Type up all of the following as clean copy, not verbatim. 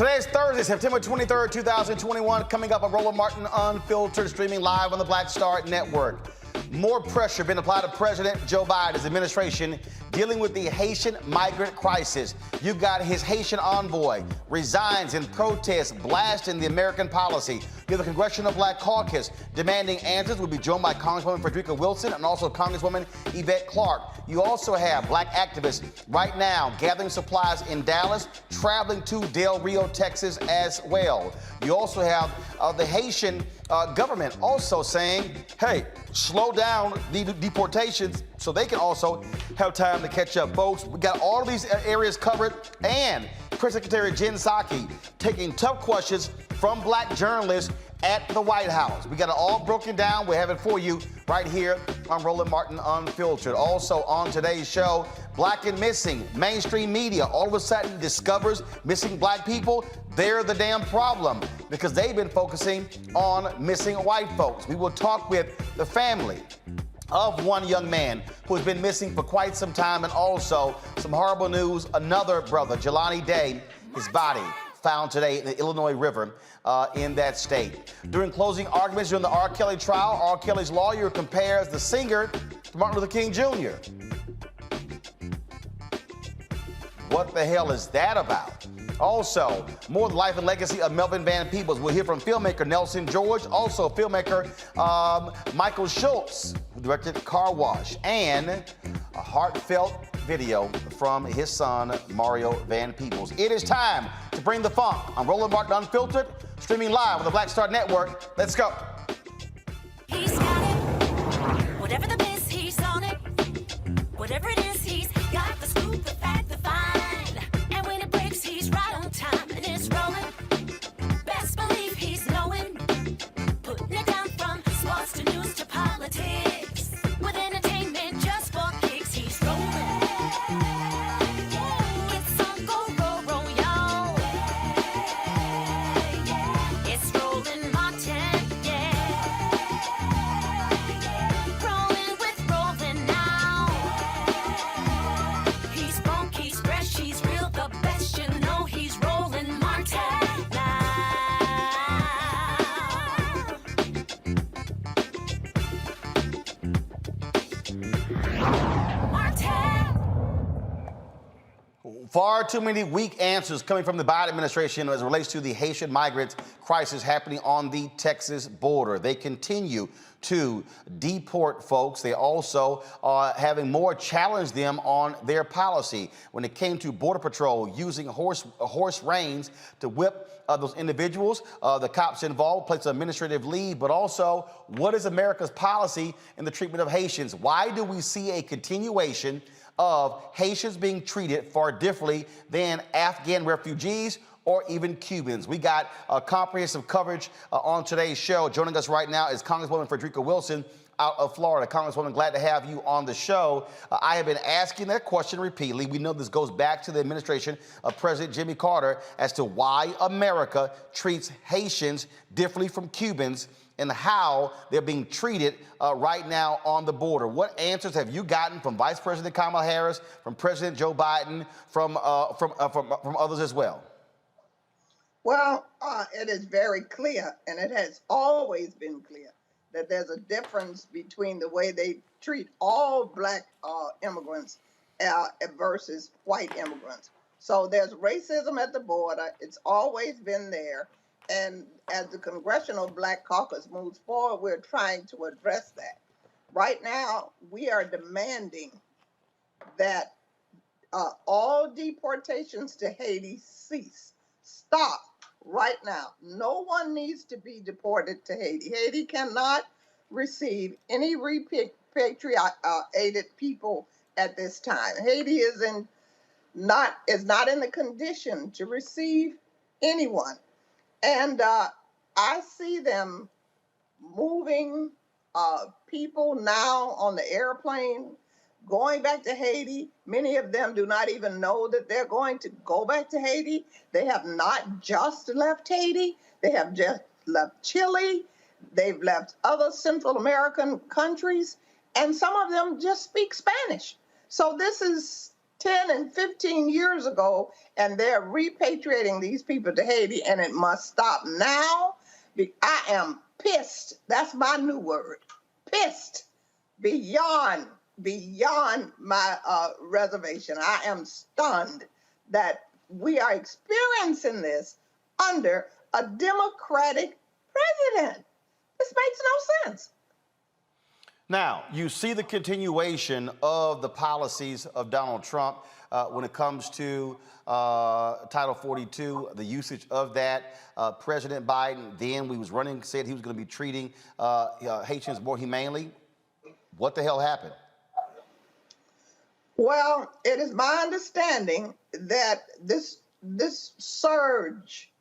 Today is Thursday, September 23rd, 2021. Coming up on Roland Martin Unfiltered, streaming live on the Black Star Network. More pressure being applied to President Joe Biden's administration dealing with the Haitian migrant crisis. You've got his Haitian envoy resigns in protest, blasting the American policy. You have the Congressional Black Caucus demanding answers. We'll be joined by Congresswoman Frederica Wilson and also Congresswoman Yvette Clarke. You also have black activists right now gathering supplies in Dallas, traveling to Del Rio, Texas as well. You also have the Haitian government also saying, hey, slow down the deportations so they can also have time to catch up. Folks, we got all of these areas covered, and Press Secretary Jen Psaki taking tough questions from black journalists at the White House. We got it all broken down. We have it for you right here on Roland Martin Unfiltered. Also on today's show, Black and Missing. Mainstream media all of a sudden discovers missing black people. They're the damn problem because they've been focusing on missing white folks. We will talk with the family of one young man who has been missing for quite some time, and also some horrible news. Another brother, Jelani Day, his body found today in the Illinois River in that state. During closing arguments during the R. Kelly trial, R. Kelly's lawyer compares the singer to Martin Luther King Jr. What the hell is that about? Also, more of the life and legacy of Melvin Van Peebles. We'll hear from filmmaker Nelson George, also filmmaker Michael Schultz, who directed Car Wash, and a heartfelt video from his son, Mario Van Peebles. It is time to bring the funk. I'm Roland Martin Unfiltered, streaming live on the Black Star Network. Let's go. He's got it. Whatever the miss, he's on it. Whatever it is, he's got the scoop, the fact, the find. And when it breaks, he's right on time and it's rolling. Best believe he's knowing. Putting it down from sports to news to politics. With entertainment just for kicks, he's rolling. It's on go, roll, y'all. It's Roland Martin, yeah. Rolling with Roland now. He's funky, he's fresh, he's real, the best, you know he's Roland Martin now. Martin. Far too many weak answers coming from the Biden administration as it relates to the Haitian migrant crisis happening on the Texas border. They continue to deport folks. They also are having more challenge them on their policy when it came to Border Patrol using horse reins to whip those individuals. The cops involved placed on administrative leave, but also what is America's policy in the treatment of Haitians? Why do we see a continuation of Haitians being treated far differently than Afghan refugees or even Cubans? We got comprehensive coverage on today's show. Joining us right now is Congresswoman Frederica Wilson out of Florida. Congresswoman, glad to have you on the show. I have been asking that question repeatedly. We know this goes back to the administration of President Jimmy Carter as to why America treats Haitians differently from Cubans and how they're being treated right now on the border. What answers have you gotten from Vice President Kamala Harris, from President Joe Biden, from others as well? Well, it is very clear, and it has always been clear, that there's a difference between the way they treat all black immigrants versus white immigrants. So there's racism at the border. It's always been there. And as the Congressional Black Caucus moves forward, we're trying to address that. Right now, we are demanding that all deportations to Haiti cease. Stop right now. No one needs to be deported to Haiti. Haiti cannot receive any repatriated people at this time. Haiti is not in the condition to receive anyone. And I see them moving people now on the airplane, going back to Haiti. Many of them do not even know that they're going to go back to Haiti. They have not just left Haiti. They have just left Chile. They've left other Central American countries. And some of them just speak Spanish. So this is 10 and 15 years ago, and they're repatriating these people to Haiti, and it must stop now. I am pissed. That's my new word. Pissed beyond my reservation. I am stunned that we are experiencing this under a Democratic president. This makes no sense. Now, you see the continuation of the policies of Donald Trump when it comes to Title 42, the usage of that. President Biden, then we was running, said he was going to be treating Haitians more humanely. What the hell happened? Well, it is my understanding that this surge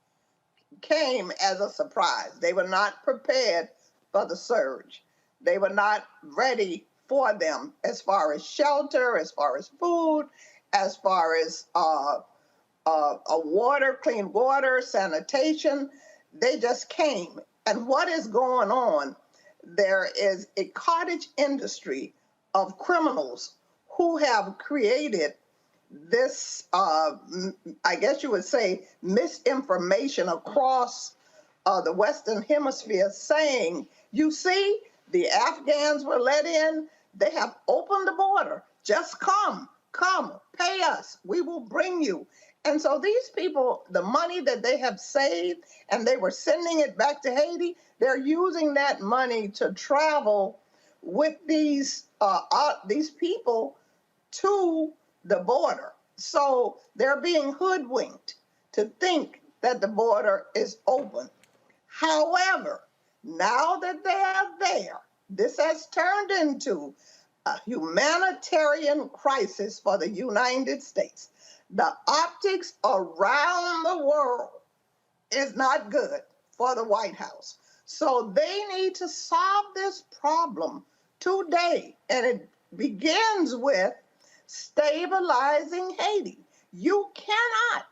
came as a surprise. They were not prepared for the surge. They were not ready for them as far as shelter, as far as food, as far as water, clean water, sanitation. They just came. And what is going on? There is a cottage industry of criminals who have created this, I guess you would say, misinformation across the Western Hemisphere saying, you see, the Afghans were let in. They have opened the border. Just come, pay us. We will bring you. And so these people, the money that they have saved, and they were sending it back to Haiti, they're using that money to travel with these people to the border. So they're being hoodwinked to think that the border is open. However, now that they are there, this has turned into a humanitarian crisis for the United States. The optics around the world is not good for the White House. So they need to solve this problem today. And it begins with stabilizing Haiti. You cannot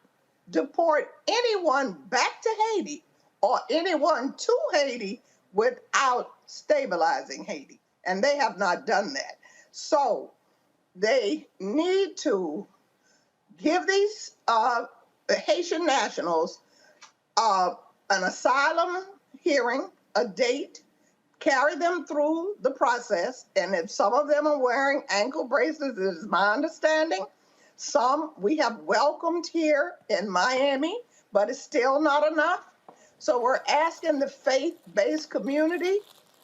deport anyone back to Haiti or anyone to Haiti without stabilizing Haiti. And they have not done that. So they need to give these Haitian nationals an asylum hearing, a date, carry them through the process. And if some of them are wearing ankle bracelets, it is my understanding. Some we have welcomed here in Miami, but it's still not enough. So we're asking the faith-based community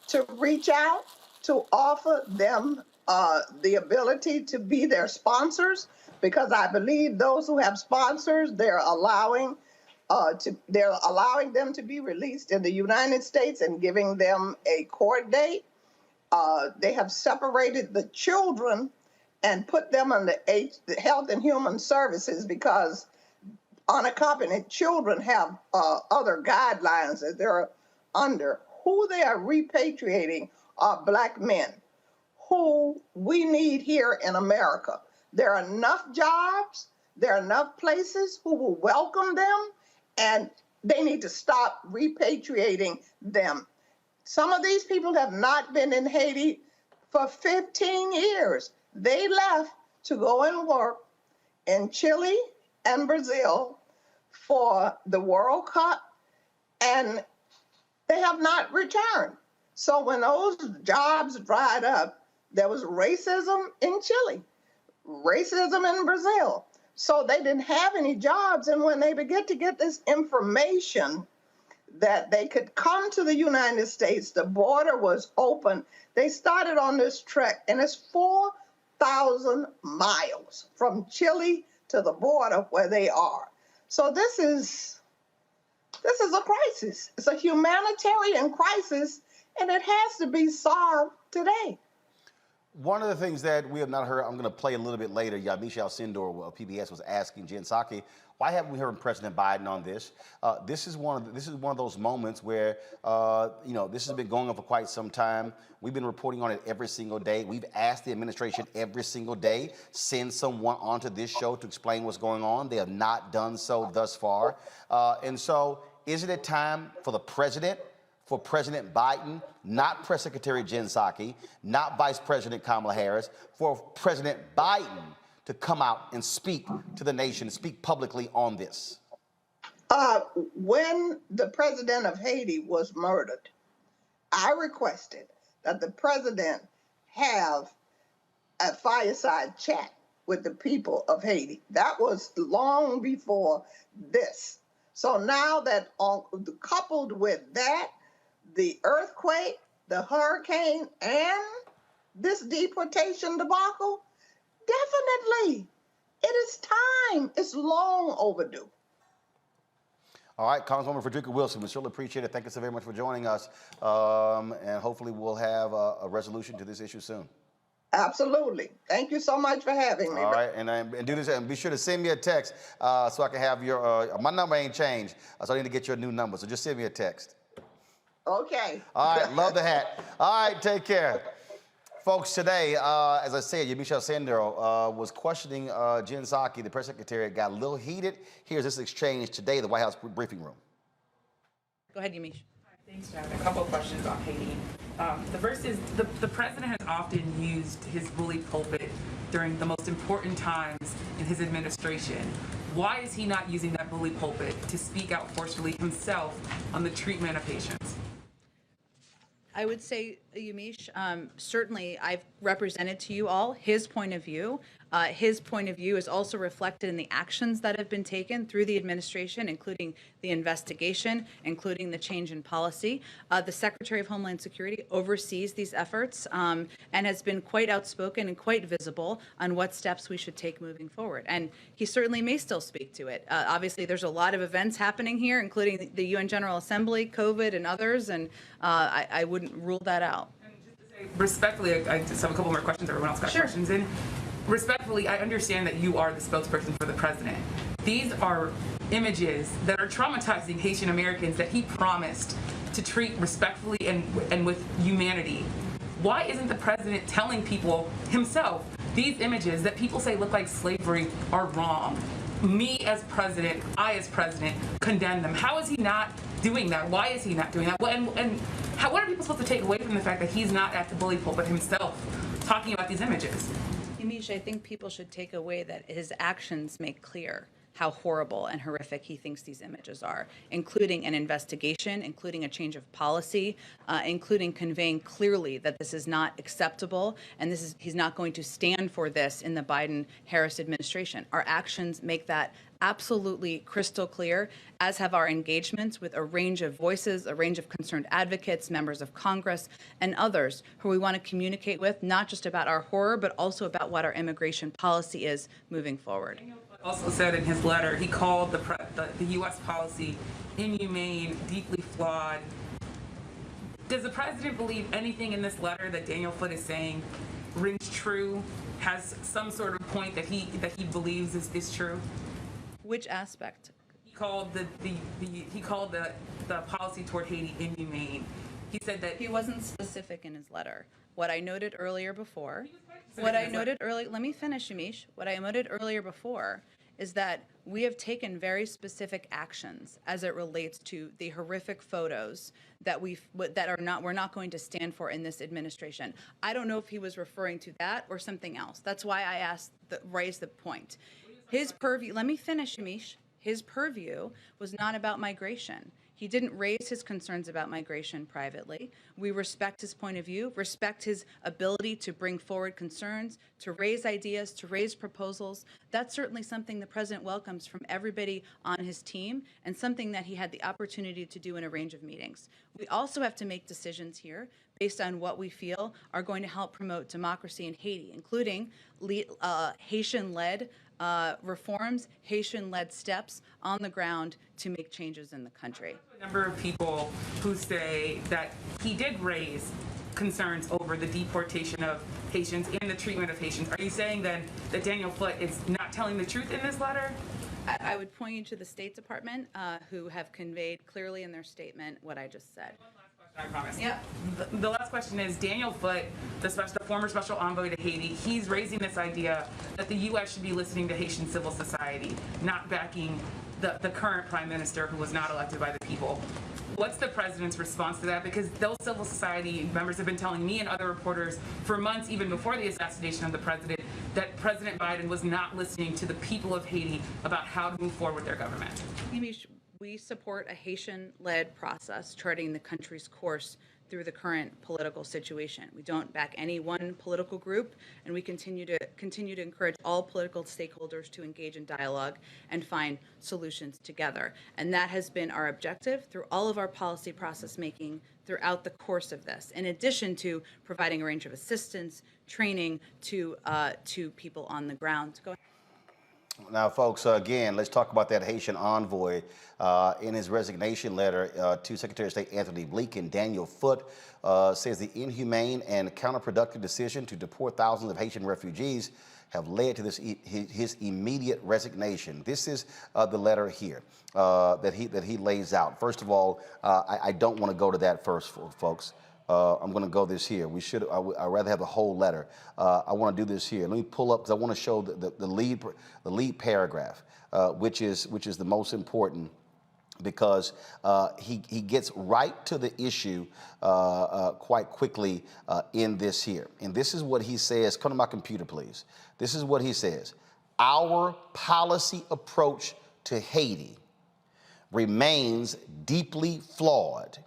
to reach out, to offer them the ability to be their sponsors, because I believe those who have sponsors, they're allowing them to be released in the United States and giving them a court date. They have separated the children and put them on the Health and Human Services, because unaccompanied children have other guidelines that they're under. Who they are repatriating are Black men who we need here in America. There are enough jobs, there are enough places who will welcome them, and they need to stop repatriating them. Some of these people have not been in Haiti for 15 years. They left to go and work in Chile and Brazil for the World Cup, and they have not returned. So when those jobs dried up, there was racism in Chile, racism in Brazil. So they didn't have any jobs. And when they began to get this information that they could come to the United States, the border was open, they started on this trek, and it's 4,000 miles from Chile to the border where they are. So this is a crisis. It's a humanitarian crisis, and it has to be solved today. One of the things that we have not heard, I'm going to play a little bit later, Yamisha Alcindor of PBS was asking Jen Psaki, why haven't we heard President Biden on this? This is one of those moments where, this has been going on for quite some time. We've been reporting on it every single day. We've asked the administration every single day, send someone onto this show to explain what's going on. They have not done so thus far. And so isn't it time for the president, for President Biden, not Press Secretary Jen Psaki, not Vice President Kamala Harris, for President Biden to come out and speak to the nation, speak publicly on this? When the president of Haiti was murdered, I requested that the president have a fireside chat with the people of Haiti. That was long before this. So now that coupled with that, the earthquake, the hurricane, and this deportation debacle, definitely, it is time. It's long overdue. All right, Congresswoman Frederica Wilson, we surely appreciate it. Thank you so very much for joining us. And hopefully we'll have a resolution to this issue soon. Absolutely. Thank you so much for having me. All right, and do this, and be sure to send me a text so I can have your, my number ain't changed, so I need to get your new number, so just send me a text. Okay. All right, love the hat. All right, take care. Folks, today, as I said, Michelle Sandero was questioning Jen Psaki, the press secretary. It got a little heated. Here's this exchange today, the White House briefing room. Go ahead, Yamiche. Thanks, Jack. A couple of questions on Haiti. The first is the president has often used his bully pulpit during the most important times in his administration. Why is he not using that bully pulpit to speak out forcefully himself on the treatment of patients? I would say, Yamiche, certainly I've represented to you all his point of view. His point of view is also reflected in the actions that have been taken through the administration, including the investigation, including the change in policy. The Secretary of Homeland Security oversees these efforts and has been quite outspoken and quite visible on what steps we should take moving forward. And he certainly may still speak to it. Obviously, there's a lot of events happening here, including the UN General Assembly, COVID, and others, and I wouldn't rule that out. And just to say, respectfully, I just have a couple more questions. Everyone else got questions in. Respectfully, I understand that you are the spokesperson for the president. These are images that are traumatizing Haitian Americans that he promised to treat respectfully and with humanity. Why isn't the president telling people himself these images that people say look like slavery are wrong? Me as president, I as president, condemn them. How is he not doing that? Why is he not doing that? What are people supposed to take away from the fact that he's not at the bully pulpit himself talking about these images? Yamiche, I think people should take away that his actions make clear how horrible and horrific he thinks these images are, including an investigation, including a change of policy, including conveying clearly that this is not acceptable and he's not going to stand for this in the Biden-Harris administration. Our actions make that absolutely crystal clear, as have our engagements with a range of voices, a range of concerned advocates, members of Congress, and others who we want to communicate with, not just about our horror, but also about what our immigration policy is moving forward. Also said in his letter, he called the U.S. policy inhumane, deeply flawed. Does the president believe anything in this letter that Daniel Foote is saying rings true, has some sort of point that he believes is true? Which aspect? He called the policy toward Haiti inhumane. He said that he wasn't specific in his letter. What I noted earlier before, let me finish, Yamiche. What I noted earlier before is that we have taken very specific actions as it relates to the horrific photos that we're not going to stand for in this administration. I don't know if he was referring to that or something else. That's why I raised the point. His purview, let me finish, Yamiche. His purview was not about migration. He didn't raise his concerns about migration privately. We respect his point of view, respect his ability to bring forward concerns, to raise ideas, to raise proposals. That's certainly something the president welcomes from everybody on his team and something that he had the opportunity to do in a range of meetings. We also have to make decisions here based on what we feel are going to help promote democracy in Haiti, including Haitian-led reforms, Haitian-led steps on the ground to make changes in the country. A number of people who say that he did raise concerns over the deportation of Haitians and the treatment of Haitians. Are you saying then that Daniel Foote is not telling the truth in this letter? I would point you to the State Department, who have conveyed clearly in their statement what I just said. I promise. Yeah. The last question is, Daniel Foote, the former special envoy to Haiti, he's raising this idea that the U.S. should be listening to Haitian civil society, not backing the current prime minister who was not elected by the people. What's the president's response to that? Because those civil society members have been telling me and other reporters for months, even before the assassination of the president, that President Biden was not listening to the people of Haiti about how to move forward with their government? We support a Haitian-led process charting the country's course through the current political situation. We don't back any one political group, and we continue to encourage all political stakeholders to engage in dialogue and find solutions together. And that has been our objective through all of our policy process making throughout the course of this, in addition to providing a range of assistance, training to people on the ground. Go ahead. Now, folks, again, let's talk about that Haitian envoy. In his resignation letter to Secretary of State Anthony Blinken, Daniel Foote says the inhumane and counterproductive decision to deport thousands of Haitian refugees have led to his immediate resignation. This is the letter here that he lays out. First of all, I don't want to go to that first, folks. I'm going to go this here. I'd rather have the whole letter. I want to do this here. Let me pull up because I want to show the lead paragraph, which is the most important, because he gets right to the issue quite quickly in this here. And this is what he says. Come to my computer, please. This is what he says. Our policy approach to Haiti remains deeply flawed,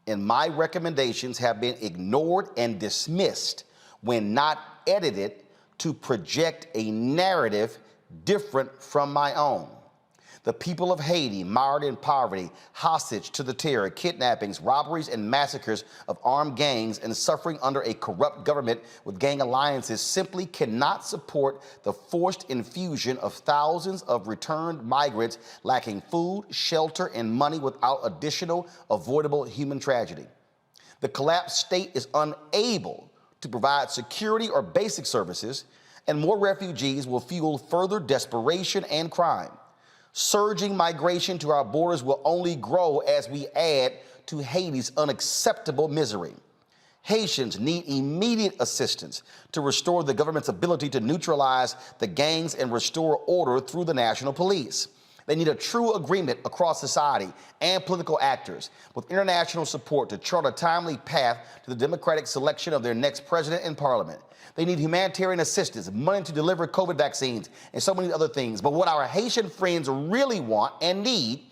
and my recommendations have been ignored and dismissed when not edited to project a narrative different from my own. The people of Haiti, mired in poverty, hostage to the terror, kidnappings, robberies, and massacres of armed gangs, and suffering under a corrupt government with gang alliances, simply cannot support the forced infusion of thousands of returned migrants lacking food, shelter, and money without additional avoidable human tragedy. The collapsed state is unable to provide security or basic services, and more refugees will fuel further desperation and crime. Surging migration to our borders will only grow as we add to Haiti's unacceptable misery. Haitians need immediate assistance to restore the government's ability to neutralize the gangs and restore order through the national police. They need a true agreement across society and political actors with international support to chart a timely path to the democratic selection of their next president and parliament. They need humanitarian assistance, money to deliver COVID vaccines, and so many other things. But what our Haitian friends really want and need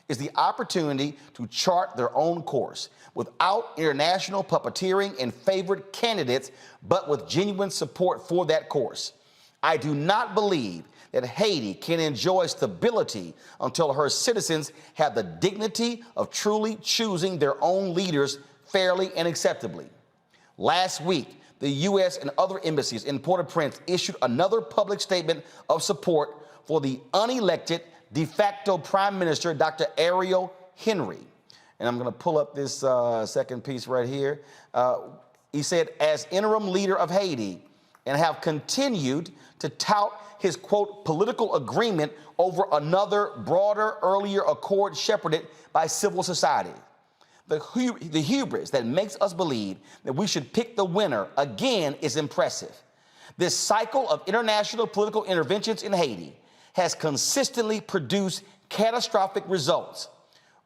is the opportunity to chart their own course without international puppeteering and favored candidates, but with genuine support for that course. I do not believe that Haiti can enjoy stability until her citizens have the dignity of truly choosing their own leaders fairly and acceptably. Last week, the U.S. and other embassies in Port-au-Prince issued another public statement of support for the unelected de facto Prime Minister, Dr. Ariel Henry. And I'm going to pull up this second piece right here. He said, as interim leader of Haiti, and have continued to tout his, quote, political agreement over another broader earlier accord shepherded by civil society. The hubris that makes us believe that we should pick the winner again is impressive. This cycle of international political interventions in Haiti has consistently produced catastrophic results.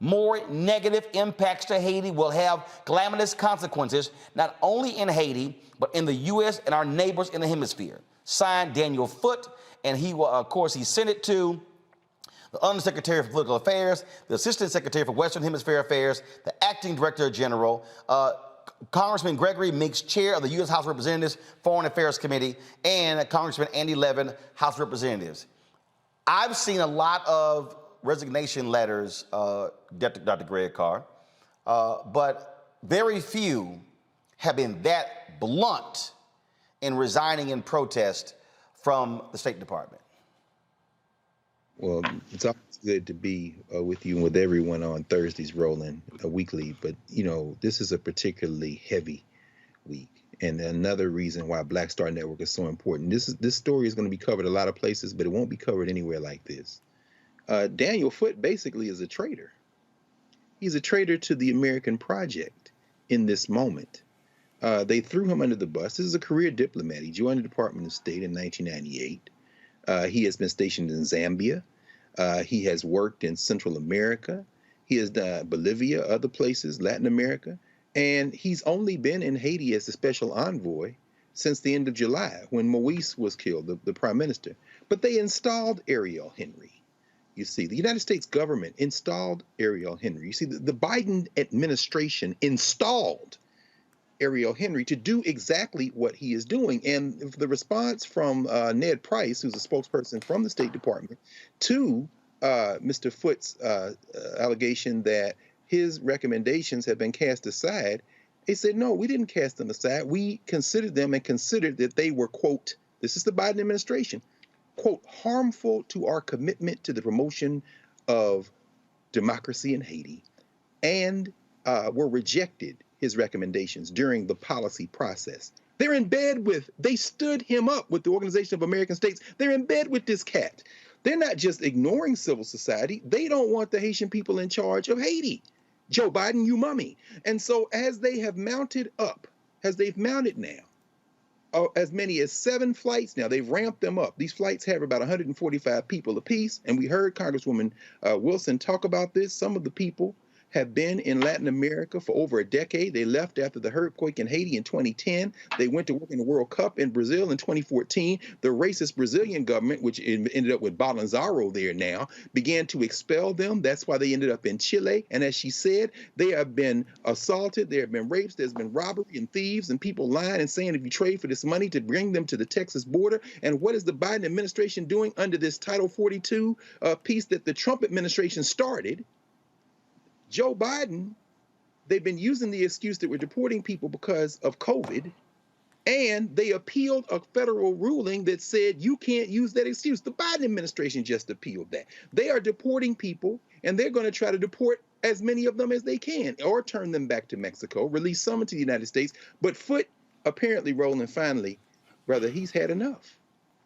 More negative impacts to Haiti will have calamitous consequences, not only in Haiti, but in the U.S. and our neighbors in the hemisphere. Signed, Daniel Foote, and he will, of course, he sent it to the Undersecretary for Political Affairs, the Assistant Secretary for Western Hemisphere Affairs, the Acting Director General, Congressman Gregory Meeks, Chair of the U.S. House of Representatives Foreign Affairs Committee, and Congressman Andy Levin, House of Representatives. I've seen a lot of resignation letters, Dr. Greg Carr, but very few have been that blunt in resigning in protest from the State Department. Well, it's always good to be with you and with everyone on Thursdays, Roland, weekly. But, you know, this is a particularly heavy week. And another reason why Black Star Network is so important. This story is going to be covered a lot of places, but it won't be covered anywhere like this. Daniel Foote basically is a traitor. He's a traitor to the American project in this moment. They threw him under the bus. This is a career diplomat. He joined the Department of State in 1998. He has been stationed in Zambia. He has worked in Central America. He has done Bolivia, other places, Latin America. And he's only been in Haiti as the special envoy since the end of July when Moise was killed, the prime minister. But they installed Ariel Henry. You see, the United States government installed Ariel Henry. You see, the Biden administration installed Ariel Henry to do exactly what he is doing. And the response from Ned Price, who's a spokesperson from the State Department, to Mr. Foote's allegation that his recommendations have been cast aside, they said, no, we didn't cast them aside. We considered them and considered that they were, quote, this is the Biden administration, quote, harmful to our commitment to the promotion of democracy in Haiti, and were rejected his recommendations during the policy process. They're in bed with, they stood him up with the Organization of American States. They're in bed with this cat. They're not just ignoring civil society. They don't want the Haitian people in charge of Haiti. Joe Biden, you mummy. And so as they have mounted up, as they've mounted now, as many as 7 flights now. They've ramped them up. These flights have about 145 people apiece. And we heard Congresswoman Wilson talk about this. Some of the people have been in Latin America for over a decade. They left after the earthquake in Haiti in 2010. They went to work in the World Cup in Brazil in 2014. The racist Brazilian government, which ended up with Bolsonaro there now, began to expel them. That's why they ended up in Chile. And as she said, they have been assaulted. There have been rapes. There's been robbery and thieves and people lying and saying if you trade for this money to bring them to the Texas border. And what is the Biden administration doing under this Title 42 piece that the Trump administration started? Joe Biden, they've been using the excuse that we're deporting people because of COVID, and they appealed a federal ruling that said you can't use that excuse. The Biden administration just appealed that. They are deporting people, and they're going to try to deport as many of them as they can, or turn them back to Mexico, release some into the United States. But Foote, apparently, Roland, finally, brother, he's had enough.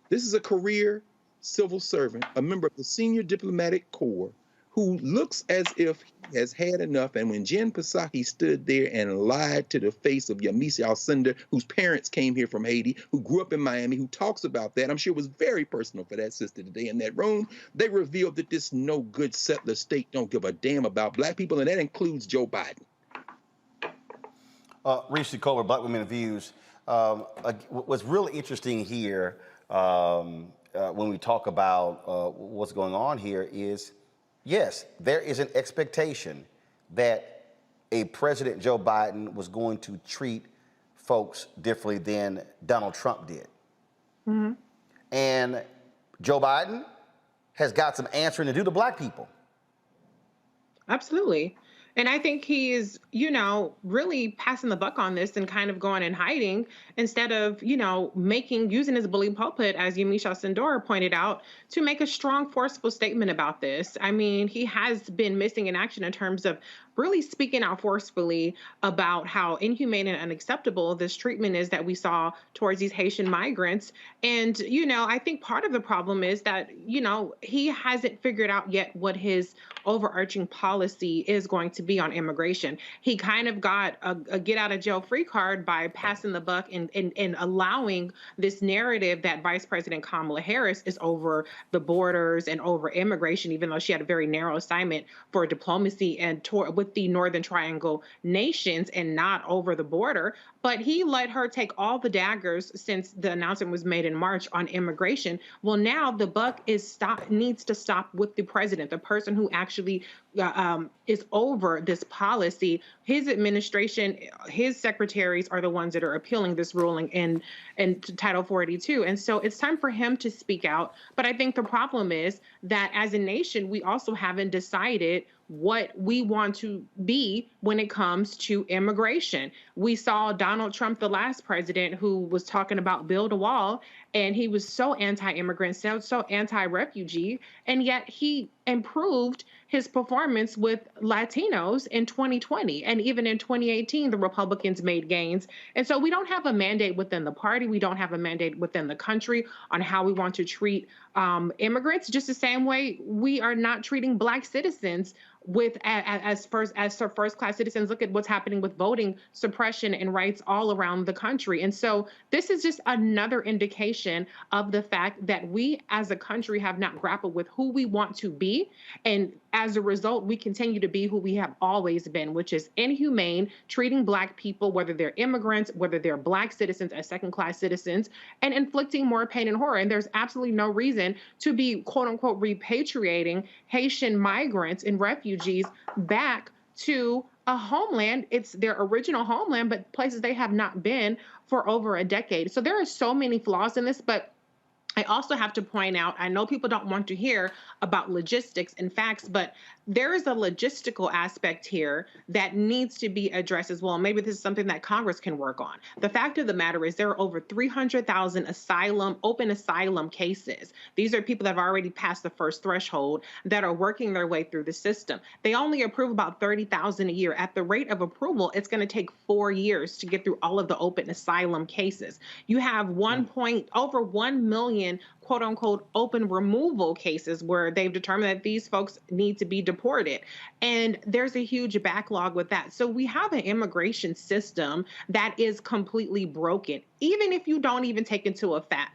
This is a career civil servant, a member of the senior diplomatic corps, who looks as if he has had enough. And when Jen Psaki stood there and lied to the face of Yamisi Alcindor, whose parents came here from Haiti, who grew up in Miami, who talks about that, I'm sure it was very personal for that sister today in that room, they revealed that this no good settler state don't give a damn about black people, and that includes Joe Biden. Rishi Colbert, Black Women and Views. What's really interesting here when we talk about what's going on here is, yes, there is an expectation that a President Joe Biden was going to treat folks differently than Donald Trump did. Mm-hmm. And Joe Biden has got some answering to do to black people. Absolutely. And I think he is, really passing the buck on this and kind of going and hiding instead of, using his bully pulpit, as Yamisha Sindora pointed out, to make a strong, forceful statement about this. I mean, he has been missing in action in terms of really speaking out forcefully about how inhumane and unacceptable this treatment is that we saw towards these Haitian migrants. And, I think part of the problem is that, he hasn't figured out yet what his overarching policy is going to be on immigration. He kind of got a get out of jail free card by passing the buck and allowing this narrative that Vice President Kamala Harris is over the borders and over immigration, even though she had a very narrow assignment for diplomacy and with the Northern Triangle nations and not over the border. But he let her take all the daggers since the announcement was made in March on immigration. Well, now the buck needs to stop with the president, the person who actually is over this policy. His administration, his secretaries are the ones that are appealing this ruling in Title 42. And so it's time for him to speak out. But I think the problem is that as a nation, we also haven't decided what we want to be when it comes to immigration. We saw Donald Trump, the last president, who was talking about build a wall, and he was so anti-immigrant, so anti-refugee, and yet he improved his performance with Latinos in 2020. And even in 2018, the Republicans made gains. And so we don't have a mandate within the party. We don't have a mandate within the country on how we want to treat immigrants, just the same way we are not treating Black citizens with as first class citizens. Look at what's happening with voting suppression and rights all around the country. And so this is just another indication of the fact that we as a country have not grappled with who we want to be. And as a result, we continue to be who we have always been, which is inhumane, treating Black people, whether they're immigrants, whether they're Black citizens, as second class citizens, and inflicting more pain and horror. And there's absolutely no reason to be, quote unquote, repatriating Haitian migrants and refugees back to a homeland. It's their original homeland, but places they have not been for over a decade. So there are so many flaws in this, but I also have to point out, I know people don't want to hear about logistics and facts, but there is a logistical aspect here that needs to be addressed as well. Maybe this is something that Congress can work on. The fact of the matter is there are over 300,000 open asylum cases. These are people that have already passed the first threshold that are working their way through the system. They only approve about 30,000 a year. At the rate of approval, it's going to take 4 years to get through all of the open asylum cases. You have over 1 million quote unquote open removal cases where they've determined that these folks need to be deported. And there's a huge backlog with that. So we have an immigration system that is completely broken. Even if you don't even take into account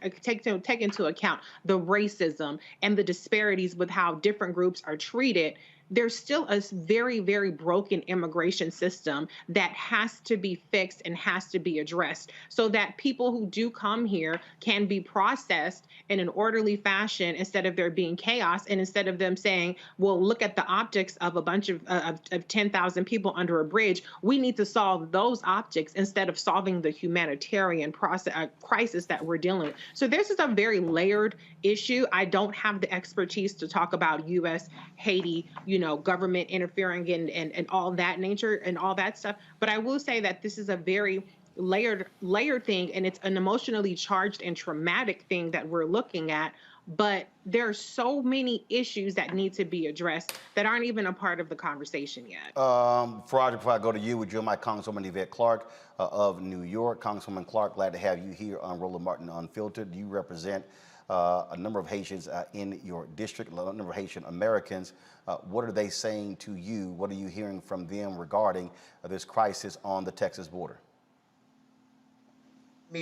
the racism and the disparities with how different groups are treated, there's still a very, very broken immigration system that has to be fixed and has to be addressed so that people who do come here can be processed in an orderly fashion instead of there being chaos, and instead of them saying, well, look at the optics of a bunch of 10,000 people under a bridge. We need to solve those optics instead of solving the humanitarian crisis that we're dealing with. So this is a very layered issue. I don't have the expertise to talk about U.S., Haiti, government interfering and all that nature and all that stuff. But I will say that this is a very layered thing, and it's an emotionally charged and traumatic thing that we're looking at. But there are so many issues that need to be addressed that aren't even a part of the conversation yet. Roger, before I go to you, would you and my Congresswoman Yvette Clarke of New York. Congresswoman Clarke, glad to have you here on Roland Martin Unfiltered. You represent a number of Haitians in your district, a number of Haitian Americans. What are they saying to you? What are you hearing from them regarding this crisis on the Texas border?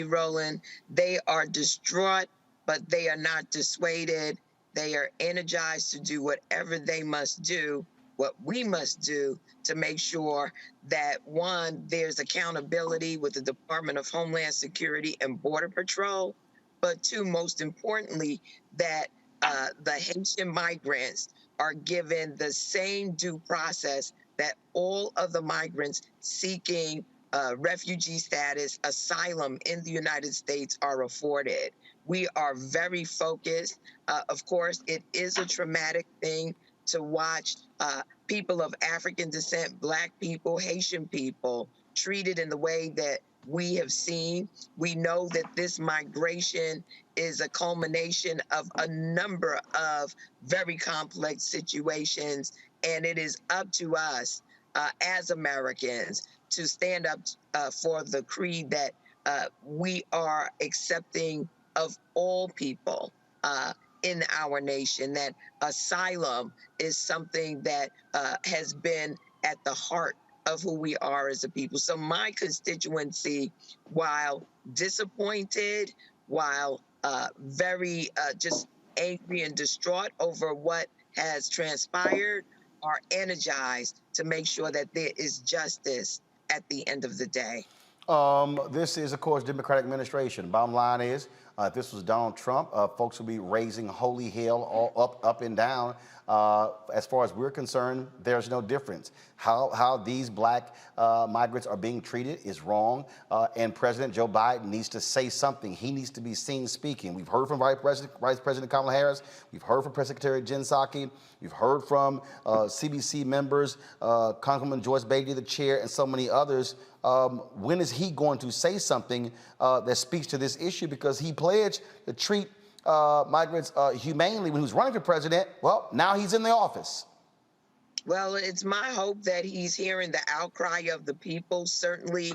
Roland, they are distraught, but they are not dissuaded. They are energized to do whatever they must do, what we must do to make sure that, one, there's accountability with the Department of Homeland Security and Border Patrol, but two, most importantly, that the Haitian migrants are given the same due process that all of the migrants seeking refugee status, asylum in the United States are afforded. We are very focused. Of course, it is a traumatic thing to watch people of African descent, Black people, Haitian people treated in the way that we have seen. We know that this migration is a culmination of a number of very complex situations, and it is up to us as Americans to stand up for the creed that we are accepting of all people in our nation, that asylum is something that has been at the heart of who we are as a people. So my constituency, while disappointed, while very just angry and distraught over what has transpired, are energized to make sure that there is justice at the end of the day. This is, of course, Democratic administration. Bottom line is, if this was Donald Trump, folks would be raising holy hell all up and down. As far as we're concerned, there's no difference. How these Black migrants are being treated is wrong, and President Joe Biden needs to say something. He needs to be seen speaking. We've heard from Vice President Kamala Harris. We've heard from Press Secretary Jen Psaki. We've heard from CBC members, Congresswoman Joyce Beatty, the chair, and so many others. When is he going to say something that speaks to this issue? Because he pledged to treat migrants humanely when he was running for president. Well, now he's in the office. Well, it's my hope that he's hearing the outcry of the people. Certainly,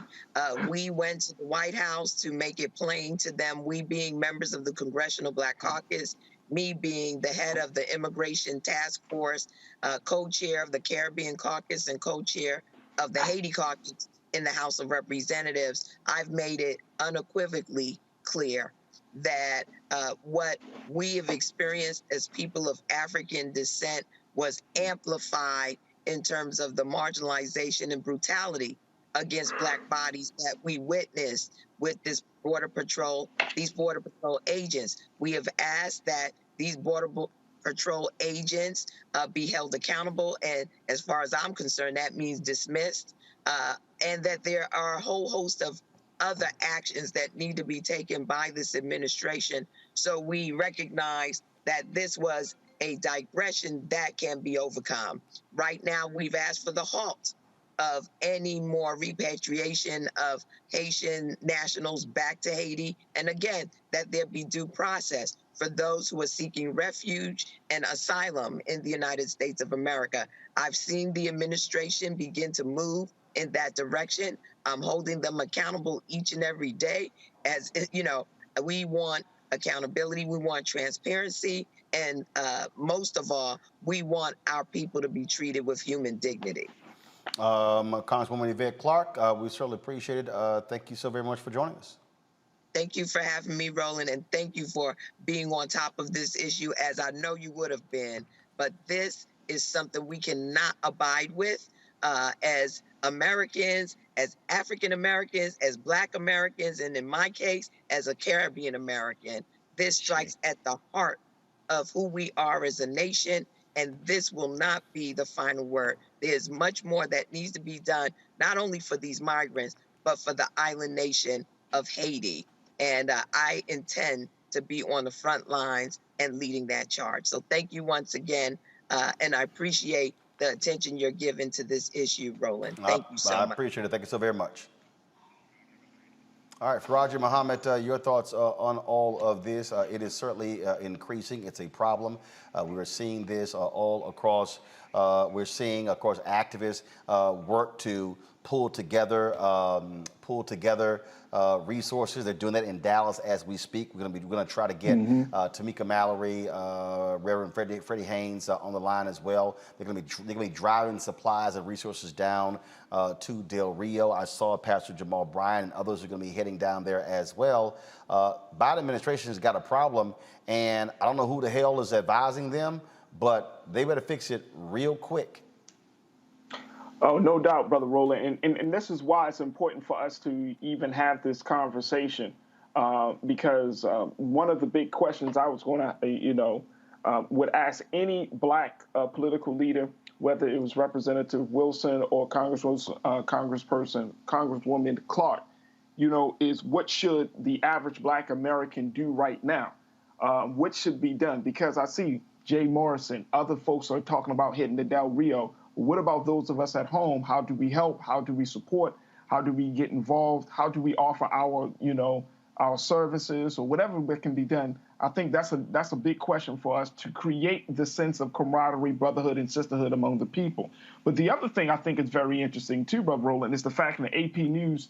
we went to the White House to make it plain to them, we being members of the Congressional Black Caucus me being the head of the Immigration Task Force, co-chair of the Caribbean Caucus and co-chair of the Haiti Caucus in the House of Representatives, I've made it unequivocally clear that what we have experienced as people of African descent was amplified in terms of the marginalization and brutality against Black bodies that we witnessed with these Border Patrol agents. We have asked that these Border Patrol agents be held accountable, and as far as I'm concerned, that means dismissed, and that there are a whole host of other actions that need to be taken by this administration. So we recognize that this was a digression that can be overcome. Right now, we've asked for the halt of any more repatriation of Haitian nationals back to Haiti. And again, that there be due process for those who are seeking refuge and asylum in the United States of America. I've seen the administration begin to move in that direction. I'm holding them accountable each and every day. As you know, we want accountability, we want transparency, and most of all, we want our people to be treated with human dignity. Congresswoman Yvette Clarke, we certainly appreciate it. Thank you so very much for joining us. Thank you for having me, Roland, and thank you for being on top of this issue, as I know you would have been. But this is something we cannot abide with as Americans, as African Americans, as Black Americans, and in my case, as a Caribbean American. This strikes at the heart of who we are as a nation, and this will not be the final word. There's much more that needs to be done, not only for these migrants, but for the island nation of Haiti. And I intend to be on the front lines and leading that charge. So thank you once again, and I appreciate the attention you're giving to this issue, Roland. Thank you so much. I appreciate it. Thank you so very much. All right, Faraji Muhammad, your thoughts on all of this. It is certainly increasing. It's a problem. We are seeing this all across. We're seeing, of course, activists work to pull together resources. They're doing that in Dallas as we speak. We're going to try to get Tamika Mallory, Reverend Freddie Haynes on the line as well. They're going to be driving supplies and resources down to Del Rio. I saw Pastor Jamal Bryant and others are going to be heading down there as well. Biden administration has got a problem, and I don't know who the hell is advising them, but they better fix it real quick. Oh, no doubt, Brother Roland. And this is why it's important for us to even have this conversation, because one of the big questions I was going to, would ask any Black political leader, whether it was Representative Wilson or Congresswoman Clarke, is what should the average Black American do right now? What should be done? Because I see Jay Morrison, other folks are talking about hitting the Del Rio. What about those of us at home? How do we help? How do we support? How do we get involved? How do we offer our, our services or whatever that can be done? I think that's a big question for us to create the sense of camaraderie, brotherhood, and sisterhood among the people. But the other thing I think is very interesting too, Brother Roland, is the fact that AP News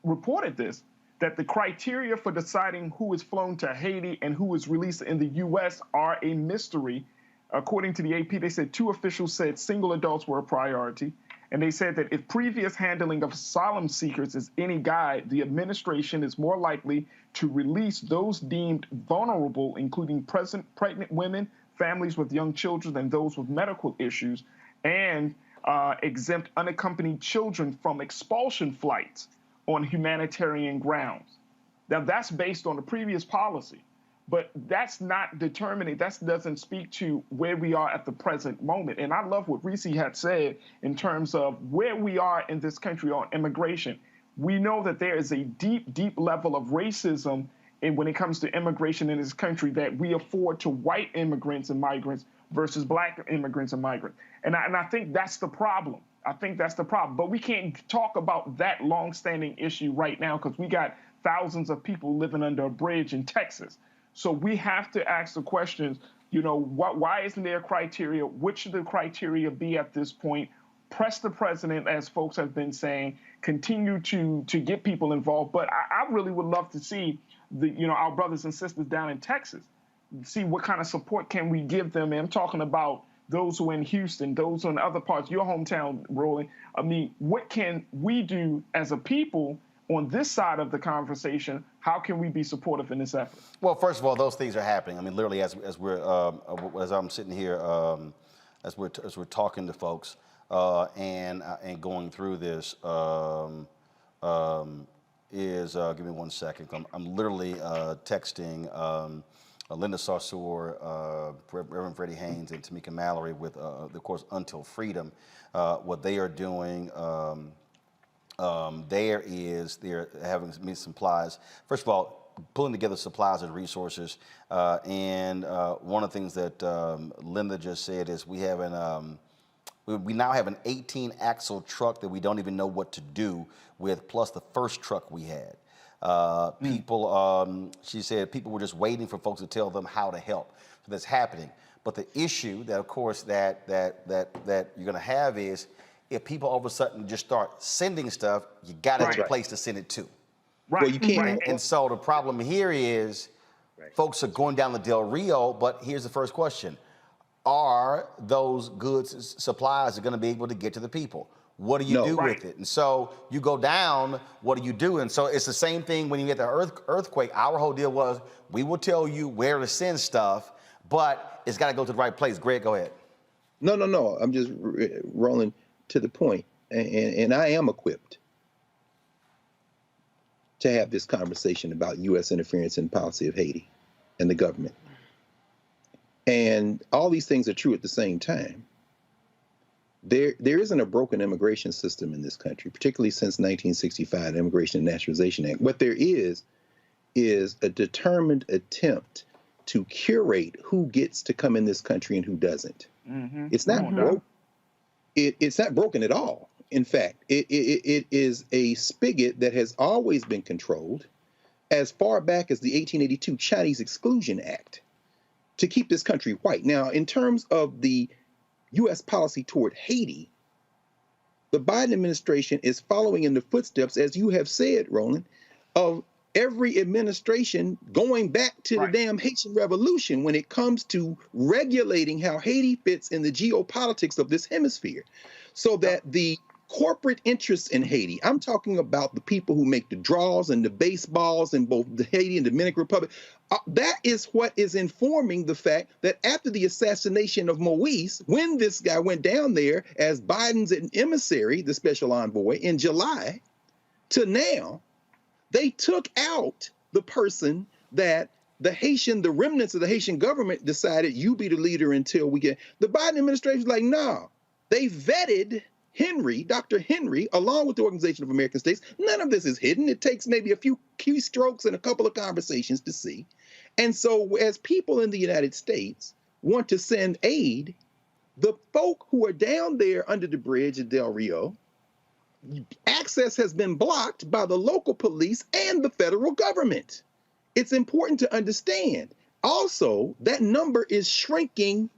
reported this, that the criteria for deciding who is flown to Haiti and who is released in the U.S. are a mystery. According to the AP, they said 2 officials said single adults were a priority. And they said that if previous handling of asylum seekers is any guide, the administration is more likely to release those deemed vulnerable, including pregnant women, families with young children, and those with medical issues, and exempt unaccompanied children from expulsion flights on humanitarian grounds. Now, that's based on the previous policy. But that's not determining, that doesn't speak to where we are at the present moment. And I love what Reese had said in terms of where we are in this country on immigration. We know that there is a deep, deep level of racism when it comes to immigration in this country that we afford to white immigrants and migrants versus Black immigrants and migrants. And I think that's the problem. I think that's the problem. But we can't talk about that longstanding issue right now because we got thousands of people living under a bridge in Texas. So we have to ask the questions, why isn't there a criteria? What should the criteria be at this point? Press the president, as folks have been saying, continue to get people involved. But I really would love to see our brothers and sisters down in Texas, see what kind of support can we give them. And I'm talking about those who are in Houston, those who are in other parts, your hometown, Roland. I mean, what can we do as a people on this side of the conversation? How can we be supportive in this effort? Well, first of all, those things are happening. I mean, literally, as I'm sitting here, as we're talking to folks and going through this, give me 1 second. I'm literally texting Linda Sarsour, Reverend Freddie Haynes, and Tamika Mallory with, of course, Until Freedom. What they are doing. They're having me supplies. First of all, pulling together supplies and resources. And one of the things that Linda just said is we now have an 18-axle truck that we don't even know what to do with, plus the first truck we had. She said people were just waiting for folks to tell them how to help. So that's happening. But the issue that, of course, that you're going to have is, if people all of a sudden just start sending stuff, you got to have a place to send it to. Right. Well, you can't. And so the problem here is folks are going down the Del Rio, but here's the first question. Are those goods, supplies, are going to be able to get to the people? What do you do with it? And so you go down, what do you do? And so it's the same thing when you get the earthquake. Our whole deal was, we will tell you where to send stuff, but it's got to go to the right place. Greg, go ahead. No. I'm just rolling to the point, and I am equipped to have this conversation about U.S. interference in policy of Haiti and the government. And all these things are true at the same time. There isn't a broken immigration system in this country, particularly since 1965, the Immigration and Naturalization Act. What there is a determined attempt to curate who gets to come in this country and who doesn't. Mm-hmm. It's not broken. It's not broken at all. In fact, it is a spigot that has always been controlled as far back as the 1882 Chinese Exclusion Act to keep this country white. Now, in terms of the U.S. policy toward Haiti, the Biden administration is following in the footsteps, as you have said, Roland, of every administration going back to the damn Haitian Revolution when it comes to regulating how Haiti fits in the geopolitics of this hemisphere, so that the corporate interests in Haiti, I'm talking about the people who make the draws and the baseballs in both the Haiti and Dominican Republic, that is what is informing the fact that after the assassination of Moise, when this guy went down there as Biden's emissary, the special envoy, in July, to now, they took out the person that the remnants of the Haitian government decided, you be the leader until we get. The Biden administration is like, no. They vetted Dr. Henry, along with the Organization of American States. None of this is hidden. It takes maybe a few keystrokes and a couple of conversations to see. And so as people in the United States want to send aid, the folk who are down there under the bridge at Del Rio, access has been blocked by the local police and the federal government. It's important to understand. Also, that number is shrinking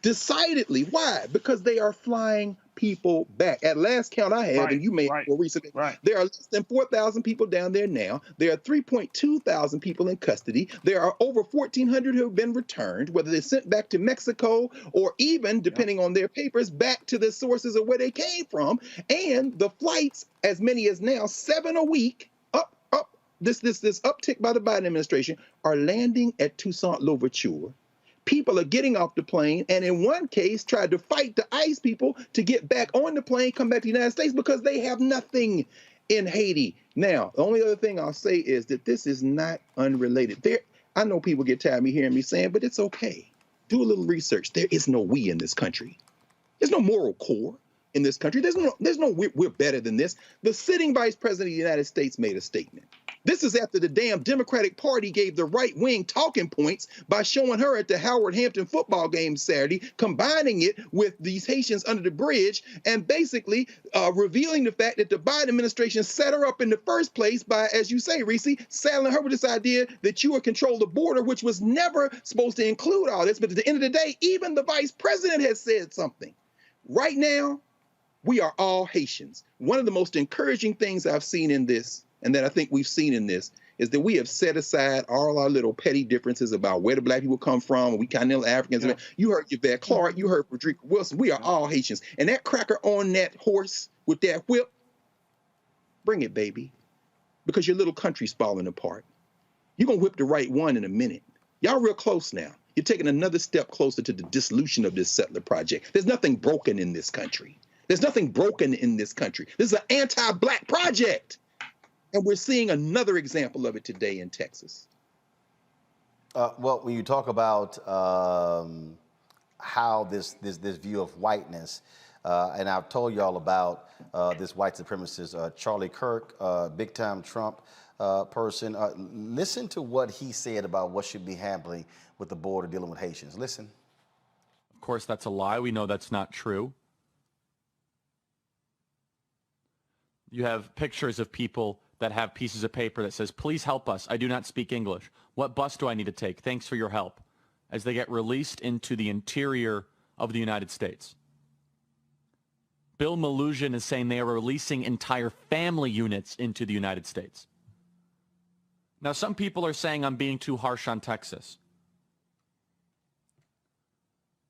decidedly. Why? Because they are flying people back. At last count I have, and you may have more recently, there are less than 4,000 people down there now. There are 3.2 thousand people in custody. There are over 1,400 who have been returned, whether they're sent back to Mexico or even, depending on their papers, back to the sources of where they came from. And the flights, as many as now, 7 a week, this uptick by the Biden administration, are landing at Toussaint Louverture. People are getting off the plane, and in one case, tried to fight the ICE people to get back on the plane, come back to the United States, because they have nothing in Haiti. Now, the only other thing I'll say is that this is not unrelated. I know people get tired of me hearing me saying, but it's okay. Do a little research. There is no we in this country. There's no moral core in this country. There's no we're better than this. The sitting vice president of the United States made a statement. This is after the damn Democratic Party gave the right wing talking points by showing her at the Howard Hampton football game Saturday, combining it with these Haitians under the bridge, and basically revealing the fact that the Biden administration set her up in the first place by, as you say, Reese, saddling her with this idea that you would control the border, which was never supposed to include all this. But at the end of the day, even the vice president has said something. Right now, we are all Haitians. One of the most encouraging things I've seen in this, and that I think we've seen in this, is that we have set aside all our little petty differences about where the black people come from. We continental Africans. Yeah. You heard Yvette Clark. You heard Frederica Wilson. We are all Haitians. And that cracker on that horse with that whip, bring it, baby, because your little country's falling apart. You're going to whip the right one in a minute. Y'all real close now. You're taking another step closer to the dissolution of this settler project. There's nothing broken in this country. There's nothing broken in this country. This is an anti-black project. And we're seeing another example of it today in Texas. Well, when you talk about how this view of whiteness, and I've told y'all about this white supremacist Charlie Kirk, big-time Trump person. Listen to what he said about what should be happening with the border dealing with Haitians. Listen. Of course, that's a lie. We know that's not true. You have pictures of people that have pieces of paper that says, please help us. I do not speak English. What bus do I need to take? Thanks for your help. As they get released into the interior of the United States. Bill Malhusian is saying they are releasing entire family units into the United States. Now, some people are saying I'm being too harsh on Texas.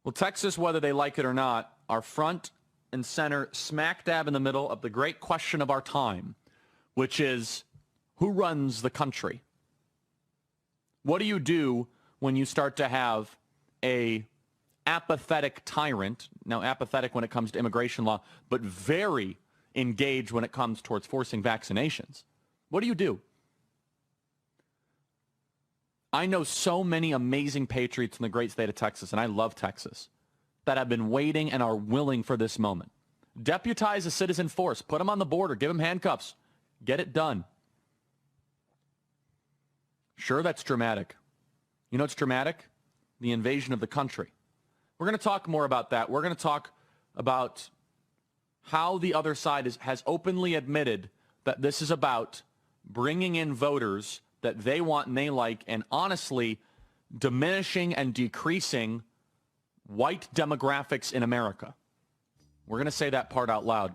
Well, Texas, whether they like it or not, are front and center, smack dab in the middle of the great question of our time, which is, who runs the country? What do you do when you start to have a apathetic tyrant, now apathetic when it comes to immigration law, but very engaged when it comes towards forcing vaccinations? What do you do? I know so many amazing patriots in the great state of Texas, and I love Texas, that have been waiting and are willing for this moment. Deputize a citizen force. Put them on the border. Give them handcuffs. Get it done. Sure, that's dramatic. You know what's dramatic? The invasion of the country. We're going to talk more about that. We're going to talk about how the other side has openly admitted that this is about bringing in voters that they want and they like, and honestly diminishing and decreasing white demographics in America. We're going to say that part out loud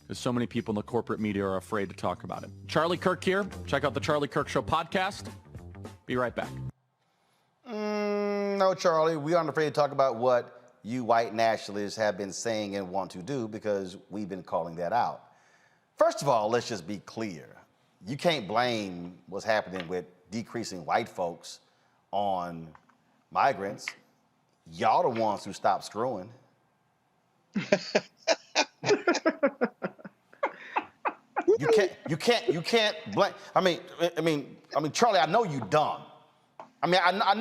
because so many people in the corporate media are afraid to talk about it. Charlie Kirk here. Check out the Charlie Kirk Show podcast. Be right back. No, Charlie, we aren't afraid to talk about what you white nationalists have been saying and want to do because we've been calling that out. First of all, let's just be clear. You can't blame what's happening with decreasing white folks on migrants. Y'all the ones who stopped screwing. You can't blame. I mean, Charlie, I know you dumb. I mean, I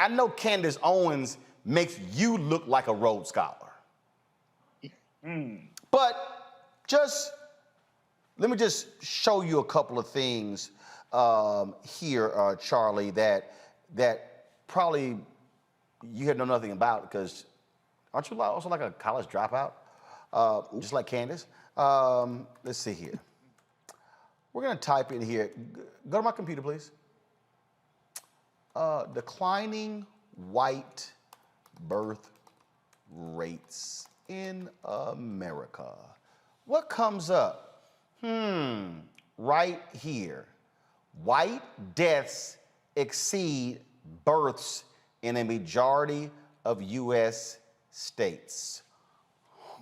know Candace Owens makes you look like a Rhodes Scholar. But let me just show you a couple of things here, Charlie, that probably you had know nothing about because aren't you also like a college dropout, just like Candace? Let's see here. We're going to type in here. Go to my computer, please. Declining white birth rates in America. What comes up? Right here. White deaths exceed births in a majority of U.S. states.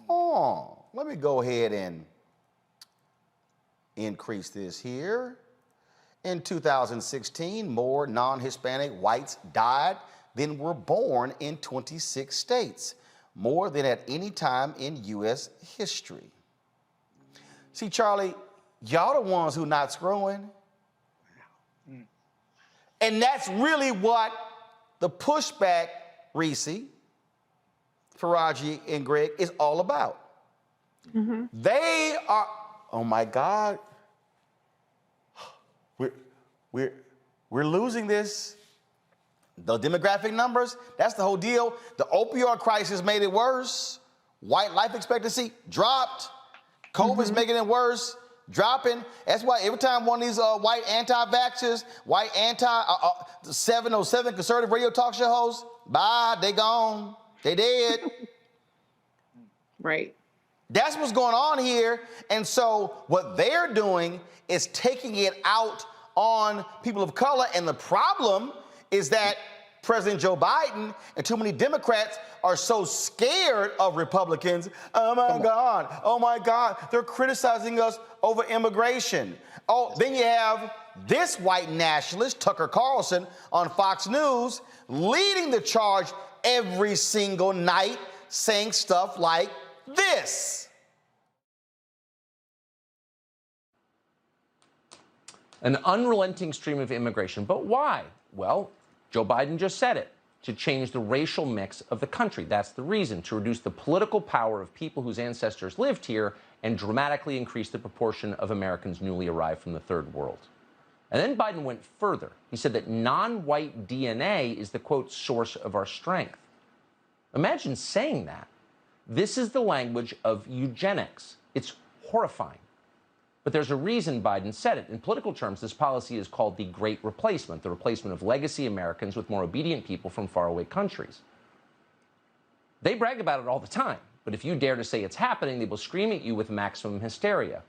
Let me go ahead and increase this here. In 2016, more non-Hispanic whites died than were born in 26 states, more than at any time in U.S. history. See, Charlie, y'all the ones who not screwing. And that's really what the pushback, Reese, Faraji, and Greg, is all about. They are, oh my God, we're losing this. The demographic numbers, that's the whole deal. The opioid crisis made it worse. White life expectancy dropped. COVID's making it worse, dropping. That's why every time one of these white anti-vaxxers, white 707 conservative radio talk show hosts, bye, they gone. They dead. Right. That's what's going on here. And so what they're doing is taking it out on people of color. And the problem is that President Joe Biden and too many Democrats are so scared of Republicans. Oh my God, they're criticizing us over immigration. Oh, then you have this white nationalist, Tucker Carlson, on Fox News, leading the charge every single night, saying stuff like this. An unrelenting stream of immigration. But why? Well, Joe Biden just said it, to change the racial mix of the country. That's the reason, to reduce the political power of people whose ancestors lived here and dramatically increase the proportion of Americans newly arrived from the third world. And then Biden went further. He said that non-white DNA is the, quote, source of our strength. Imagine saying that. This is the language of eugenics. It's horrifying. But there's a reason Biden said it. In political terms, this policy is called the Great Replacement, the replacement of legacy Americans with more obedient people from faraway countries. They brag about it all the time, but if you dare to say it's happening, they will scream at you with maximum hysteria.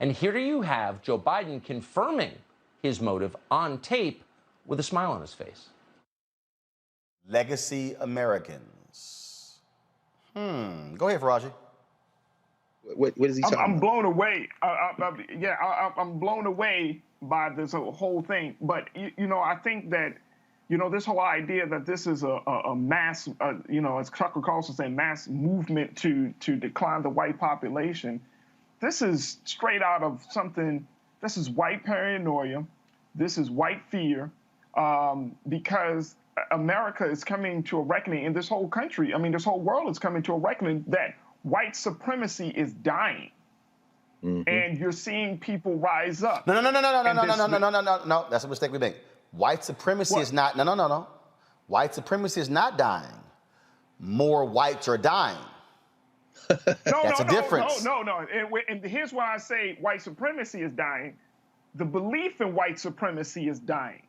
And here you have Joe Biden confirming his motive on tape with a smile on his face. Legacy Americans. Go ahead, Faraji. What is he talking about? I'm blown away. I'm blown away by this whole thing. But, you know, I think that, you know, this whole idea that this is a mass, you know, as Tucker Carlson said, mass movement to decline the white population, this is straight out of something, this is white paranoia, this is white fear, because America is coming to a reckoning in this whole country. I mean, this whole world is coming to a reckoning that white supremacy is dying, and you're seeing people rise up. No. That's a mistake we make. White supremacy is not. No. White supremacy is not dying. More whites are dying. That's a difference. No. And here's why I say white supremacy is dying. The belief in white supremacy is dying.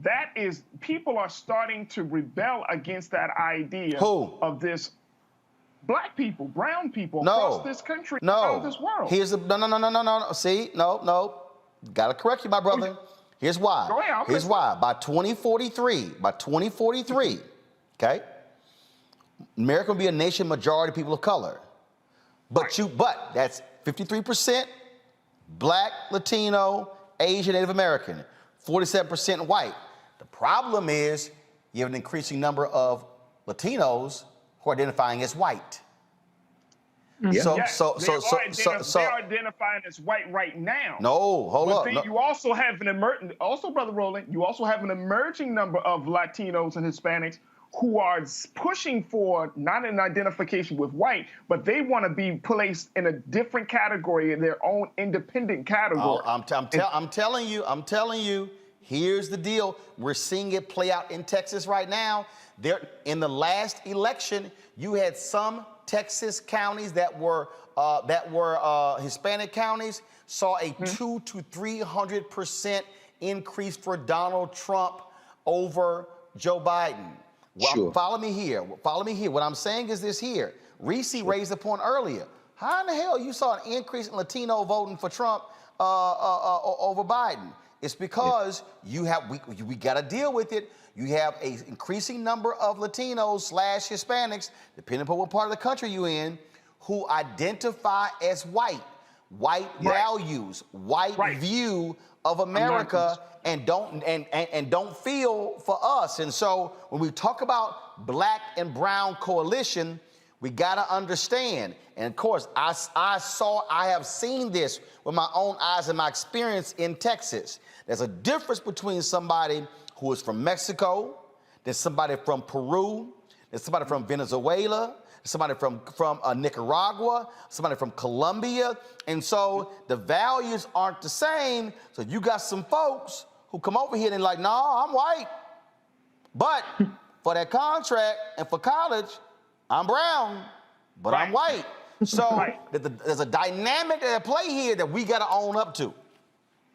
That is, people are starting to rebel against that idea of this. Black people, brown people across this country, across this world. Here's the no. See, no. Gotta correct you, my brother. Here's why. Go ahead, Here's why. By 2043, okay, America will be a nation majority people of color. But that's 53% Black, Latino, Asian, Native American, 47% white. The problem is you have an increasing number of Latinos who are identifying as white. They are identifying as white right now. No, hold up. Then you also have Brother Roland, you also have an emerging number of Latinos and Hispanics who are pushing for not an identification with white, but they want to be placed in a different category, in their own independent category. I'm telling you, here's the deal. We're seeing it play out in Texas right now. In the last election, you had some Texas counties that were Hispanic counties saw a 200 to 300% increase for Donald Trump over Joe Biden. Well, Sure. Follow me here. What I'm saying is this here. Reese raised the point earlier. How in the hell you saw an increase in Latino voting for Trump over Biden? It's because we got to deal with it. You have an increasing number of Latinos / Hispanics, depending upon what part of the country you're in, who identify as white values, view of America, and don't feel for us. And so when we talk about black and brown coalition, we got to understand. And of course, I have seen this with my own eyes and my experience in Texas. There's a difference between somebody who is from Mexico, there's somebody from Peru, there's somebody from Venezuela, there's somebody from Nicaragua, somebody from Colombia. And so the values aren't the same. So you got some folks who come over here and they're like, no, I'm white. But for that contract and for college, I'm brown, but I'm white. So there's a dynamic at play here that we got to own up to.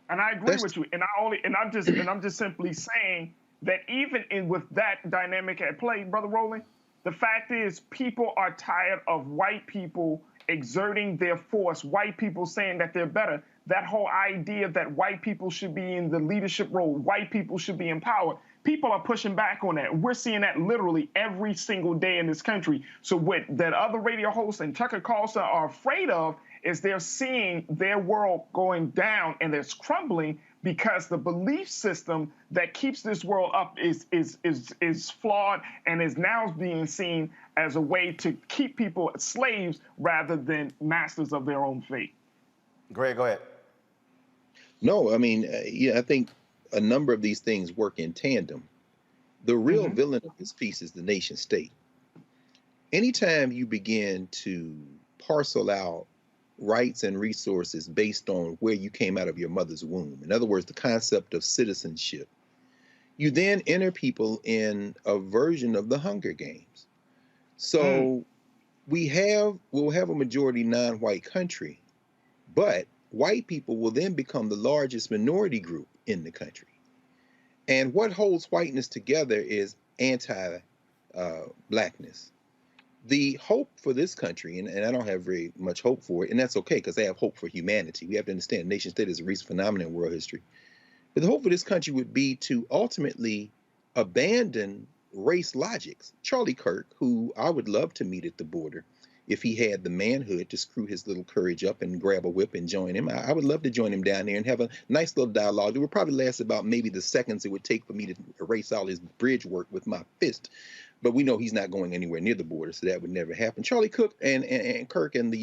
And I agree with you. And I'm just simply saying that even with that dynamic at play, Brother Roland, the fact is people are tired of white people exerting their force, white people saying that they're better, that whole idea that white people should be in the leadership role, white people should be in power, people are pushing back on that. We're seeing that literally every single day in this country. So what that other radio hosts and Tucker Carlson are afraid of is they're seeing their world going down and it's crumbling because the belief system that keeps this world up is flawed and is now being seen as a way to keep people as slaves rather than masters of their own fate. Greg, go ahead. No, I mean, I think a number of these things work in tandem. The real villain of this piece is the nation state. Anytime you begin to parcel out rights and resources based on where you came out of your mother's womb, in other words, the concept of citizenship, you then enter people in a version of the Hunger Games. So we'll have a majority non-white country, but white people will then become the largest minority group in the country. And what holds whiteness together is anti-blackness. The hope for this country, and I don't have very much hope for it, and that's okay because I have hope for humanity. We have to understand nation state is a recent phenomenon in world history. But the hope for this country would be to ultimately abandon race logics. Charlie Kirk, who I would love to meet at the border, if he had the manhood to screw his little courage up and grab a whip and join him, I would love to join him down there and have a nice little dialogue. It would probably last about maybe the seconds it would take for me to erase all his bridge work with my fist. But we know he's not going anywhere near the border, so that would never happen. Charlie Cook and Kirk and the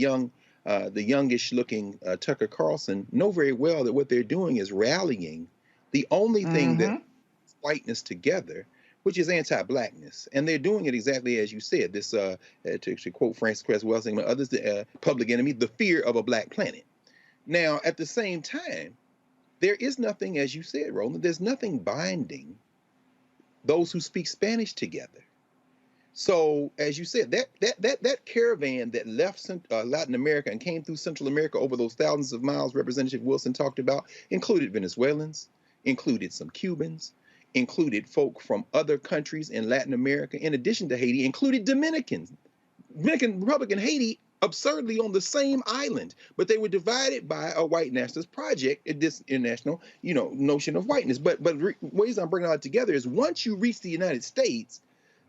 youngish looking Tucker Carlson know very well that what they're doing is rallying the only thing that brings whiteness together, which is anti-blackness. And they're doing it exactly as you said, this, to quote Francis Cress Welsing and others, public enemy, the fear of a black planet. Now, at the same time, there is nothing, as you said, Roland, there's nothing binding those who speak Spanish together. So, as you said, that caravan that left Latin America and came through Central America over those thousands of miles Representative Wilson talked about included Venezuelans, included some Cubans, included folk from other countries in Latin America, in addition to Haiti, included Dominicans. Dominican Republic and Haiti absurdly on the same island, but they were divided by a white nationalist project in this international, notion of whiteness. But ways I'm bringing all that together is once you reach the United States,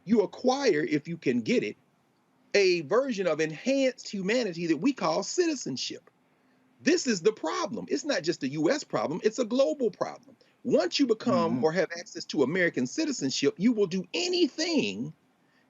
you acquire, if you can get it, a version of enhanced humanity that we call citizenship. This is the problem. It's not just a U.S. problem, it's a global problem. Once you become or have access to American citizenship, you will do anything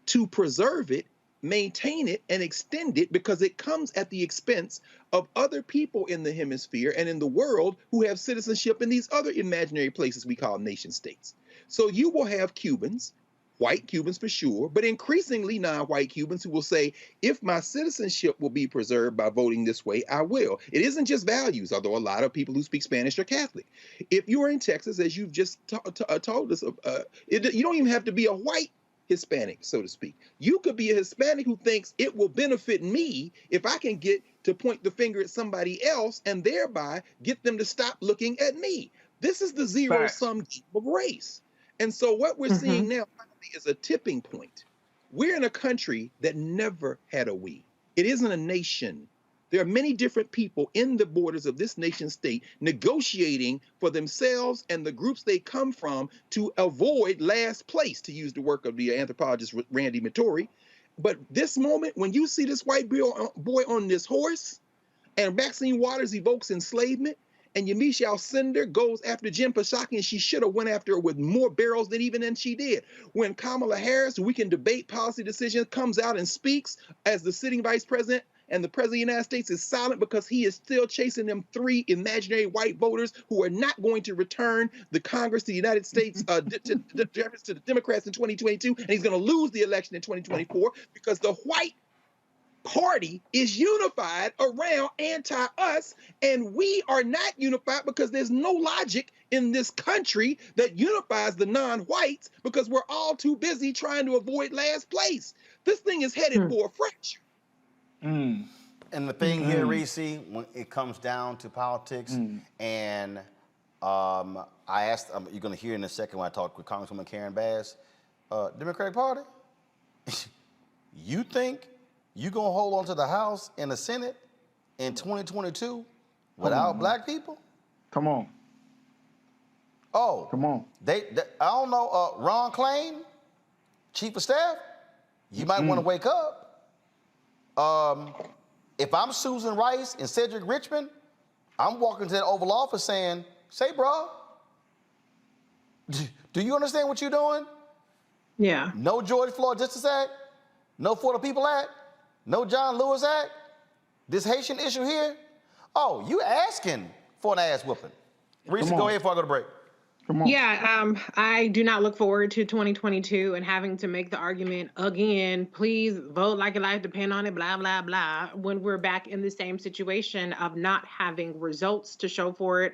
to preserve it, maintain it, and extend it because it comes at the expense of other people in the hemisphere and in the world who have citizenship in these other imaginary places we call nation states. So you will have Cubans, white Cubans for sure, but increasingly non-white Cubans who will say, if my citizenship will be preserved by voting this way, I will. It isn't just values, although a lot of people who speak Spanish are Catholic. If you're in Texas, as you've just told us, you don't even have to be a white Hispanic, so to speak. You could be a Hispanic who thinks it will benefit me if I can get to point the finger at somebody else and thereby get them to stop looking at me. This is the zero-sum game of race. And so what we're seeing now is a tipping point. We're in a country that never had a we. It isn't a nation. There are many different people in the borders of this nation state negotiating for themselves and the groups they come from to avoid last place, to use the work of the anthropologist Randy Mattori. But this moment, when you see this white boy on this horse and Maxine Waters evokes enslavement, and Yamiche Alcindor goes after Jen Psaki, and she should have went after her with more barrels than she did. When Kamala Harris, who we can debate policy decisions, comes out and speaks as the sitting vice president, and the president of the United States is silent because he is still chasing them three imaginary white voters who are not going to return the Congress to the United States to the Democrats in 2022, and he's going to lose the election in 2024 because the white party is unified around anti-us, and we are not unified because there's no logic in this country that unifies the non-whites because we're all too busy trying to avoid last place. This thing is headed for a fracture. And the thing here, Reese, when it comes down to politics, and I asked, you're going to hear in a second when I talk with Congresswoman Karen Bass, Democratic Party, you think You gonna hold on to the House and the Senate in 2022 without black people? Come on. Oh, Come on. They I don't know. Ron Klain, Chief of Staff. You might want to wake up. If I'm Susan Rice and Cedric Richmond, I'm walking to the Oval Office saying, "Say, bro, do you understand what you're doing? Yeah. No George Floyd Justice Act, no For the People Act, no John Lewis Act. This Haitian issue here. Oh, you asking for an ass whooping." Reese, go ahead before I go to break. Come on. Yeah, I do not look forward to 2022 and having to make the argument again, please vote like your life depend on it, blah, blah, blah, when we're back in the same situation of not having results to show for it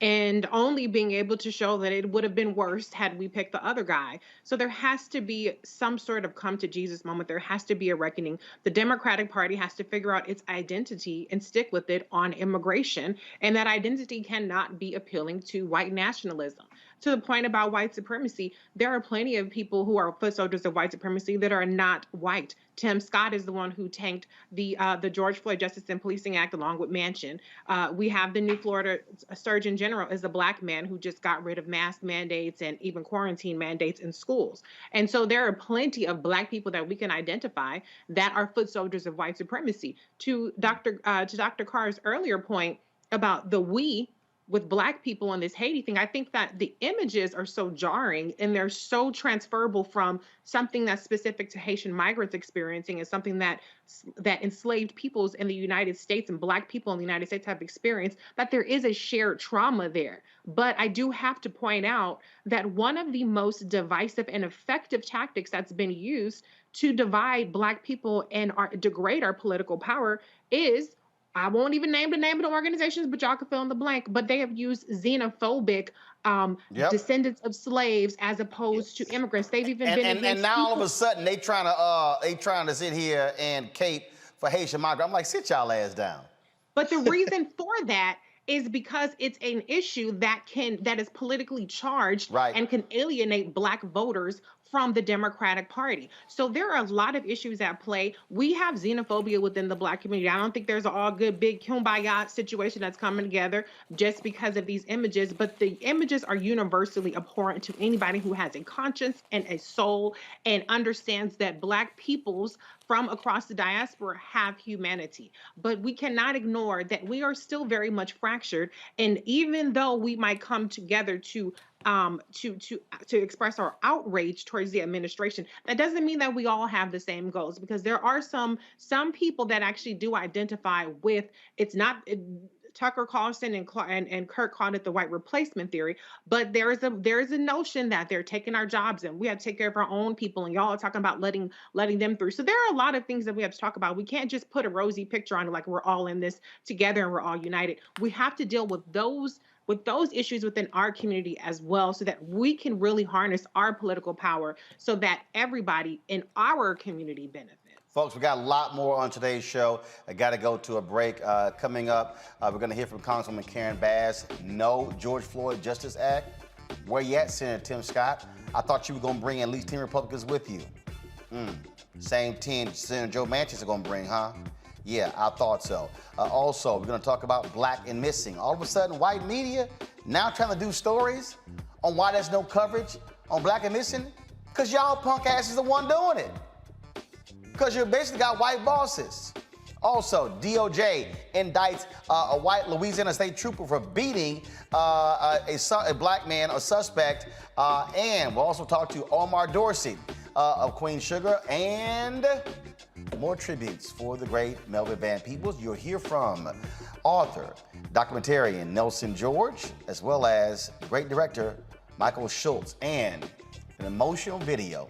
and only being able to show that it would have been worse had we picked the other guy. So there has to be some sort of come to Jesus moment. There has to be a reckoning. The Democratic Party has to figure out its identity and stick with it on immigration. And that identity cannot be appealing to white nationalism. To the point about white supremacy, there are plenty of people who are foot soldiers of white supremacy that are not white. Tim Scott is the one who tanked the George Floyd Justice and Policing Act along with Manchin. We have the new Florida Surgeon General is a black man who just got rid of mask mandates and even quarantine mandates in schools. And so there are plenty of black people that we can identify that are foot soldiers of white supremacy. To Dr. Carr's earlier point about the we with black people on this Haiti thing, I think that the images are so jarring and they're so transferable from something that's specific to Haitian migrants experiencing and something that enslaved peoples in the United States and black people in the United States have experienced, that there is a shared trauma there. But I do have to point out that one of the most divisive and effective tactics that's been used to divide black people and degrade our political power is, I won't even name the name of the organizations, but y'all can fill in the blank. But they have used xenophobic descendants of slaves as opposed to immigrants. They've even been against and now people. all of a sudden they trying to sit here and cape for Haitian migrants. I'm like, sit y'all ass down. But the reason for that is because it's an issue that is politically charged and can alienate black voters from the Democratic Party. So there are a lot of issues at play. We have xenophobia within the black community. I don't think there's an all good big kumbaya situation that's coming together just because of these images, but the images are universally abhorrent to anybody who has a conscience and a soul and understands that black peoples from across the diaspora have humanity. But we cannot ignore that we are still very much fractured. And even though we might come together to express our outrage towards the administration, that doesn't mean that we all have the same goals, because there are some people that actually do identify with, it's not, Tucker Carlson and Kirk called it the white replacement theory, but there is a notion that they're taking our jobs and we have to take care of our own people, and y'all are talking about letting them through. So there are a lot of things that we have to talk about. We can't just put a rosy picture on it like we're all in this together and we're all united. We have to deal with those issues within our community as well, so that we can really harness our political power so that everybody in our community benefits. Folks, we got a lot more on today's show. I got to go to a break. Coming up, we're going to hear from Congresswoman Karen Bass. No George Floyd Justice Act. Where you at, Senator Tim Scott? I thought you were going to bring at least 10 Republicans with you. Same 10 Senator Joe Manchin is going to bring, huh? Yeah, I thought so. Also, we're going to talk about black and missing. All of a sudden, white media now trying to do stories on why there's no coverage on black and missing, because y'all punk asses the one doing it. Because you basically got white bosses. Also, DOJ indicts a white Louisiana state trooper for beating a black man, a suspect. And we'll also talk to Omar Dorsey of Queen Sugar, and more tributes for the great Melvin Van Peebles. You'll hear from author, documentarian Nelson George, as well as great director Michael Schultz, and an emotional video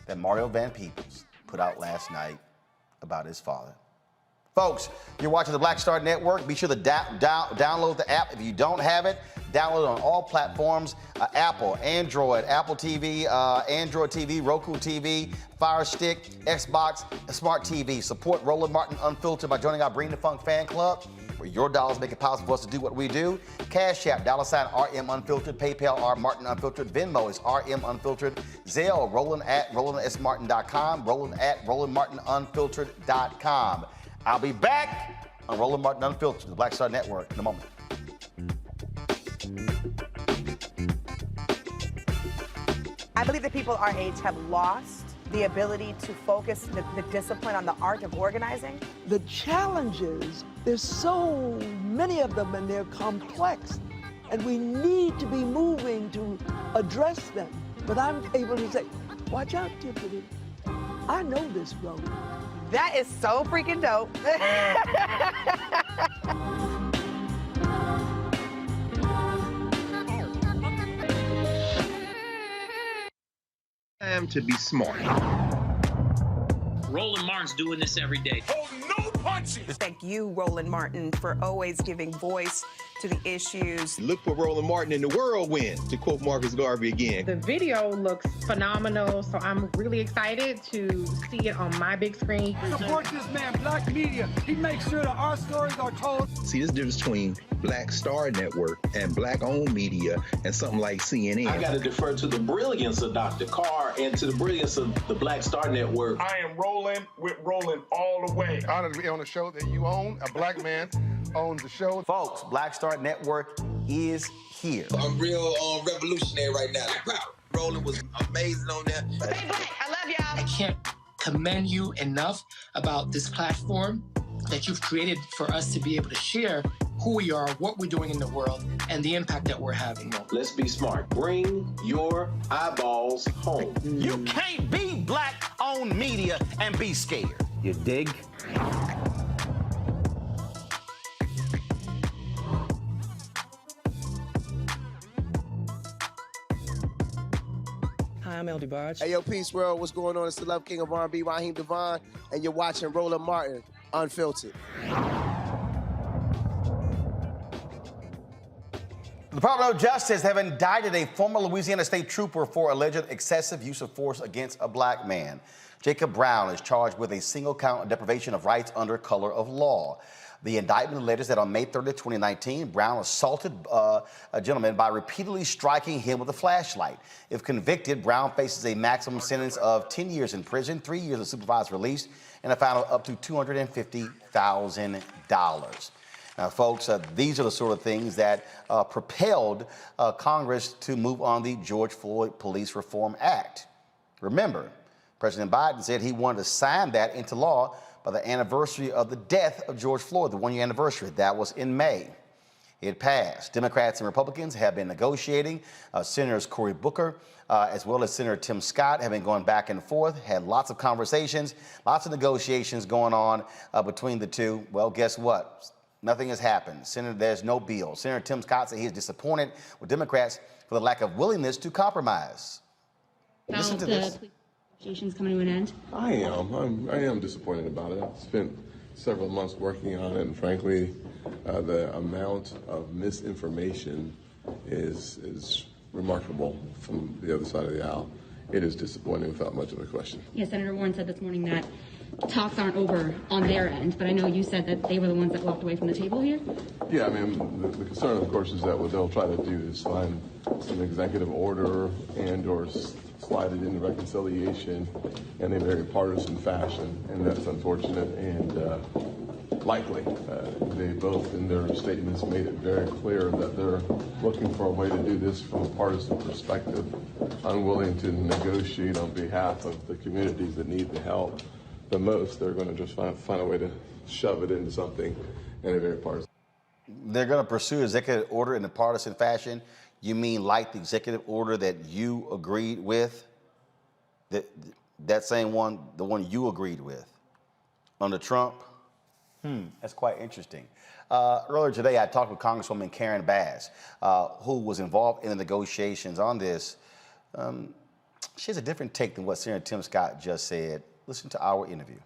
that Mario Van Peebles put out last night about his father. Folks, you're watching the Black Star Network. Be sure to download the app. If you don't have it, download it on all platforms, Apple, Android, Apple TV, Android TV, Roku TV, Fire Stick, Xbox, Smart TV. Support Roland Martin Unfiltered by joining our Bring the Funk fan club. where your dollars make it possible for us to do what we do. Cash App, $RM Unfiltered. PayPal, R Martin Unfiltered. Venmo is RM Unfiltered. Zelle, Roland at RolandSMartin.com. Roland at RolandMartinUnfiltered.com. I'll be back on Roland Martin Unfiltered, the Black Star Network, in a moment. I believe that people our age have lost the ability to focus the discipline on the art of organizing. The challenges, there's so many of them and they're complex, and we need to be moving to address them. But I'm able to say, watch out, Tiffany. I know this road. That is so freaking dope. Time to be smart. Roland Martin's doing this every day. Oh, no punching! Thank you, Roland Martin, for always giving voice to the issues. Look for Roland Martin in the whirlwind, to quote Marcus Garvey again. The video looks phenomenal, so I'm really excited to see it on my big screen. Support this man, Black Media. He makes sure that our stories are told. See, this difference between Black Star Network and Black-owned media and something like CNN. I got to defer to the brilliance of Dr. Carr and to the brilliance of the Black Star Network. I am rolling with Roland all the way. Honored to be on a show that you own. A black man owns the show. Folks, Black Star Network is here. I'm real revolutionary right now. Roland was amazing on there. Stay black. I love y'all. I can't commend you enough about this platform that you've created for us to be able to share who we are, what we're doing in the world, and the impact that we're having. Let's be smart. Bring your eyeballs home. You can't be Black-owned media and be scared. You dig? Hi, I'm LD Barge. Hey, yo, Peace World. What's going on? It's the Love King of R&B, Raheem Devon, and you're watching Roland Martin Unfiltered. The Department of Justice have indicted a former Louisiana state trooper for alleged excessive use of force against a black man. Jacob Brown is charged with a single count of deprivation of rights under color of law. The indictment alleges that on May 30, 2019, Brown assaulted a gentleman by repeatedly striking him with a flashlight. If convicted, Brown faces a maximum sentence of 10 years in prison, 3 years of supervised release, and a fine of up to $250,000. Now, folks, these are the sort of things that propelled Congress to move on the George Floyd Police Reform Act. Remember, President Biden said he wanted to sign that into law by the anniversary of the death of George Floyd, the one-year anniversary. That was in May. It passed. Democrats and Republicans have been negotiating. Senators Cory Booker, as well as Senator Tim Scott, have been going back and forth, had lots of conversations, lots of negotiations going on between the two. Well, guess what? Nothing has happened. There's no bill. Senator Tim Scott said he is disappointed with Democrats for the lack of willingness to compromise. Listen to this. Negotiations coming to an end? I am disappointed about it. I've spent several months working on it, and frankly, the amount of misinformation is remarkable from the other side of the aisle. It is disappointing without much of a question. Yeah, Senator Warren said this morning that talks aren't over on their end, but I know you said that they were the ones that walked away from the table here. Yeah, I mean, the concern, of course, is that what they'll try to do is find some executive order and or slide it into reconciliation in a very partisan fashion, and that's unfortunate and likely. They both, in their statements, made it very clear that they're looking for a way to do this from a partisan perspective, unwilling to negotiate on behalf of the communities that need the help the most. They're going to just find a way to shove it into something in a very partisan. They're going to pursue executive order in a partisan fashion. You mean like the executive order that you agreed with? That same one, the one you agreed with under Trump? That's quite interesting. Earlier today, I talked with Congresswoman Karen Bass, who was involved in the negotiations on this. She has a different take than what Senator Tim Scott just said. Listen to our interview.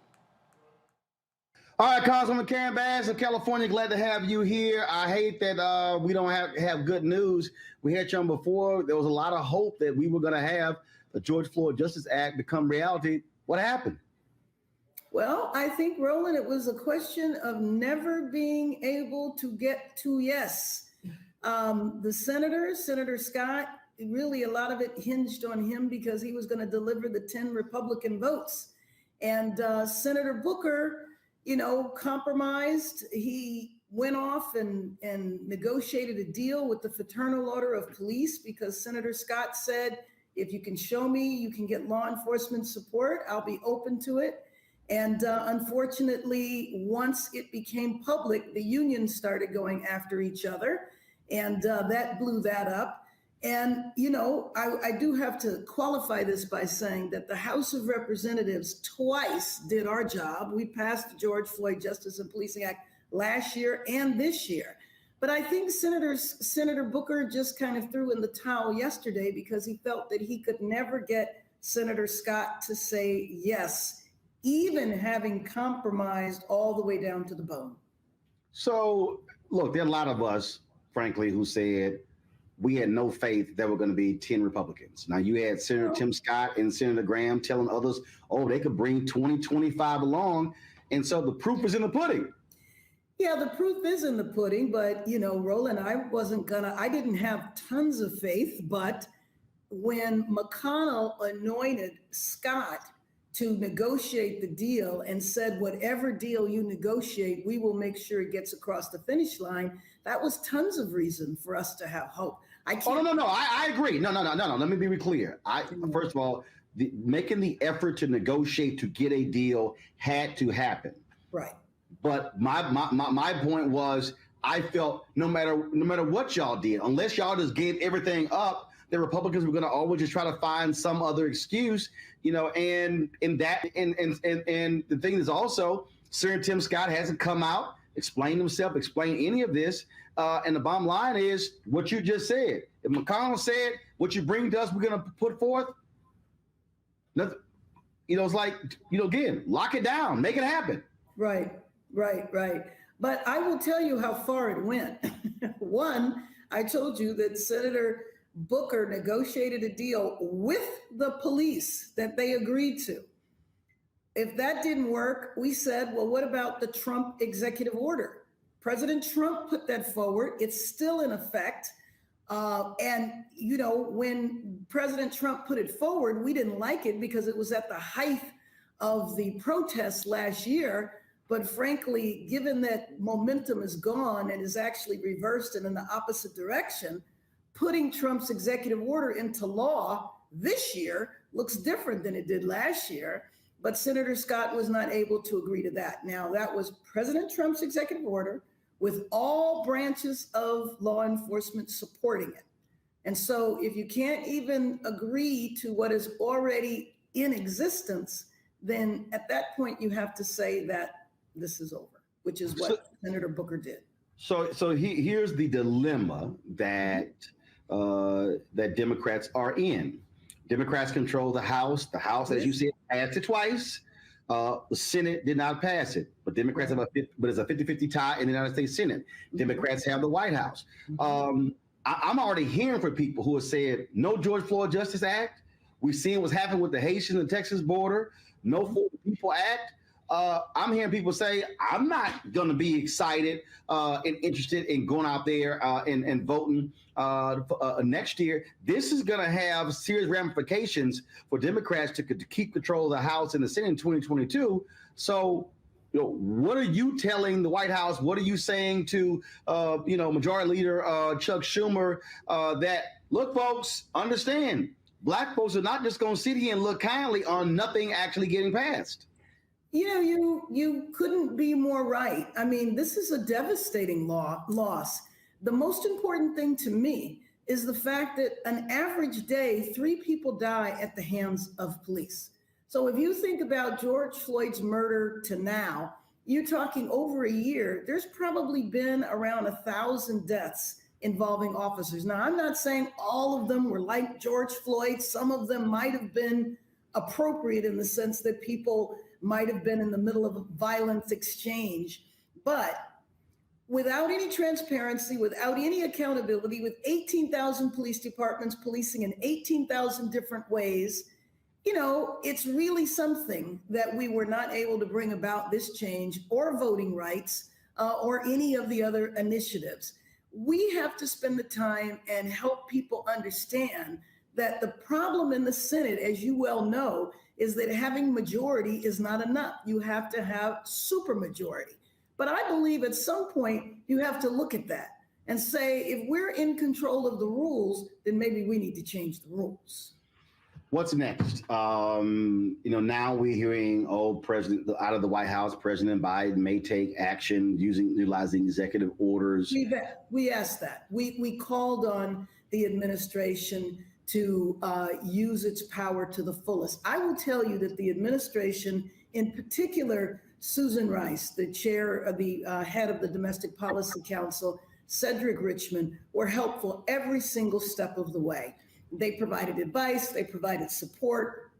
All right, Congresswoman Karen Bass of California, glad to have you here. I hate that we don't have good news. We had you on before. There was a lot of hope that we were going to have the George Floyd Justice Act become reality. What happened? Well, I think, Roland, it was a question of never being able to get to yes. The Senator Scott, really a lot of it hinged on him because he was going to deliver the 10 Republican votes. And Senator Booker, compromised. He went off and negotiated a deal with the Fraternal Order of Police because Senator Scott said, if you can show me you can get law enforcement support, I'll be open to it. And unfortunately, once it became public, the unions started going after each other, and that blew that up. And, I do have to qualify this by saying that the House of Representatives twice did our job. We passed the George Floyd Justice and Policing Act last year and this year. But I think Senator Booker just kind of threw in the towel yesterday because he felt that he could never get Senator Scott to say yes, even having compromised all the way down to the bone. So, look, there are a lot of us, frankly, who said we had no faith there were going to be 10 Republicans. Now, you had Senator Tim Scott and Senator Graham telling others, they could bring 20, 25 along. And so the proof is in the pudding. Yeah, the proof is in the pudding. But, Roland, I didn't have tons of faith. But when McConnell anointed Scott to negotiate the deal and said, whatever deal you negotiate, we will make sure it gets across the finish line. That was tons of reason for us to have hope. I agree. No. Let me be clear. First of all, making the effort to negotiate to get a deal had to happen. Right. But my point was, I felt no matter what y'all did, unless y'all just gave everything up, the Republicans were going to always just try to find some other excuse, and the thing is also, Senator Tim Scott hasn't come out, explained himself, explained any of this. And the bottom line is what you just said. If McConnell said, what you bring to us, we're going to put forth, nothing, it's like, again, lock it down, make it happen. Right. But I will tell you how far it went. One, I told you that Senator Booker negotiated a deal with the police that they agreed to. If that didn't work, we said, well, what about the Trump executive order? President Trump put that forward. It's still in effect. When President Trump put it forward, we didn't like it because it was at the height of the protests last year. But frankly, given that momentum is gone and is actually reversed and in the opposite direction, putting Trump's executive order into law this year looks different than it did last year. But Senator Scott was not able to agree to that. Now, that was President Trump's executive order with all branches of law enforcement supporting it. And so if you can't even agree to what is already in existence, then at that point you have to say that this is over, which is what Senator Booker did. So here's the dilemma that Democrats are in. Democrats control the House. The House, as you said, passed it twice. The Senate did not pass it, but Democrats have it's a 50-50 tie in the United States Senate. Democrats have the White House. I'm already hearing from people who have said, no George Floyd Justice Act. We've seen what's happened with the Haitian and Texas border. No For the People Act. I'm hearing people say, I'm not going to be excited and interested in going out there and voting next year. This is going to have serious ramifications for Democrats to keep control of the House and the Senate in 2022. So, what are you telling the White House? What are you saying to, Majority Leader Chuck Schumer that, look, folks, understand, Black folks are not just going to sit here and look kindly on nothing actually getting passed. You couldn't be more right. I mean, this is a devastating loss. The most important thing to me is the fact that an average day, 3 people die at the hands of police. So if you think about George Floyd's murder to now, you're talking over a year, there's probably been around 1,000 deaths involving officers. Now, I'm not saying all of them were like George Floyd. Some of them might have been appropriate in the sense that people might have been in the middle of a violent exchange. But without any transparency, without any accountability, with 18,000 police departments policing in 18,000 different ways, it's really something that we were not able to bring about this change or voting rights or any of the other initiatives. We have to spend the time and help people understand that the problem in the Senate, as you well know, is that having majority is not enough. You have to have supermajority. But I believe at some point you have to look at that and say, if we're in control of the rules, then maybe we need to change the rules. What's next? Now we're hearing, President out of the White House, President Biden may take action utilizing executive orders. We asked that. We called on the administration to use its power to the fullest. I will tell you that the administration, in particular, Susan Rice, the chair of the head of the Domestic Policy Council, Cedric Richmond, were helpful every single step of the way. They provided advice, they provided support,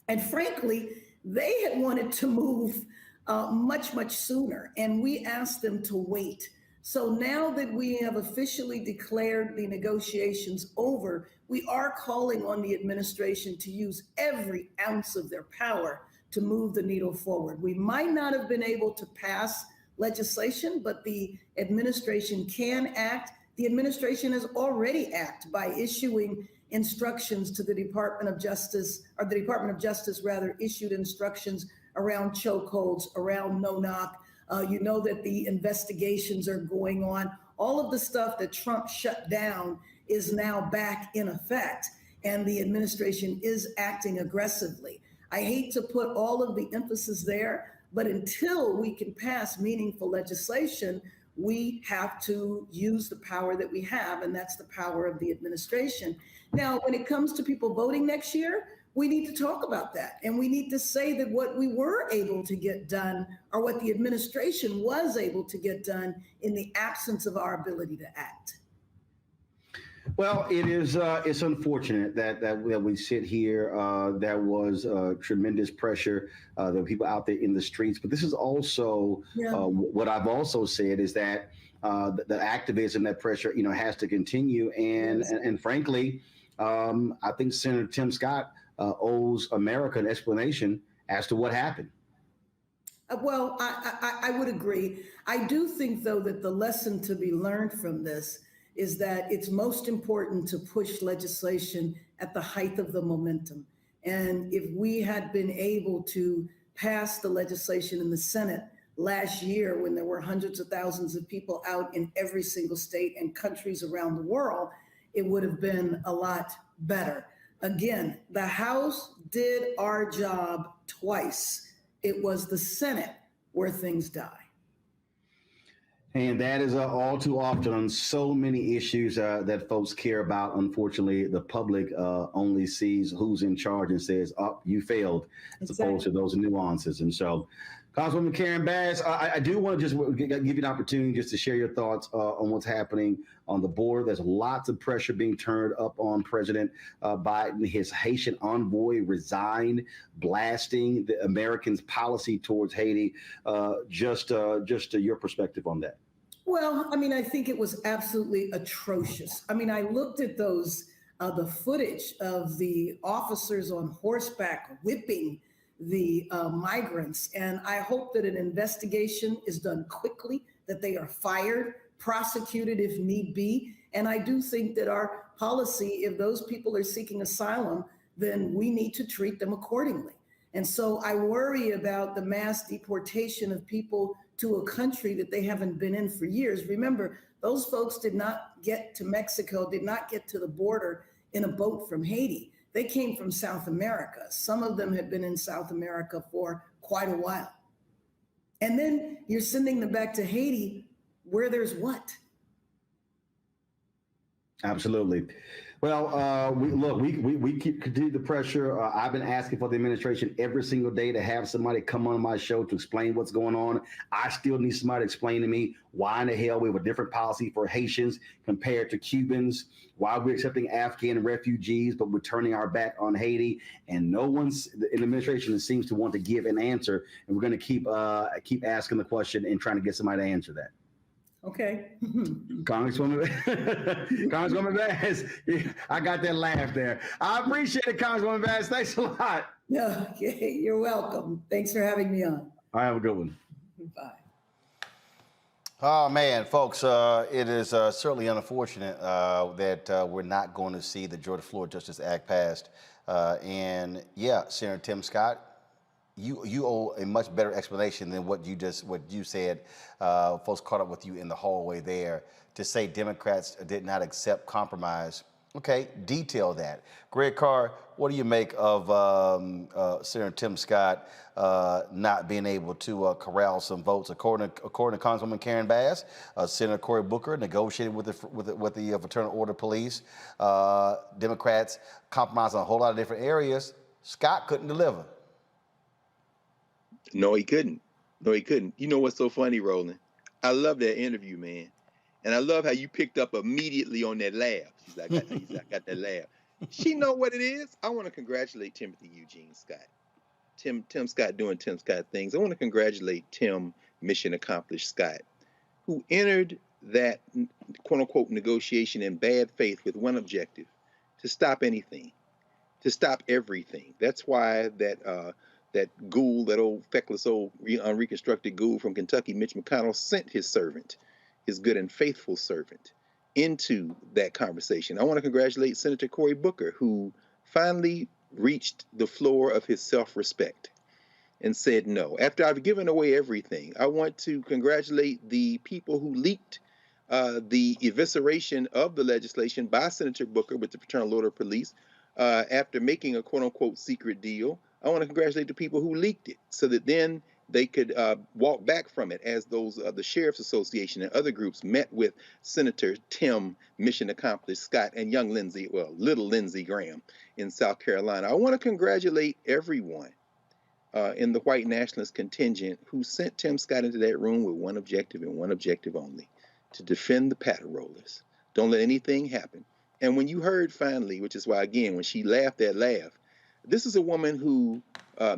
and frankly, they had wanted to move much, much sooner, and we asked them to wait. So now that we have officially declared the negotiations over, we are calling on the administration to use every ounce of their power to move the needle forward. We might not have been able to pass legislation, but the administration can act. The administration has already acted by issuing instructions to the Department of Justice, or the Department of Justice rather, issued instructions around chokeholds, around no-knock. You know that the investigations are going on. All of the stuff that Trump shut down is now back in effect, and the administration is acting aggressively. I hate to put all of the emphasis there, but until we can pass meaningful legislation, we have to use the power that we have, and that's the power of the administration. Now, when it comes to people voting next year, we need to talk about that. And we need to say that what we were able to get done, or what the administration was able to get done, in the absence of our ability to act. Well, it's unfortunate that we sit here. There was tremendous pressure. There were people out there in the streets. But this is also what I've also said is that the activism, that pressure, has to continue. And frankly, I think Senator Tim Scott owes America an explanation as to what happened. Well, I would agree. I do think, though, that the lesson to be learned from this is that it's most important to push legislation at the height of the momentum. And if we had been able to pass the legislation in the Senate last year, when there were hundreds of thousands of people out in every single state and countries around the world, it would have been a lot better. Again, the House did our job twice. It was the Senate where things die. And that is all too often on so many issues that folks care about. Unfortunately, the public only sees who's in charge and says, "Oh, you failed," as opposed to those nuances. And so, Councilwoman Karen Bass, I do want to just give you an opportunity just to share your thoughts on what's happening on the border. There's lots of pressure being turned up on President Biden. His Haitian envoy resigned, blasting the Americans' policy towards Haiti. Just your perspective on that. Well, I mean, I think it was absolutely atrocious. I mean, I looked at those, the footage of the officers on horseback whipping the migrants, and I hope that an investigation is done quickly, that they are fired, prosecuted if need be. And I do think that our policy, if those people are seeking asylum, then we need to treat them accordingly. And so I worry about the mass deportation of people to a country that they haven't been in for years. Remember, those folks did not get to Mexico, did not get to the border in a boat from Haiti. They came from South America. Some of them had been in South America for quite a while. And then you're sending them back to Haiti, where there's what? Absolutely. Well, we continue the pressure. I've been asking for the administration every single day to have somebody come on my show to explain what's going on. I still need somebody to explain to me why in the hell we have a different policy for Haitians compared to Cubans, why we're accepting Afghan refugees, but we're turning our back on Haiti. And no one's in the administration seems to want to give an answer. And we're going to keep asking the question and trying to get somebody to answer that. Okay. Congresswoman, Congresswoman Bass, I got that laugh there. I appreciate it, Congresswoman Bass. Thanks a lot. Okay, you're welcome. Thanks for having me on. I have a good one. Bye. Oh, man, folks, it is certainly unfortunate that we're not going to see the George Floyd Justice Act passed. And yeah, Senator Tim Scott, you owe a much better explanation than what you said. Folks caught up with you in the hallway there to say Democrats did not accept compromise. Okay, detail that. Greg Carr, what do you make of Senator Tim Scott not being able to corral some votes? According to Congresswoman Karen Bass, Senator Cory Booker negotiated with the Fraternal Order Police. Democrats compromised on a whole lot of different areas. Scott couldn't deliver. No, he couldn't. No, he couldn't. You know what's so funny, Roland? I love that interview, man. And I love how you picked up immediately on that laugh. He's like, I got that laugh. She know what it is. I want to congratulate Timothy Eugene Scott. Tim Scott doing Tim Scott things. I want to congratulate Tim Mission Accomplished Scott, who entered that quote unquote negotiation in bad faith with one objective: to stop anything, to stop everything. That's why that ghoul, that old feckless old unreconstructed ghoul from Kentucky, Mitch McConnell, sent his servant, his good and faithful servant, into that conversation. I want to congratulate Senator Cory Booker, who finally reached the floor of his self-respect and said no. After I've given away everything, I want to congratulate the people who leaked the evisceration of the legislation by Senator Booker with the Fraternal Order Police after making a quote-unquote secret deal. I want to congratulate the people who leaked it so that then they could walk back from it, as those the Sheriff's Association and other groups met with Senator Tim Mission Accomplished Scott and young Lindsey, well, little Lindsey Graham in South Carolina. I want to congratulate everyone in the white nationalist contingent who sent Tim Scott into that room with one objective and one objective only: to defend the patter rollers. Don't let anything happen. And when you heard finally, which is why, again, when she laughed that laugh, this is a woman who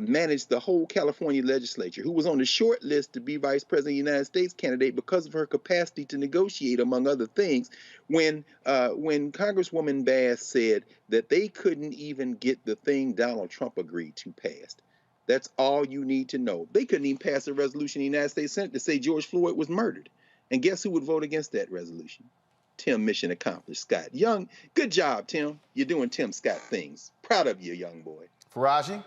managed the whole California legislature, who was on the short list to be vice president of the United States candidate because of her capacity to negotiate, among other things. When Congresswoman Bass said that they couldn't even get the thing Donald Trump agreed to passed, that's all you need to know. They couldn't even pass a resolution in the United States Senate to say George Floyd was murdered. And guess who would vote against that resolution? Tim Mission Accomplished Scott. Young, good job, Tim. You're doing Tim Scott things. Proud of you, young boy. Faraji?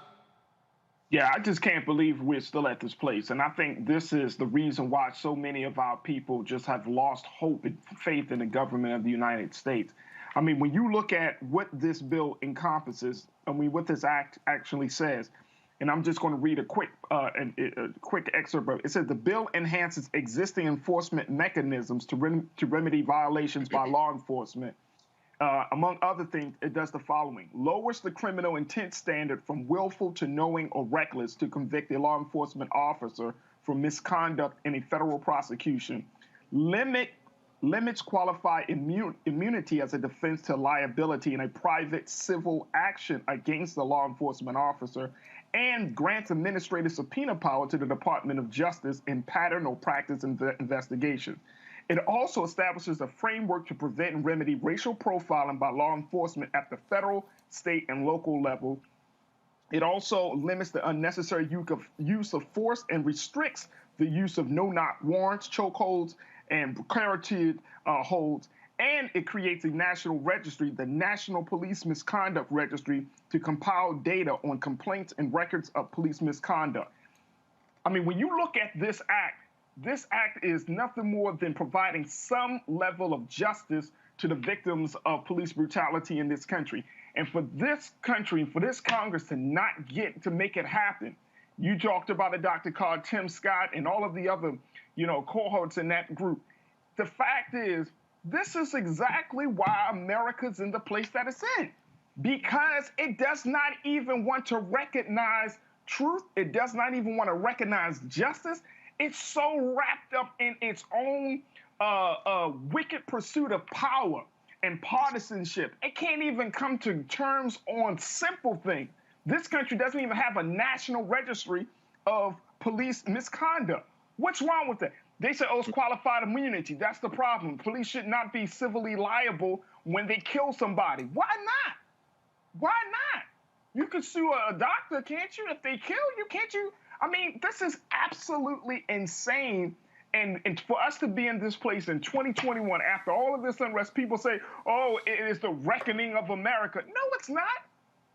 Yeah, I just can't believe we're still at this place. And I think this is the reason why so many of our people just have lost hope and faith in the government of the United States. I mean, when you look at what this bill encompasses, I mean, what this act actually says, and I'm just going to read a quick excerpt of it. It says the bill enhances existing enforcement mechanisms to remedy violations by law enforcement. Among other things, it does the following: lowers the criminal intent standard from willful to knowing or reckless to convict a law enforcement officer for misconduct in a federal prosecution, limits qualified immunity as a defense to liability in a private civil action against the law enforcement officer, and grants administrative subpoena power to the Department of Justice in pattern or practice investigation. It also establishes a framework to prevent and remedy racial profiling by law enforcement at the federal, state, and local level. It also limits the unnecessary use of force and restricts the use of no-knock warrants, chokeholds, and precariated holds. And it creates a national registry, the National Police Misconduct Registry, to compile data on complaints and records of police misconduct. I mean, when you look at this act is nothing more than providing some level of justice to the victims of police brutality in this country. And for this country, for this Congress to not get to make it happen, you talked about a Dr. Carr, Tim Scott, and all of the other, cohorts in that group. The fact is, this is exactly why America's in the place that it's in, because it does not even want to recognize truth. It does not even want to recognize justice. It's so wrapped up in its own wicked pursuit of power and partisanship. It can't even come to terms on simple things. This country doesn't even have a national registry of police misconduct. What's wrong with that? They say, oh, it's qualified immunity. That's the problem. Police should not be civilly liable when they kill somebody. Why not? Why not? You can sue a doctor, can't you? If they kill you, can't you? I mean, this is absolutely insane. And for us to be in this place in 2021, after all of this unrest, people say, oh, it is the reckoning of America. No, it's not.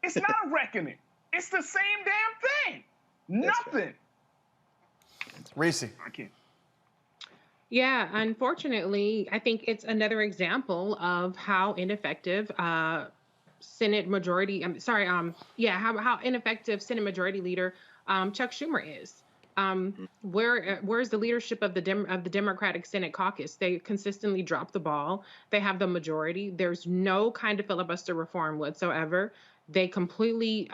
It's not a reckoning. It's the same damn thing. Nothing. Reese. I can't. Yeah, unfortunately, I think it's another example of how ineffective Senate Majority, how ineffective Senate Majority Leader Chuck Schumer is. Where's the leadership of the Democratic Senate caucus? They consistently drop the ball. They have the majority. There's no kind of filibuster reform whatsoever. They completely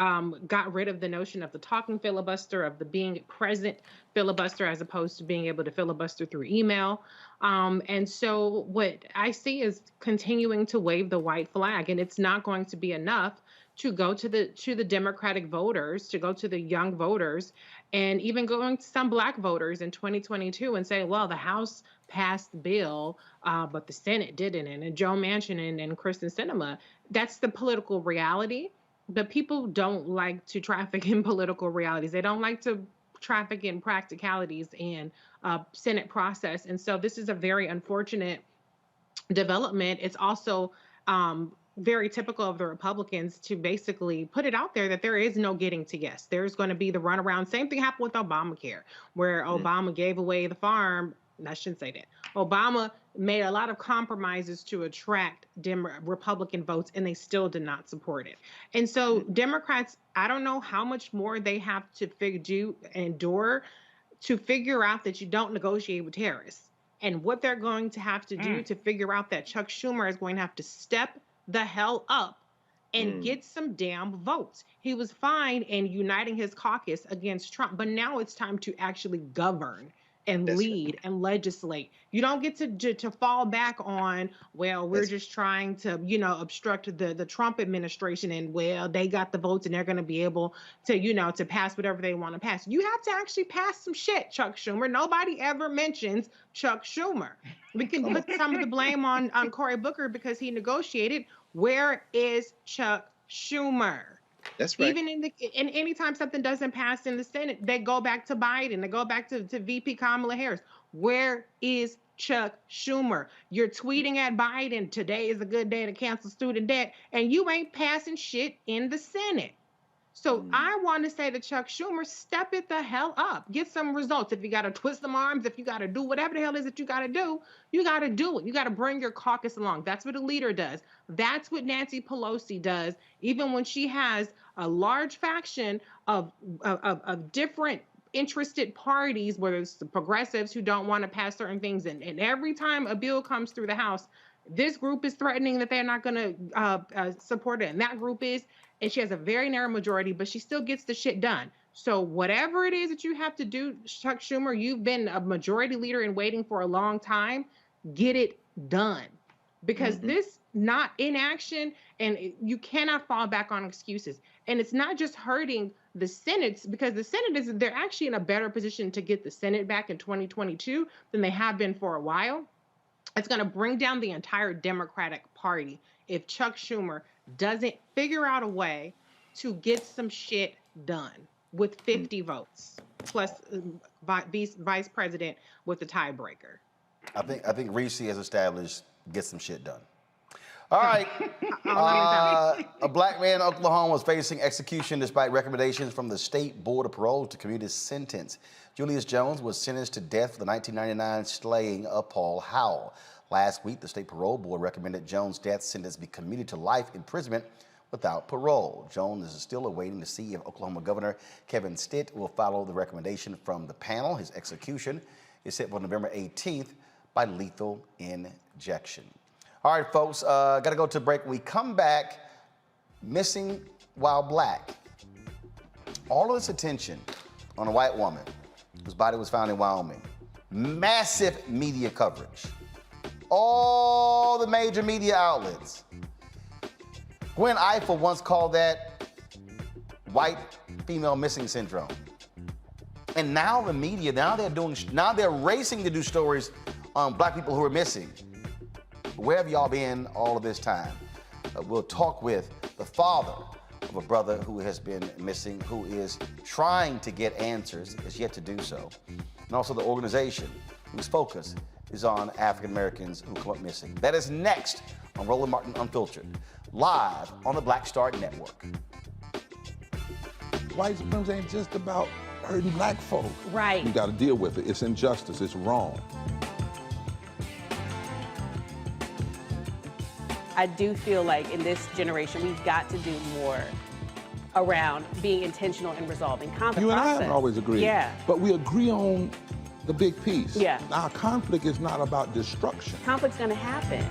got rid of the notion of the talking filibuster, of the being present filibuster, as opposed to being able to filibuster through email. And so what I see is continuing to wave the white flag, and it's not going to be enough to go to the Democratic voters, to go to the young voters, and even going to some Black voters in 2022 and say, well, the House passed the bill, but the Senate didn't, and Joe Manchin and Kristen Sinema. That's the political reality. But people don't like to traffic in political realities. They don't like to traffic in practicalities and Senate process. And so this is a very unfortunate development. It's also very typical of the Republicans to basically put it out there that there is no getting to yes. There's going to be the runaround. Same thing happened with Obamacare, where Obama gave away the farm. I shouldn't say that. Obama made a lot of compromises to attract Republican votes, and they still did not support it. And so Democrats, I don't know how much more they have to endure to figure out that you don't negotiate with terrorists, and what they're going to have to do to figure out that Chuck Schumer is going to have to step the hell up and get some damn votes. He was fine in uniting his caucus against Trump, but now it's time to actually govern and lead and legislate. You don't get to fall back on, well, we're just trying to, obstruct the Trump administration, and well, they got the votes and they're going to be able to, to pass whatever they want to pass. You have to actually pass some shit, Chuck Schumer. Nobody ever mentions Chuck Schumer. We can put some of the blame on Cory Booker because he negotiated. Where is Chuck Schumer? That's right. Even in anytime something doesn't pass in the Senate, they go back to Biden. They go back to VP Kamala Harris. Where is Chuck Schumer? You're tweeting at Biden, today is a good day to cancel student debt, and you ain't passing shit in the Senate. So I want to say to Chuck Schumer, step it the hell up. Get some results. If you got to twist them arms, if you got to do whatever the hell it is that you got to do, you got to do it. You got to bring your caucus along. That's what a leader does. That's what Nancy Pelosi does, even when she has a large faction of different interested parties, whether it's the progressives who don't want to pass certain things. And every time a bill comes through the House, this group is threatening that they're not going to support it. And that group is, and she has a very narrow majority, but she still gets the shit done. So whatever it is that you have to do, Chuck Schumer, you've been a majority leader in waiting for a long time, get it done. Because this not inaction, and you cannot fall back on excuses. And it's not just hurting the Senate, because the Senate they're actually in a better position to get the Senate back in 2022 than they have been for a while. It's going to bring down the entire Democratic Party if Chuck Schumer doesn't figure out a way to get some shit done with 50 votes, plus vice president with the tiebreaker. I think Reese has established get some shit done. All right. A black man in Oklahoma was facing execution despite recommendations from the State Board of Parole to commute his sentence. Julius Jones was sentenced to death for the 1999 slaying of Paul Howell. Last week, the State Parole Board recommended Jones' death sentence be commuted to life imprisonment without parole. Jones is still awaiting to see if Oklahoma Governor Kevin Stitt will follow the recommendation from the panel. His execution is set for November 18th by lethal injection. All right, folks, got to go to break. When we come back, missing while black. All of this attention on a white woman whose body was found in Wyoming. Massive media coverage. All the major media outlets. Gwen Ifill once called that white female missing syndrome. And now the media, now they're racing to do stories on black people who are missing. Where have y'all been all of this time? We'll talk with the father of a brother who has been missing, who is trying to get answers, is yet to do so. And also the organization whose focus is on African Americans who come up missing. That is next on Roland Martin Unfiltered, live on the Black Star Network. White supremacy ain't just about hurting black folk. Right. You got to deal with it. It's injustice. It's wrong. I do feel like in this generation, we've got to do more around being intentional in resolving conflict. You and I haven't always agreed. Yeah. But we agree on the big piece. Yeah. Now, conflict is not about destruction. Conflict's going to happen.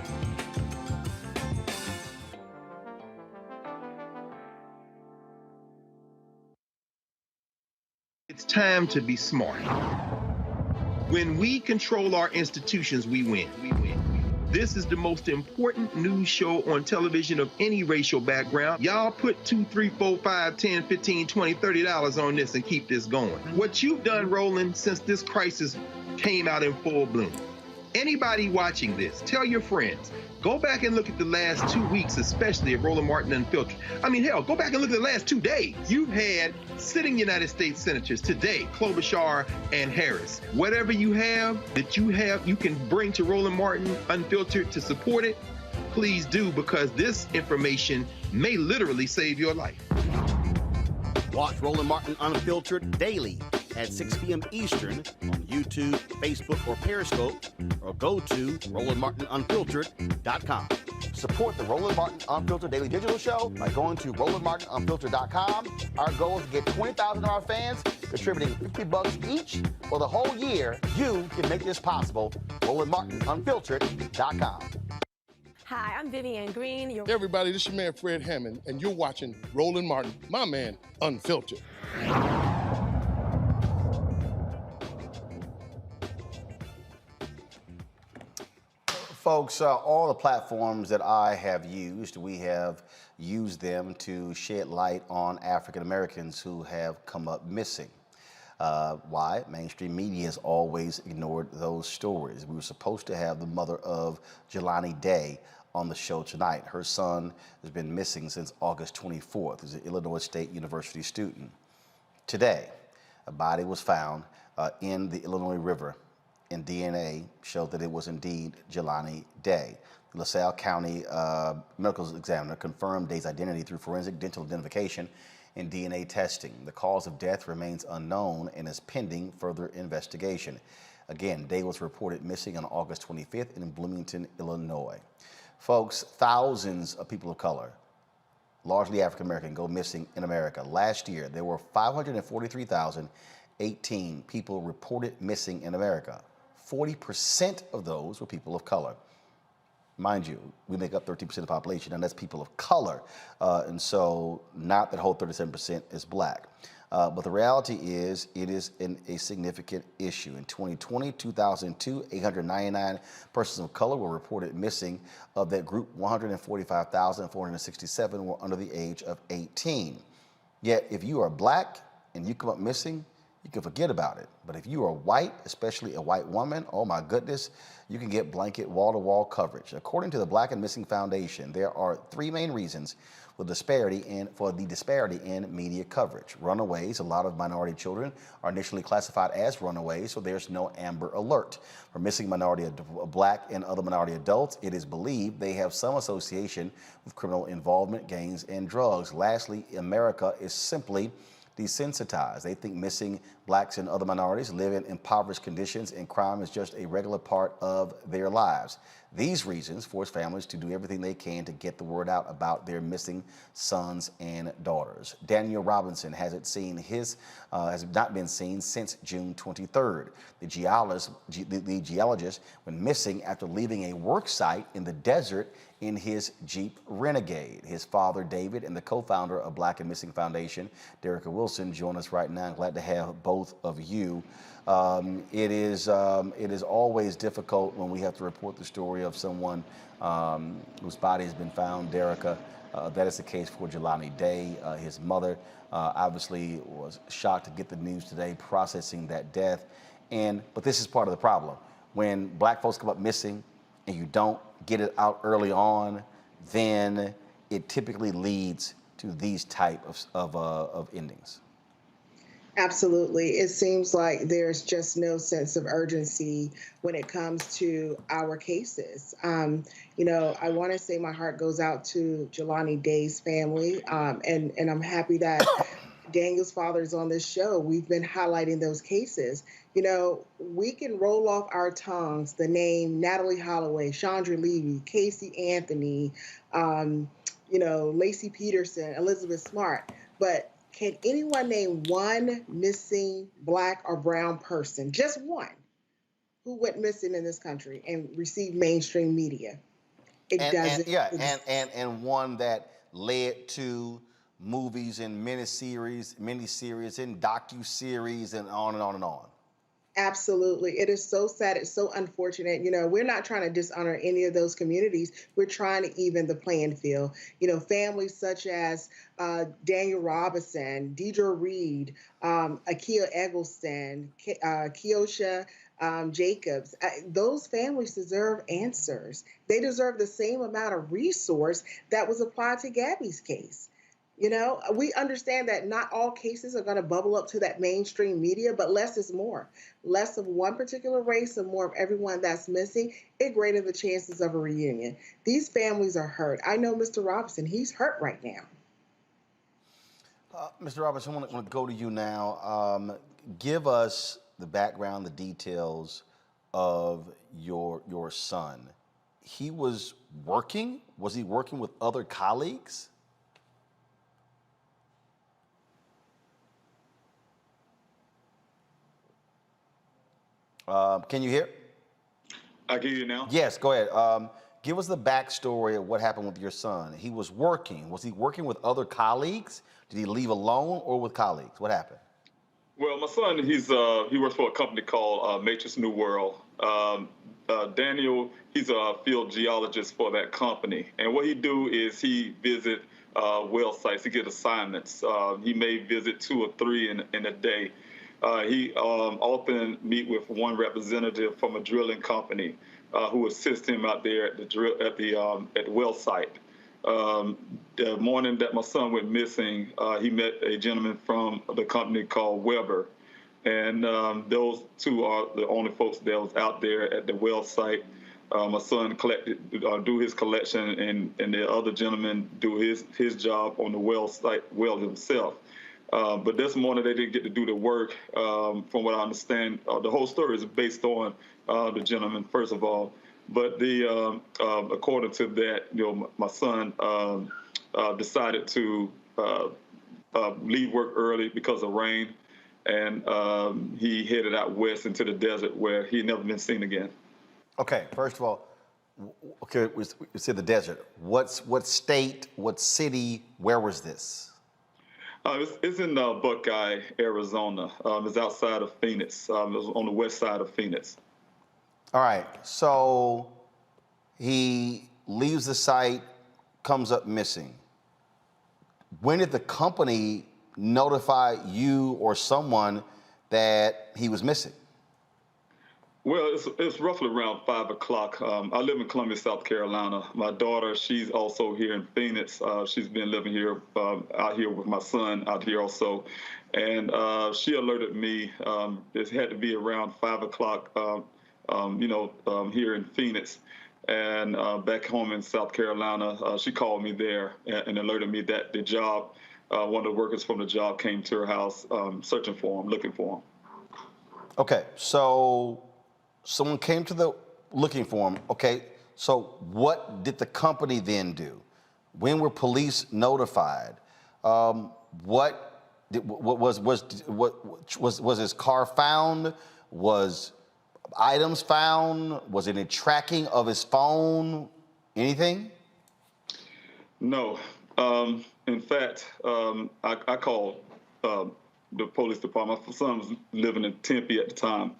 It's time to be smart. When we control our institutions, we win. This is the most important news show on television of any racial background. Y'all put $2, $3, $4, $5, $10, $15, $20, $30 on this and keep this going. What you've done, Roland, since this crisis came out in full bloom. Anybody watching this, tell your friends, go back and look at the last 2 weeks, especially of Roland Martin Unfiltered. I mean, hell, go back and look at the last 2 days. You've had sitting United States senators today, Klobuchar and Harris. Whatever you have that you can bring to Roland Martin Unfiltered to support it, please do, because this information may literally save your life. Watch Roland Martin Unfiltered daily at 6 p.m. Eastern on YouTube, Facebook, or Periscope, or go to RolandMartinUnfiltered.com. Support the Roland Martin Unfiltered Daily Digital Show by going to RolandMartinUnfiltered.com. Our goal is to get 20,000 of our fans contributing $50 each for the whole year. You can make this possible. RolandMartinUnfiltered.com. Hi, I'm Vivian Green. Hey everybody, this is your man Fred Hammond, and you're watching Roland Martin, my man, Unfiltered. Folks, all the platforms that I have used, we have used them to shed light on African Americans who have come up missing. Why? Mainstream media has always ignored those stories. We were supposed to have the mother of Jelani Day on the show tonight. Her son has been missing since August 24th. He's an Illinois State University student. Today, a body was found in the Illinois River, and DNA showed that it was indeed Jelani Day. The LaSalle County medical examiner confirmed Day's identity through forensic dental identification and DNA testing. The cause of death remains unknown and is pending further investigation. Again, Day was reported missing on August 25th in Bloomington, Illinois. Folks, thousands of people of color, largely African American, go missing in America. Last year, there were 543,018 people reported missing in America. 40% of those were people of color. Mind you, we make up 13% of the population, and that's people of color. And so not that whole 37% is black. But the reality is it is a significant issue. In 2020, 2002, 899 persons of color were reported missing. Of that group, 145,467 were under the age of 18. Yet if you are black and you come up missing, you can forget about it. But if you are white, especially a white woman, oh my goodness, you can get blanket wall-to-wall coverage. According to the Black and Missing Foundation, there are three main reasons for the disparity in media coverage. Runaways, a lot of minority children are initially classified as runaways, so there's no Amber Alert. For missing minority, black and other minority adults, it is believed they have some association with criminal involvement, gangs, and drugs. Lastly, America is simply desensitized. They think missing blacks and other minorities live in impoverished conditions and crime is just a regular part of their lives. These reasons force families to do everything they can to get the word out about their missing sons and daughters. Daniel Robinson has not been seen since June 23rd. The geologist went missing after leaving a work site in the desert in his Jeep Renegade. His father, David, and the co-founder of Black and Missing Foundation, Derrica Wilson, join us right now. Glad to have both of you. It is always difficult when we have to report the story of someone whose body has been found, Derrica. that is the case for Jelani Day. His mother obviously was shocked to get the news today, processing that death. But this is part of the problem. When black folks come up missing and you don't get it out early on, then it typically leads to these type of endings. Absolutely. It seems like there's just no sense of urgency when it comes to our cases. You know, I want to say my heart goes out to Jelani Day's family, and I'm happy that Daniel's father is on this show. We've been highlighting those cases. You know, we can roll off our tongues the name Natalie Holloway, Chandra Levy, Casey Anthony, you know, Lacey Peterson, Elizabeth Smart, but can anyone name one missing Black or brown person, just one, who went missing in this country and received mainstream media? It doesn't. And one that led to movies and miniseries and docuseries and on and on and on. Absolutely. It is so sad. It's so unfortunate. You know, we're not trying to dishonor any of those communities. We're trying to even the playing field. You know, families such as Daniel Robinson, Deidre Reed, Akia Eggleston, Keosha Jacobs, those families deserve answers. They deserve the same amount of resource that was applied to Gabby's case. You know, we understand that not all cases are going to bubble up to that mainstream media, but less is more. Less of one particular race and more of everyone that's missing, it greater the chances of a reunion. These families are hurt. I know Mr. Robinson, he's hurt right now. Mr. Robinson, I want to go to you now. Give us the background, the details of your son. He was working? Was he working with other colleagues? Can you hear? I can hear you now. Yes, go ahead. Give us the backstory of what happened with your son. He was working. Was he working with other colleagues? Did he leave alone or with colleagues? What happened? Well, my son, he works for a company called Matrix New World. Daniel, he's a field geologist for that company. And what he do is he visit well sites. He get assignments. He may visit 2 or 3 in a day. He often meet with one representative from a drilling company who assists him out there at the well site. The morning that my son went missing, he met a gentleman from the company called Weber, and those 2 are the only folks that was out there at the well site. My son do his collection, and the other gentleman do his job on the well site, himself. But this morning they didn't get to do the work. From what I understand, the whole story is based on the gentleman, first of all. But according to that, you know, my son decided to leave work early because of rain, and he headed out west into the desert where he never been seen again. Okay, first of all, okay, we said the desert. What state, what city, where was this? It's in Buckeye, Arizona. It's outside of Phoenix. It was on the west side of Phoenix. All right, so he leaves the site, comes up missing. When did the company notify you or someone that he was missing? Well, it's roughly around 5 o'clock. I live in Columbia, South Carolina. My daughter, she's also here in Phoenix. She's been living here, out here with my son out here also. And she alerted me. It had to be around 5 o'clock, here in Phoenix. And back home in South Carolina, she called me there and alerted me that the job, one of the workers from the job came to her house searching for him, looking for him. Okay, so someone came to the looking for him. Okay, so what did the company then do? When were police notified? Was his car found? Was items found? Was it any tracking of his phone? Anything? No. In fact, I called the police department. My son was living in Tempe at the time.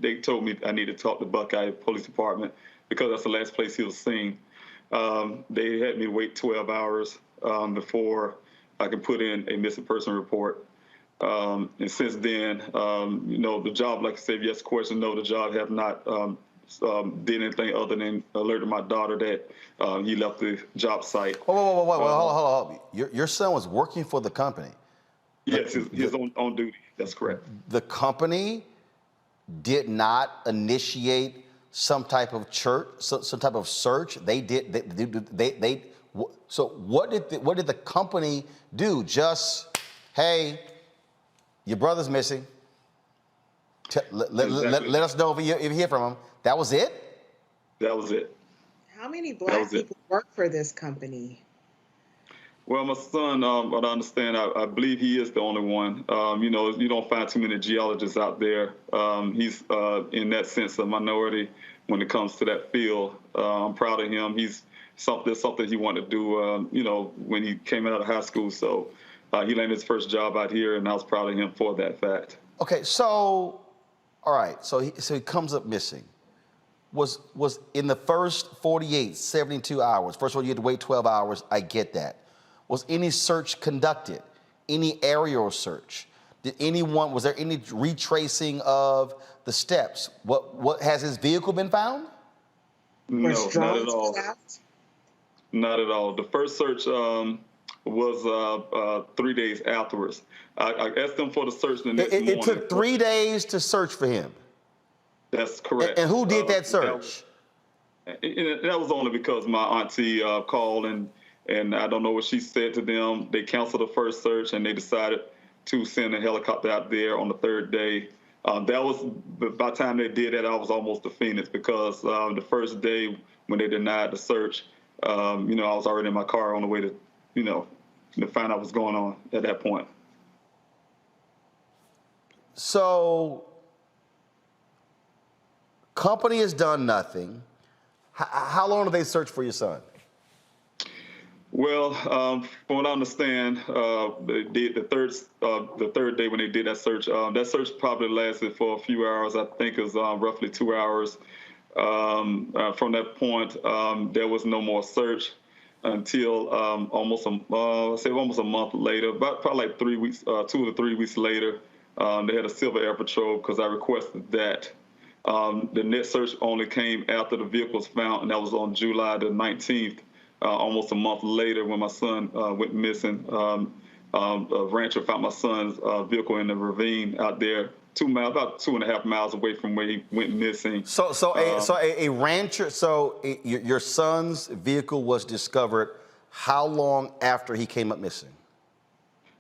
They told me I needed to talk to Buckeye Police Department because that's the last place he was seen. They had me wait 12 hours before I could put in a missing person report. And since then, the job, like I said, yes, question, no, the job have not did anything other than alerted my daughter that he left the job site. Whoa, hold on. Your son was working for the company. Yes, he's on duty. That's correct. The company did not initiate some type of some type of search. They did. So what did the company do? Just, hey, your brother's missing. Let us know if you hear from him. That was it? That was it. How many Black people work for this company? Well, my son, what I understand, I believe he is the only one. You don't find too many geologists out there. He's, in that sense, a minority when it comes to that field. I'm proud of him. He's something he wanted to do, when he came out of high school. So he landed his first job out here, and I was proud of him for that fact. Okay, so, all right, so he comes up missing. Was in the first 48, 72 hours, first of all, you had to wait 12 hours, I get that. Was any search conducted? Any aerial search? Was there any retracing of the steps? What has his vehicle been found? No, not at all. Not at all. The first search was 3 days afterwards. I asked them for the search the next morning. It took 3 days to search for him. That's correct. And who did that search? That was only because my auntie called and I don't know what she said to them. They canceled the first search and they decided to send a helicopter out there on the third day. By the time they did that, I was almost to Phoenix because the first day when they denied the search, I was already in my car on the way to, to find out what's going on at that point. So, company has done nothing. How long did they search for your son? Well, from what I understand, they did the third day when they did that search probably lasted for a few hours. I think it was roughly 2 hours. From that point, there was no more search until almost a month later, probably like 3 weeks, 2 to 3 weeks later. They had a Civil Air Patrol because I requested that. The next search only came after the vehicle was found, and that was on July the 19th. Almost a month later, when my son went missing, a rancher found my son's vehicle in the ravine out there, about 2.5 miles away from where he went missing. A rancher. Your son's vehicle was discovered how long after he came up missing?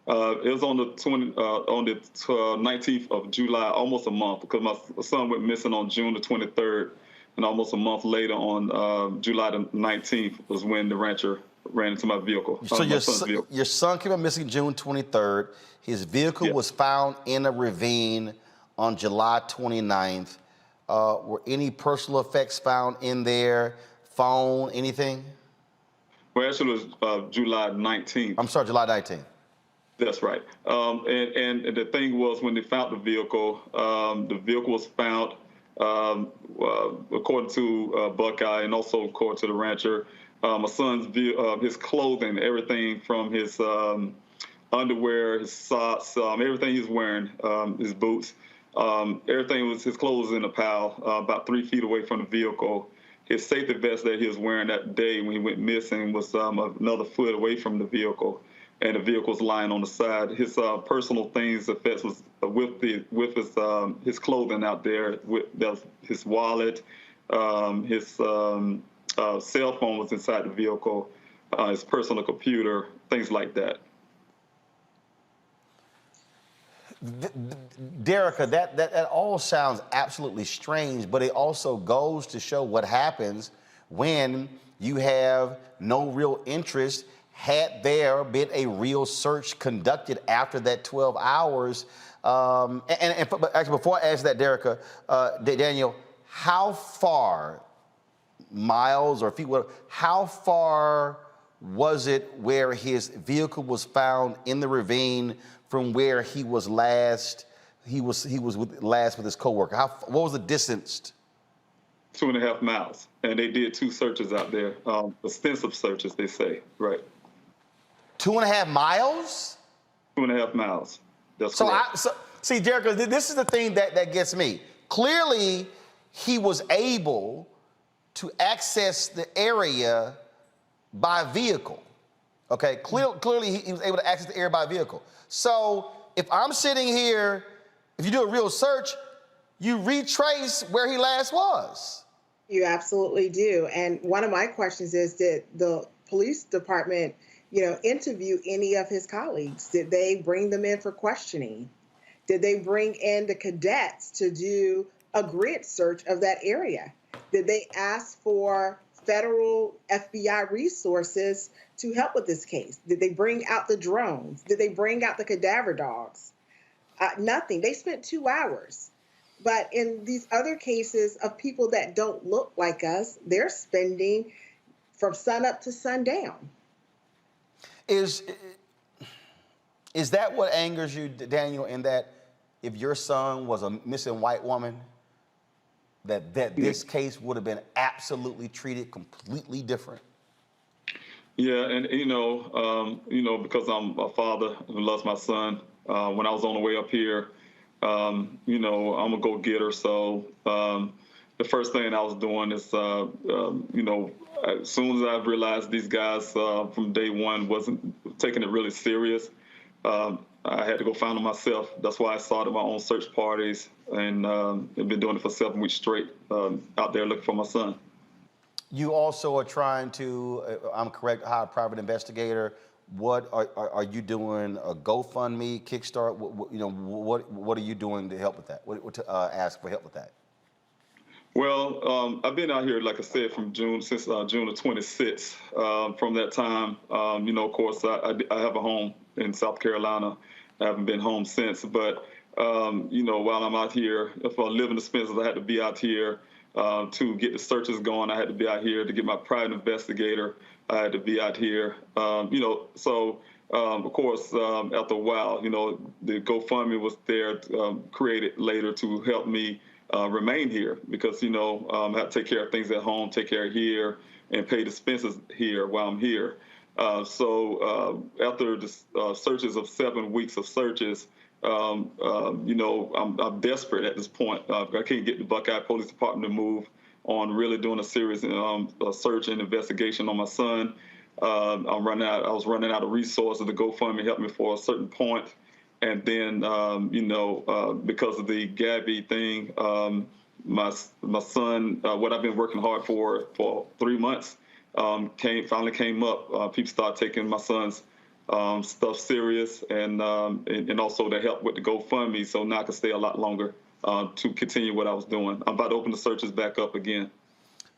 It was on the 19th of July, almost a month, because my son went missing on June the 23rd. And almost a month later, on July the 19th, was when the rancher ran into my vehicle. So your son came up missing June 23rd. His vehicle was found in a ravine on July 29th. Were any personal effects found in there? Phone, anything? Well, actually, it was July 19th. I'm sorry, July 19th. That's right. And the thing was, when they found the vehicle was found, according to Buckeye and also according to the rancher, my son's his clothing, everything from his underwear, his socks, everything he's wearing, his boots, his clothes was in a pile about 3 feet away from the vehicle. His safety vest that he was wearing that day when he went missing was another foot away from the vehicle, and the vehicle was lying on the side. His personal things, effects was with his clothing out there. His wallet, his cell phone was inside the vehicle, his personal computer, things like that. Derica, that all sounds absolutely strange, but it also goes to show what happens when you have no real interest. Had there been a real search conducted after that 12 hours, but actually before I ask that, Derica, Daniel, how far, miles or feet, how far was it where his vehicle was found in the ravine from where he was last with his coworker? What was the distance? 2.5 miles. And they did 2 searches out there, extensive searches, they say, right? 2.5 miles? 2.5 miles. That's So, correct. see, Derek, this is the thing that gets me. Clearly, he was able to access the area by vehicle. Okay, clearly he was able to access the area by vehicle. So if I'm sitting here, if you do a real search, you retrace where he last was. You absolutely do. And one of my questions is, did the police department, interview any of his colleagues? Did they bring them in for questioning? Did they bring in the cadets to do a grid search of that area? Did they ask for federal FBI resources to help with this case? Did they bring out the drones? Did they bring out the cadaver dogs? Nothing. They spent 2 hours. But in these other cases of people that don't look like us, they're spending from sunup to sundown. Is that what angers you, Daniel, in that if your son was a missing white woman, that this case would have been absolutely treated completely different? Yeah, and because I'm a father who loves my son, when I was on the way up here, I'm a go-getter. So the first thing I was doing is, as soon as I realized these guys from day one wasn't taking it really serious, I had to go find them myself. That's why I started my own search parties, and I've been doing it for 7 weeks straight, out there looking for my son. You also are trying to, I'm correct, hire a private investigator. What are you doing? A GoFundMe, Kickstart? What are you doing to help with that? To ask for help with that? Well, I've been out here, like I said, since June the 26th. From that time, of course, I have a home in South Carolina. I haven't been home since. But, while I'm out here, if I live in expenses, I had to be out here to get the searches going. I had to be out here to get my private investigator. I had to be out here, so, of course, after a while, the GoFundMe was there, created later to help me remain here because, I have to take care of things at home, take care of here, and pay the expenses here while I'm here. So after the searches of 7 weeks of searches, I'm desperate at this point. I can't get the Buckeye Police Department to move on really doing a serious search and investigation on my son. I was running out of resources. The GoFundMe helped me for a certain point. And then, because of the Gabby thing, my son, what I've been working hard for 3 months, finally came up. People started taking my son's stuff serious, and also to help with the GoFundMe, so now I can stay a lot longer to continue what I was doing. I'm about to open the searches back up again.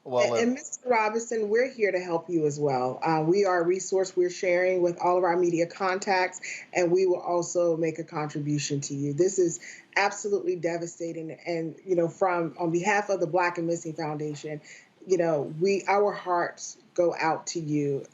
Well, and Mr. Robinson, we're here to help you as well. We are a resource we're sharing with all of our media contacts, and we will also make a contribution to you. This is absolutely devastating. And, on behalf of the Black and Missing Foundation, our hearts go out to you.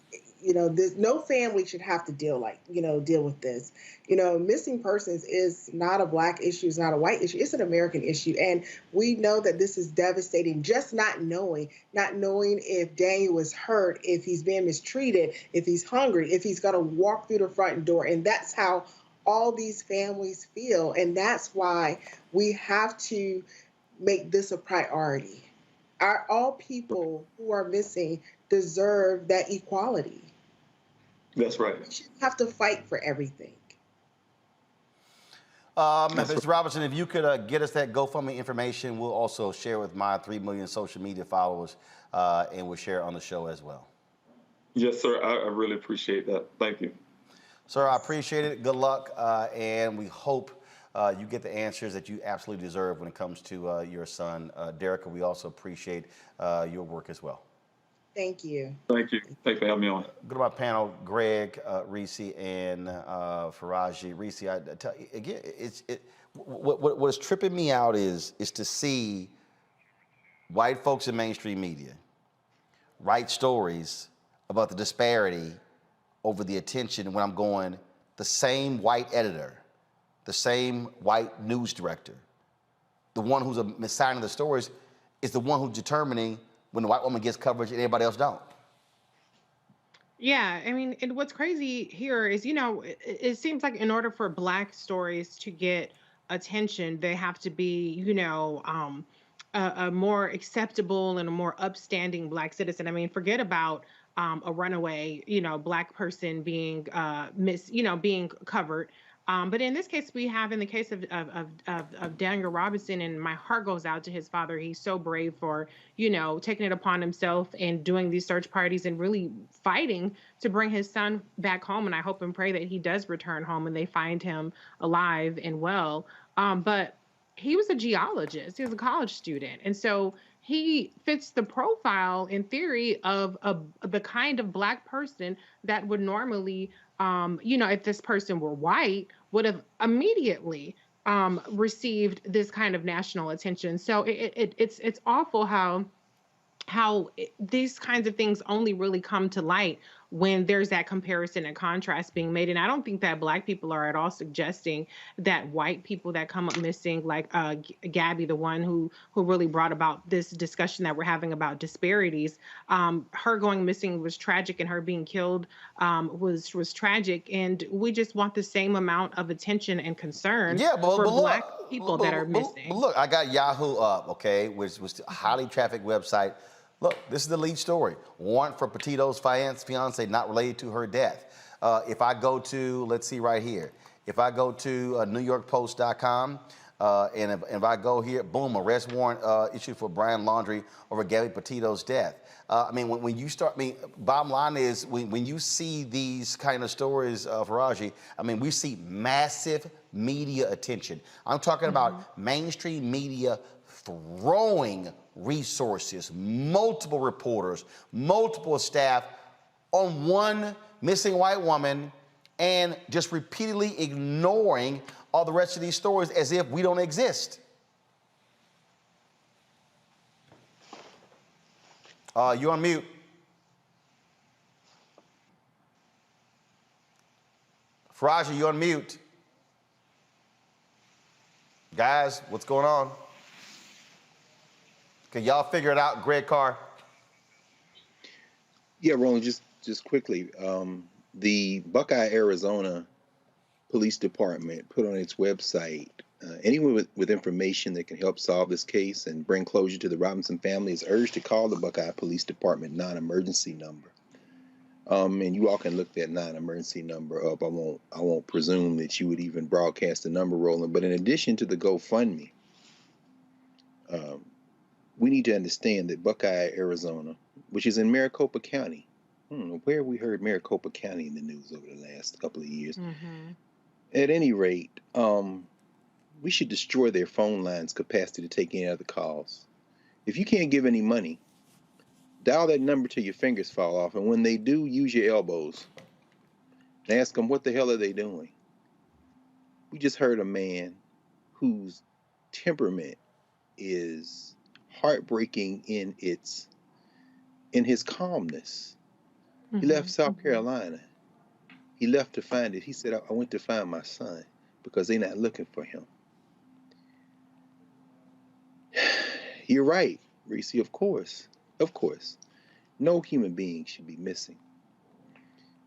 No family should have to deal with this. Missing persons is not a Black issue, it's not a white issue, it's an American issue. And we know that this is devastating, just not knowing if Daniel is hurt, if he's being mistreated, if he's hungry, if he's going to walk through the front door. And that's how all these families feel. And that's why we have to make this a priority. All people who are missing deserve that equality. That's right. We shouldn't have to fight for everything. Mr. Robinson, if you could get us that GoFundMe information, we'll also share with my 3 million social media followers, and we'll share it on the show as well. Yes, sir. I really appreciate that. Thank you. Sir, I appreciate it. Good luck, and we hope you get the answers that you absolutely deserve when it comes to your son. Derica, we also appreciate your work as well. Thank you. Thank you. Thanks for having me on. Go to my panel, Greg, Reese, and Faraji. Reese, again, what is tripping me out is to see white folks in mainstream media write stories about the disparity over the attention when I'm going, the same white editor, the same white news director, the one who's assigning the stories, is the one who's determining when the white woman gets coverage and everybody else don't. Yeah, I mean, and what's crazy here is, it seems like in order for Black stories to get attention, they have to be, a more acceptable and a more upstanding Black citizen. I mean, forget about a runaway, Black person being being covered. But in this case, we have in the case of Daniel Robinson, and my heart goes out to his father. He's so brave for, taking it upon himself and doing these search parties and really fighting to bring his son back home. And I hope and pray that he does return home and they find him alive and well. But he was a geologist. He was a college student. And so he fits the profile in theory of the kind of Black person that would normally, if this person were white, would have immediately received this kind of national attention. So it's awful how these kinds of things only really come to light when there's that comparison and contrast being made. And I don't think that Black people are at all suggesting that white people that come up missing, like Gabby, the one who really brought about this discussion that we're having about disparities, her going missing was tragic, and her being killed was tragic. And we just want the same amount of attention and concern for Black people that are missing. But look, I got Yahoo up, okay, which was a highly trafficked website. Look, this is the lead story. Warrant for Petito's fiance not related to her death. If I go to, let's see right here. If I go to NewYorkPost.com, and if I go here, boom, arrest warrant issued for Brian Laundrie over Gabby Petito's death. I mean, when you start, bottom line is, when you see these kind of stories, Faraji, I mean, we see massive media attention. I'm talking about mainstream media throwing resources, multiple reporters, multiple staff on one missing white woman, and just repeatedly ignoring all the rest of these stories as if we don't exist. You on mute. Faraji, you on mute. Guys, what's going on? Can y'all figure it out, Greg Carr? Yeah, Roland, just quickly. The Buckeye, Arizona Police Department put on its website, anyone with information that can help solve this case and bring closure to the Robinson family is urged to call the Buckeye Police Department non-emergency number. And you all can look that non-emergency number up. I won't presume that you would even broadcast the number, Roland. But in addition to the GoFundMe, we need to understand that Buckeye, Arizona, which is in Maricopa County, where have we heard Maricopa County in the news over the last couple of years? At any rate, we should destroy their phone lines' capacity to take any other calls. If you can't give any money, dial that number till your fingers fall off, and when they do, use your elbows and ask them what the hell are they doing. We just heard a man whose temperament is heartbreaking in his calmness. He left South Carolina. He left to find it. He said, I went to find my son because they're not looking for him. You're right, Reese, of course. Of course. No human being should be missing.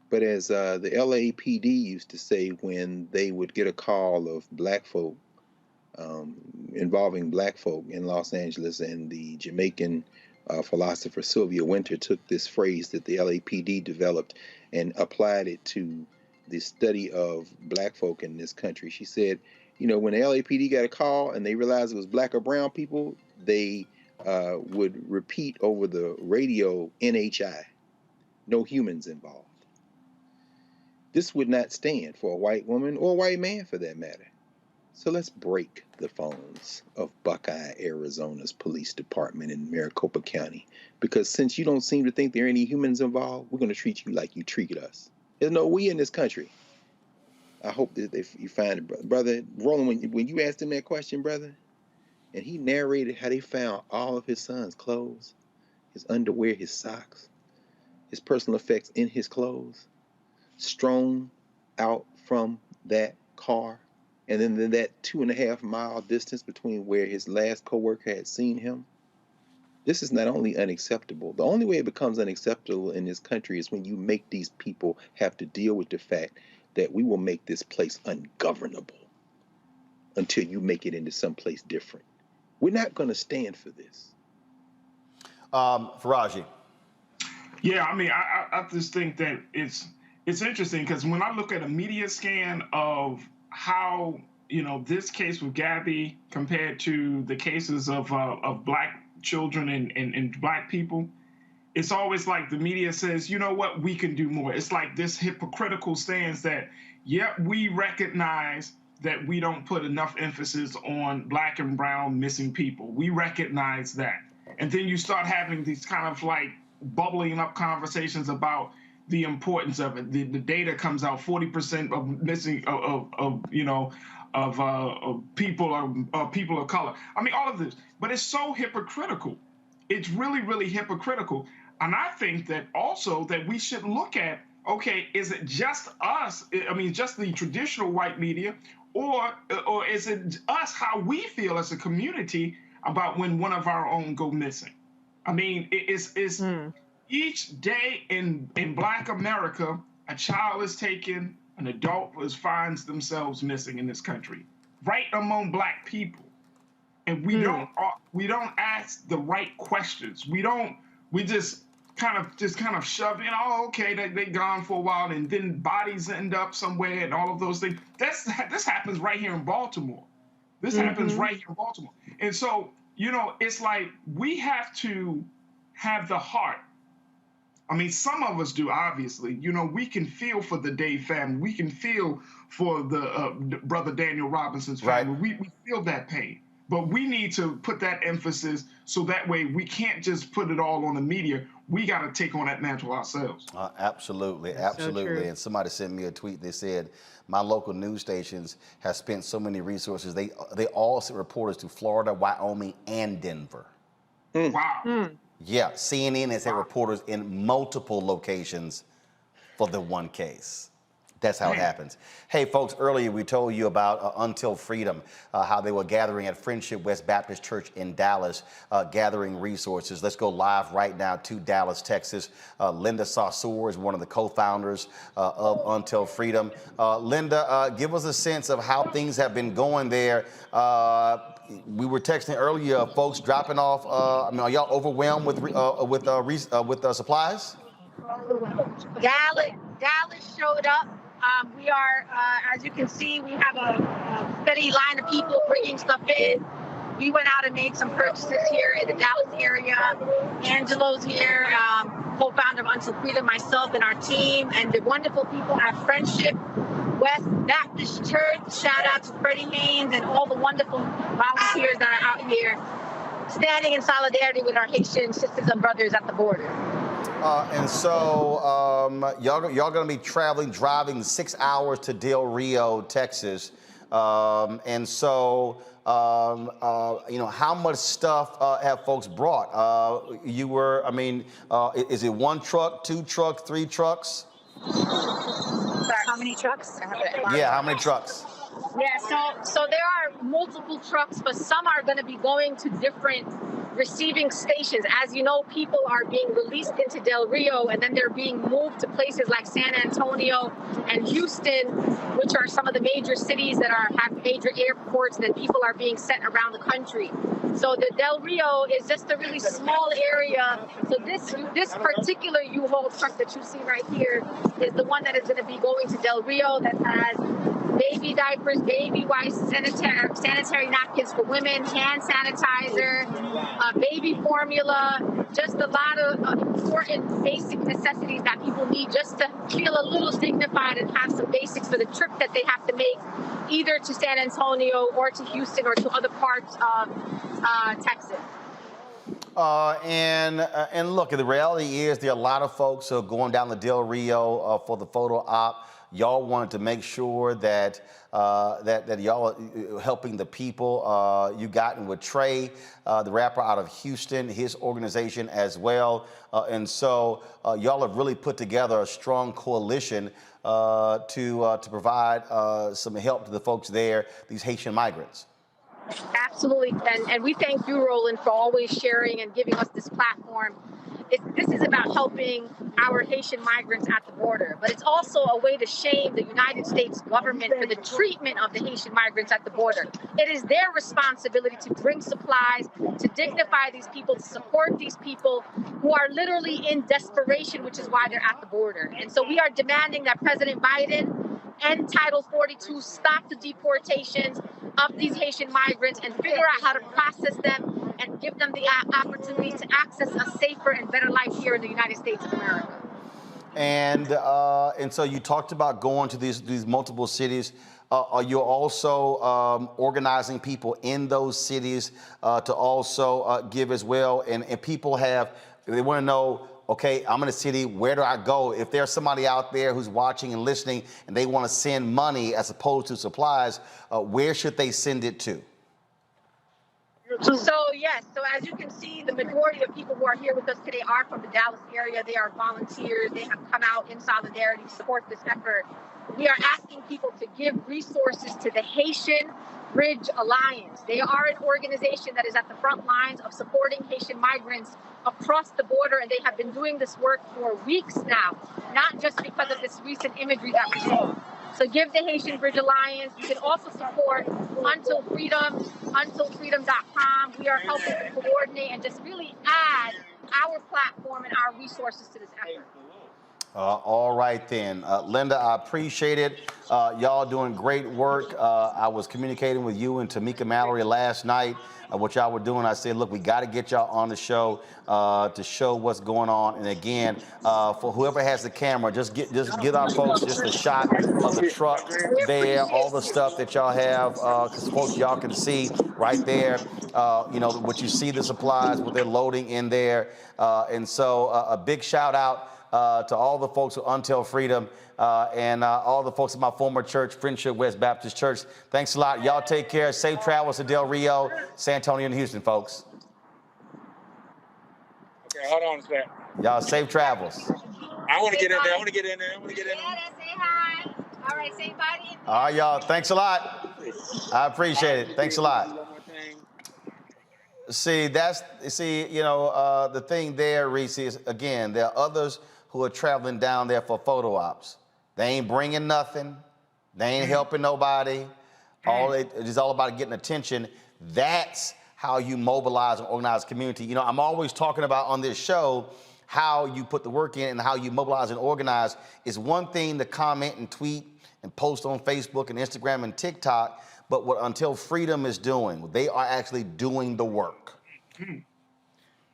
But as the LAPD used to say when they would get a call of Black folk, involving Black folk in Los Angeles, and the Jamaican philosopher Sylvia Wynter took this phrase that the LAPD developed and applied it to the study of Black folk in this country. She said, when the LAPD got a call and they realized it was Black or brown people, they would repeat over the radio NHI, no humans involved. This would not stand for a white woman or a white man for that matter. So let's break the phones of Buckeye, Arizona's police department in Maricopa County. Because since you don't seem to think there are any humans involved, we're going to treat you like you treated us. There's no we in this country. I hope that you find it, brother. Roland, when you asked him that question, brother, and he narrated how they found all of his son's clothes, his underwear, his socks, his personal effects in his clothes, strewn out from that car, and then that 2.5 mile distance between where his last coworker had seen him. This is not only unacceptable. The only way it becomes unacceptable in this country is when you make these people have to deal with the fact that we will make this place ungovernable until you make it into someplace different. We're not going to stand for this. Faraji. Yeah, I mean, I just think that it's interesting because when I look at a media scan of how, you know, this case with Gabby compared to the cases of Black children and Black people, it's always like the media says, you know what, we can do more. It's like this hypocritical stance that, yeah, we recognize that we don't put enough emphasis on Black and brown missing people. We recognize that. And then you start having these kind of like bubbling up conversations about the importance of it. The data comes out, 40% of missing of people of color. I mean, all of this, but it's so hypocritical. It's really, really hypocritical. And I think that also that we should look at, okay, is it just us? I mean, just the traditional white media, or is it us, how we feel as a community about when one of our own go missing? I mean, it's each day in Black America, a child is taken, an adult finds themselves missing in this country, right among Black people, and we don't ask the right questions. We just kind of shove in. Oh, okay, they gone for a while, and then bodies end up somewhere, and all of those things. This happens right here in Baltimore. This happens right here in Baltimore, and so you know, it's like we have to have the heart. I mean, some of us do, obviously. You know, we can feel for the Dave family. We can feel for the brother Daniel Robinson's family. Right. We feel that pain. But we need to put that emphasis so that way we can't just put it all on the media. We got to take on that mantle ourselves. Absolutely, absolutely. So and somebody sent me a tweet. They said, my local news stations have spent so many resources. They all sent reporters to Florida, Wyoming, and Denver. Wow. Yeah, CNN has had reporters in multiple locations for the one case. That's how it happens. Hey, folks, earlier we told you about Until Freedom, how they were gathering at Friendship West Baptist Church in Dallas, gathering resources. Let's go live right now to Dallas, Texas. Linda Saussure is one of the co-founders of Until Freedom. Linda, give us a sense of how things have been going there. We were texting earlier, folks dropping off. I mean, are y'all overwhelmed with supplies? Dallas showed up. We are, as you can see, we have a steady line of people bringing stuff in. We went out and made some purchases here in the Dallas area. Angelo's here, co-founder of Until Freedom, myself and our team, and the wonderful people at Friendship West Baptist Church. Shout out to Freddie Haynes and all the wonderful volunteers that are out here standing in solidarity with our Haitian sisters and brothers at the border. And so y'all going to be driving 6 hours to Del Rio, Texas. And so, you know, how much stuff have folks brought? Is it one truck, two trucks, three trucks? How many trucks? Yeah, how many trucks? Yeah, so there are multiple trucks, but some are going to be going to different receiving stations. As you know, people are being released into Del Rio, and then they're being moved to places like San Antonio and Houston, which are some of the major cities that have major airports that people are being sent around the country. So the Del Rio is just a really small area. So this particular U-Haul truck that you see right here is the one that is going to be going to Del Rio, that has baby diapers, baby wipes, sanitary napkins for women, hand sanitizer, baby formula, just a lot of important basic necessities that people need just to feel a little dignified and have some basics for the trip that they have to make, either to San Antonio or to Houston or to other parts of Texas. And look, the reality is there are a lot of folks who are going down the Del Rio for the photo op. Y'all wanted to make sure that that y'all are helping the people. You gotten with Trey, the rapper out of Houston, his organization as well. And so y'all have really put together a strong coalition to provide some help to the folks there, these Haitian migrants. Absolutely, and we thank you, Roland, for always sharing and giving us this platform. This is about helping our Haitian migrants at the border, but it's also a way to shame the United States government for the treatment of the Haitian migrants at the border. It is their responsibility to bring supplies, to dignify these people, to support these people who are literally in desperation, which is why they're at the border. And so we are demanding that President Biden end Title 42, stop the deportations of these Haitian migrants, and figure out how to process them and give them the opportunity to access a safer and better life here in the United States of America. And so you talked about going to these multiple cities. Are you also organizing people in those cities to also give as well? And people they want to know, okay, I'm in a city, where do I go? If there's somebody out there who's watching and listening and they want to send money as opposed to supplies, where should they send it to? So yes, so as you can see, the majority of people who are here with us today are from the Dallas area. They are volunteers. They have come out in solidarity to support this effort. We are asking people to give resources to the Haitian Bridge Alliance. They are an organization that is at the front lines of supporting Haitian migrants across the border, and they have been doing this work for weeks now, not just because of this recent imagery that we saw. So give the Haitian Bridge Alliance. You can also support Until Freedom, untilfreedom.com. We are helping to coordinate and just really add our platform and our resources to this effort. All right then. Linda, I appreciate it. Y'all doing great work. I was communicating with you and Tamika Mallory last night, what y'all were doing. I said, look, we got to get y'all on the show to show what's going on. And again, for whoever has the camera, just give our folks just a shot of the truck there, all the stuff that y'all have, because folks, y'all can see right there, what you see, the supplies, what they're loading in there. And so a big shout out to all the folks at Until Freedom and all the folks at my former church, Friendship West Baptist Church. Thanks a lot. Y'all take care. Safe travels to Del Rio, San Antonio, and Houston, folks. Okay, hold on a second. Y'all safe travels. I want to get in there. I want to get in there. Say hi. All right, say bye. All right, y'all. Thanks a lot. I appreciate it. Thanks a lot. See, the thing there, Reese, is, again, there are others who are traveling down there for photo ops. They ain't bringing nothing. They ain't helping nobody. It's all about getting attention. That's how you mobilize and organize a community. I'm always talking about on this show how you put the work in and how you mobilize and organize. It's one thing to comment and tweet and post on Facebook and Instagram and TikTok, but what Until Freedom is doing, they are actually doing the work.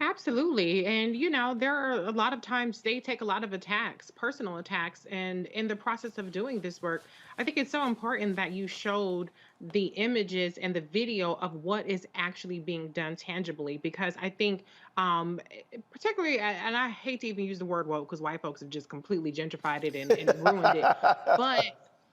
Absolutely. And, there are a lot of times they take a lot of attacks, personal attacks. And in the process of doing this work, I think it's so important that you showed the images and the video of what is actually being done tangibly, because I think particularly, and I hate to even use the word woke because white folks have just completely gentrified it and ruined it. But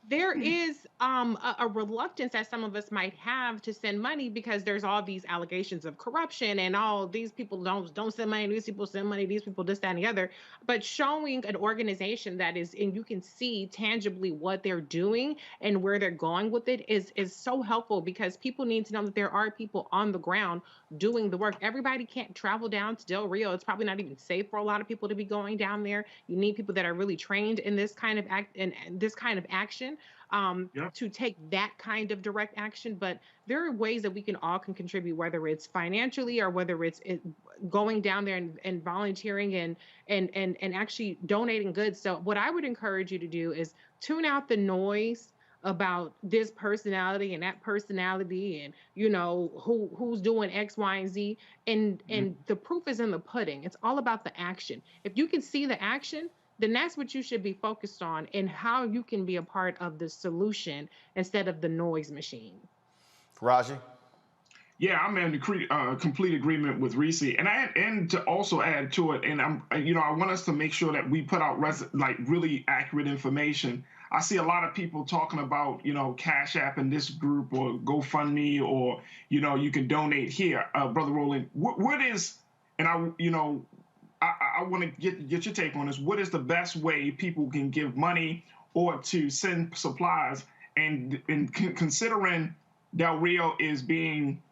there is a reluctance that some of us might have to send money because there's all these allegations of corruption and all these people don't send money, these people send money, these people this, that, and the other. But showing an organization that is, and you can see tangibly what they're doing and where they're going with it is so helpful, because people need to know that there are people on the ground doing the work. Everybody can't travel down to Del Rio. It's probably not even safe for a lot of people to be going down there. You need people that are really trained in this kind of action. To take that kind of direct action. But there are ways that we all can contribute, whether it's financially or whether it's going down there and volunteering and actually donating goods. So what I would encourage you to do is tune out the noise about this personality and that personality and who's doing X, Y, and Z. And the proof is in the pudding. It's all about the action. If you can see the action, then that's what you should be focused on, and how you can be a part of the solution instead of the noise machine. Raji? Yeah, I'm in complete agreement with Reese, and to also add to it, and I want us to make sure that we put out really accurate information. I see a lot of people talking about Cash App in this group or GoFundMe or you can donate here, Brother Roland. What is, and I want to get your take on this. What is the best way people can give money or to send supplies? And considering Del Rio is being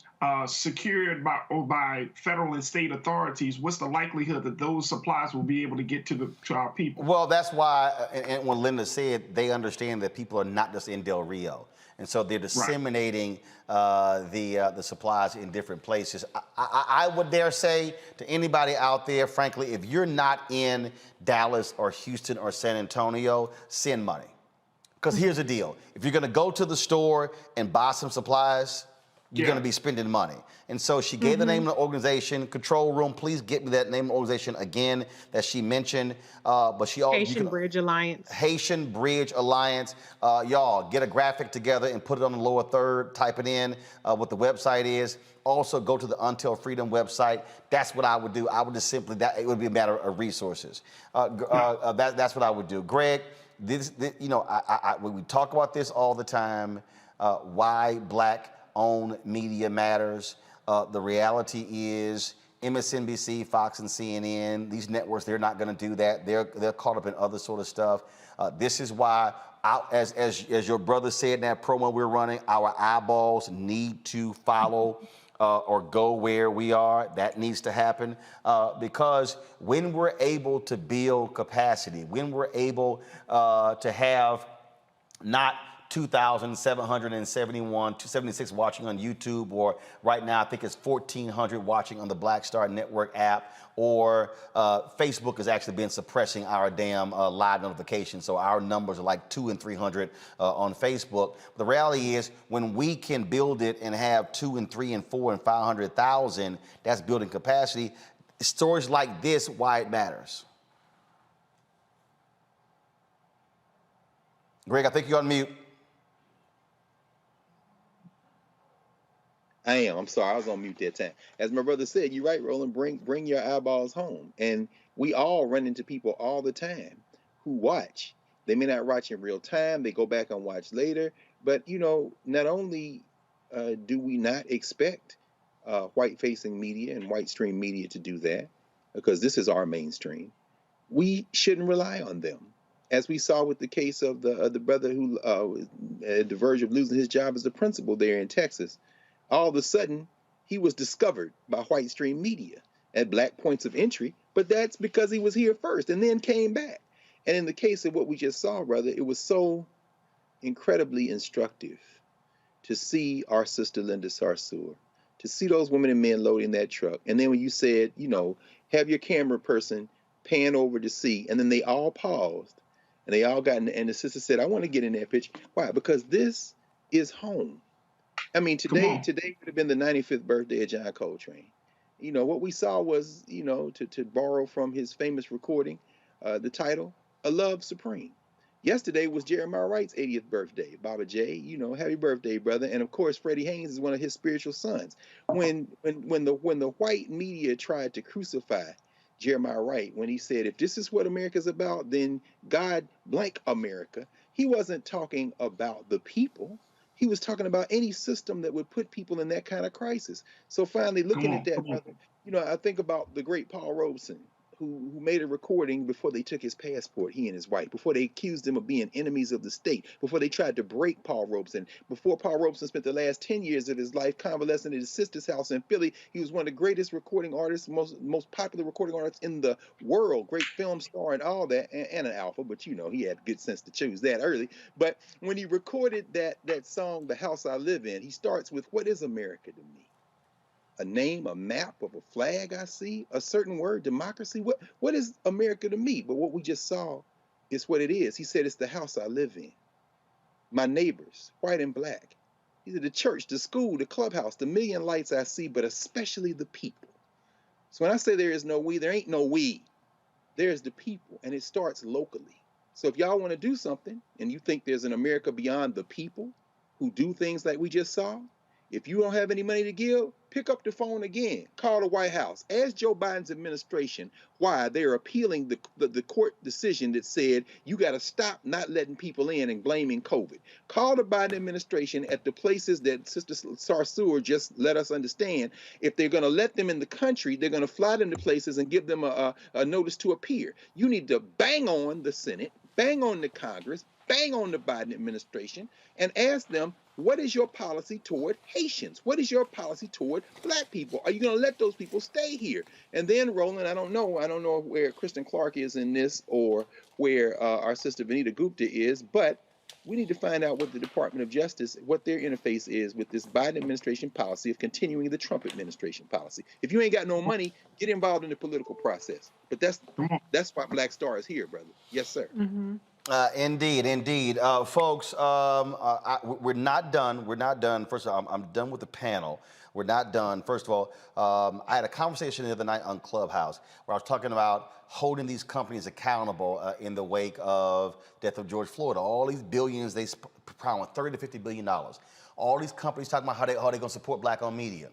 secured by federal and state authorities, what's the likelihood that those supplies will be able to get to our people? Well, that's why, and when Linda said, they understand that people are not just in Del Rio. And so they're disseminating the supplies in different places. I would dare say to anybody out there, frankly, if you're not in Dallas or Houston or San Antonio, send money. Because here's the deal. If you're going to go to the store and buy some supplies, you're going to be spending money. And so she gave the name of the organization, Control Room. Please get me that name of the organization again that she mentioned. But she also Haitian Bridge Alliance. Haitian Bridge Alliance. Y'all get a graphic together and put it on the lower third. Type it in what the website is. Also go to the Until Freedom website. That's what I would do. I would just simply it would be a matter of resources. That's what I would do. Greg, this you know, we talk about this all the time. Why Black-owned media matters. The reality is MSNBC, Fox, and CNN, these networks, they're not going to do that. They're caught up in other sort of stuff. This is why, as your brother said in that promo we're running, our eyeballs need to follow or go where we are. That needs to happen because when we're able to build capacity, when we're able to have not 2,776 watching on YouTube, or right now I think it's 1,400 watching on the Black Star Network app, or Facebook has actually been suppressing our damn live notifications, so our numbers are like 200 and 300 on Facebook. The reality is, when we can build it and have 2 and 3 and 4 and 500,000, that's building capacity. Stories like this, why it matters. Greg, I think you're on mute. I am. I'm sorry. I was on mute that time. As my brother said, you're right, Roland. Bring your eyeballs home. And we all run into people all the time who watch. They may not watch in real time. They go back and watch later. But, you know, not only do we not expect white-facing media and white-stream media to do that, because this is our mainstream, we shouldn't rely on them. As we saw with the case of the brother who was at the verge of losing his job as a principal there in Texas. All of a sudden, he was discovered by white stream media at Black points of entry, but that's because he was here first and then came back. And in the case of what we just saw, brother, it was so incredibly instructive to see our sister Linda Sarsour, to see those women and men loading that truck. And then when you said, you know, have your camera person pan over to see, and then they all paused and they all got in, and the sister said, I want to get in that picture. Why? Because this is home. I mean, today would have been the 95th birthday of John Coltrane. You know, what we saw was, you know, to borrow from his famous recording, the title, A Love Supreme. Yesterday was Jeremiah Wright's 80th birthday. Baba J, you know, happy birthday, brother. And of course, Freddie Haynes is one of his spiritual sons. When the white media tried to crucify Jeremiah Wright, when he said, if this is what America's about, then God blank America, he wasn't talking about the people. He was talking about any system that would put people in that kind of crisis. So finally, looking at that, brother, you know, I think about the great Paul Robeson, who made a recording before they took his passport, he and his wife, before they accused him of being enemies of the state, before they tried to break Paul Robeson, before Paul Robeson spent the last 10 years of his life convalescing at his sister's house in Philly. He was one of the greatest recording artists, most popular recording artists in the world, great film star and all that, and an alpha, but you know, he had good sense to choose that early. But when he recorded that song, The House I Live In, he starts with, what is America to me? A name, a map of a flag I see, a certain word, democracy. What is America to me? But what we just saw is what it is. He said, it's the house I live in. My neighbors, white and black. He said, the church, the school, the clubhouse, the million lights I see, but especially the people. So when I say there is no we, there ain't no we. There's the people, and it starts locally. So if y'all want to do something, and you think there's an America beyond the people who do things like we just saw, if you don't have any money to give, pick up the phone again. Call the White House. Ask Joe Biden's administration why they're appealing the court decision that said you got to stop not letting people in and blaming COVID. Call the Biden administration at the places that Sister Sarsour just let us understand. If they're going to let them in the country, they're going to fly them to places and give them a notice to appear. You need to bang on the Senate, bang on the Congress, bang on the Biden administration, and ask them, what is your policy toward Haitians? What is your policy toward Black people? Are you going to let those people stay here? And then, Roland, I don't know where Kristen Clark is in this or where our sister Vanita Gupta is, but we need to find out what the Department of Justice, what their interface is with this Biden administration policy of continuing the Trump administration policy. If you ain't got no money, get involved in the political process. But that's why Black Star is here, brother. Yes, sir. Mm-hmm. Indeed. Folks, we're not done. We're not done. First of all, I'm done with the panel. We're not done. First of all, I had a conversation the other night on Clubhouse where I was talking about holding these companies accountable in the wake of death of George Floyd. All these billions, they promised $30 to $50 billion. All these companies talking about how they going to support Black-owned media.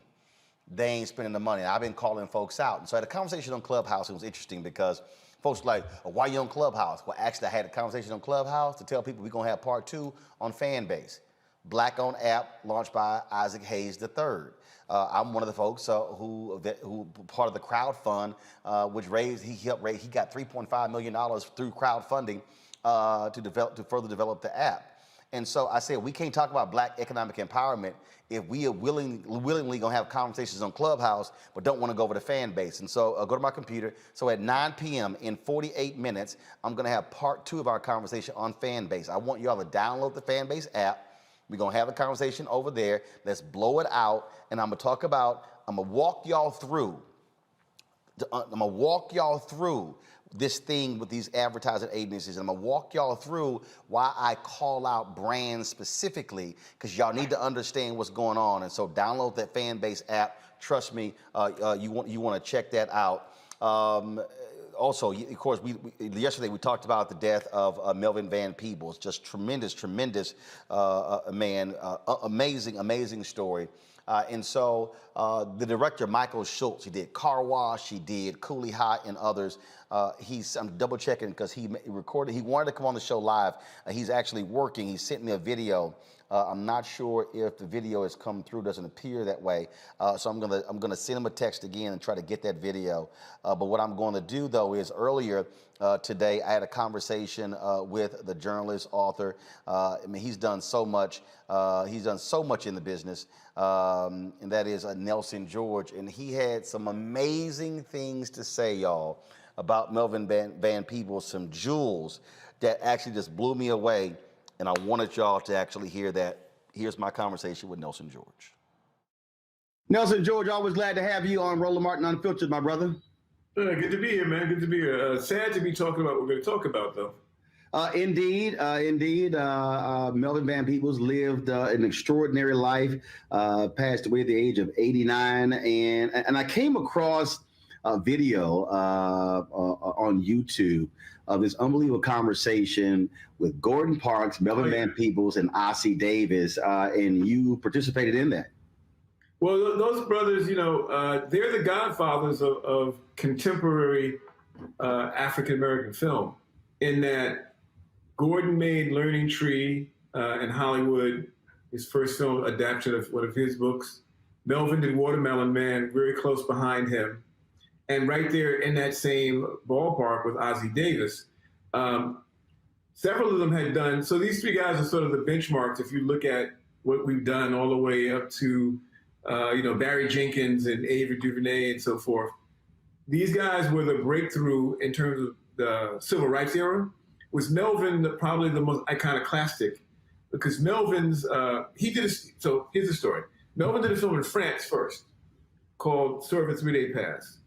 They ain't spending the money. I've been calling folks out. And so I had a conversation on Clubhouse. It was interesting because folks were like, oh, why you on Clubhouse? Well, actually, I had a conversation on Clubhouse to tell people we're going to have part 2 on Fanbase. Black-owned app launched by Isaac Hayes III. I'm one of the folks who part of the crowd fund, which he got $3.5 million through crowdfunding to further develop the app. And so I said, we can't talk about Black economic empowerment if we are willingly gonna have conversations on Clubhouse, but don't wanna go over to Fanbase. And so go to my computer. So at 9 p.m. in 48 minutes, I'm gonna have part 2 of our conversation on Fanbase. I want y'all to download the Fanbase app. We're gonna have a conversation over there. Let's blow it out. And I'm gonna walk y'all through this thing with these advertising agencies. I'm gonna walk y'all through why I call out brands specifically, because y'all need to understand what's going on. And so download that Fanbase app. Trust me, you want to check that out. Also, of course, yesterday we talked about the death of Melvin Van Peebles. Just tremendous man, amazing story. And so the director, Michael Schultz, he did Car Wash, he did Coolie Hot and others. I'm double checking because he recorded, he wanted to come on the show live. He's actually working. He sent me a video. I'm not sure if the video has come through, doesn't appear that way. So I'm gonna send him a text again and try to get that video. But what I'm going to do though is earlier today, I had a conversation with the journalist, author. I mean, he's done so much. He's done so much in the business, and that is Nelson George. And he had some amazing things to say, y'all, about Melvin Van Peebles, some jewels that actually just blew me away. And I wanted y'all to actually hear that. Here's my conversation with Nelson George. Nelson George, always glad to have you on Roland Martin Unfiltered, my brother. Good to be here, man. Good to be here. Sad to be talking about what we're going to talk about, though. Indeed. Melvin Van Peebles lived an extraordinary life, passed away at the age of 89. And I came across a video on YouTube of this unbelievable conversation with Gordon Parks, Melvin Van Peebles, and Ossie Davis, and you participated in that. Well, those brothers, they're the godfathers of contemporary African-American film, in that Gordon made Learning Tree in Hollywood, his first film adaptation of one of his books. Melvin did Watermelon Man, very close behind him. And right there in that same ballpark with Ossie Davis, several of them had done, so these three guys are sort of the benchmarks if you look at what we've done all the way up to, Barry Jenkins and Ava DuVernay and so forth. These guys were the breakthrough in terms of the civil rights era. Was Melvin probably the most iconoclastic? Because Melvin's, so here's the story. Melvin did a film in France first called Serve a 3-Day Pass.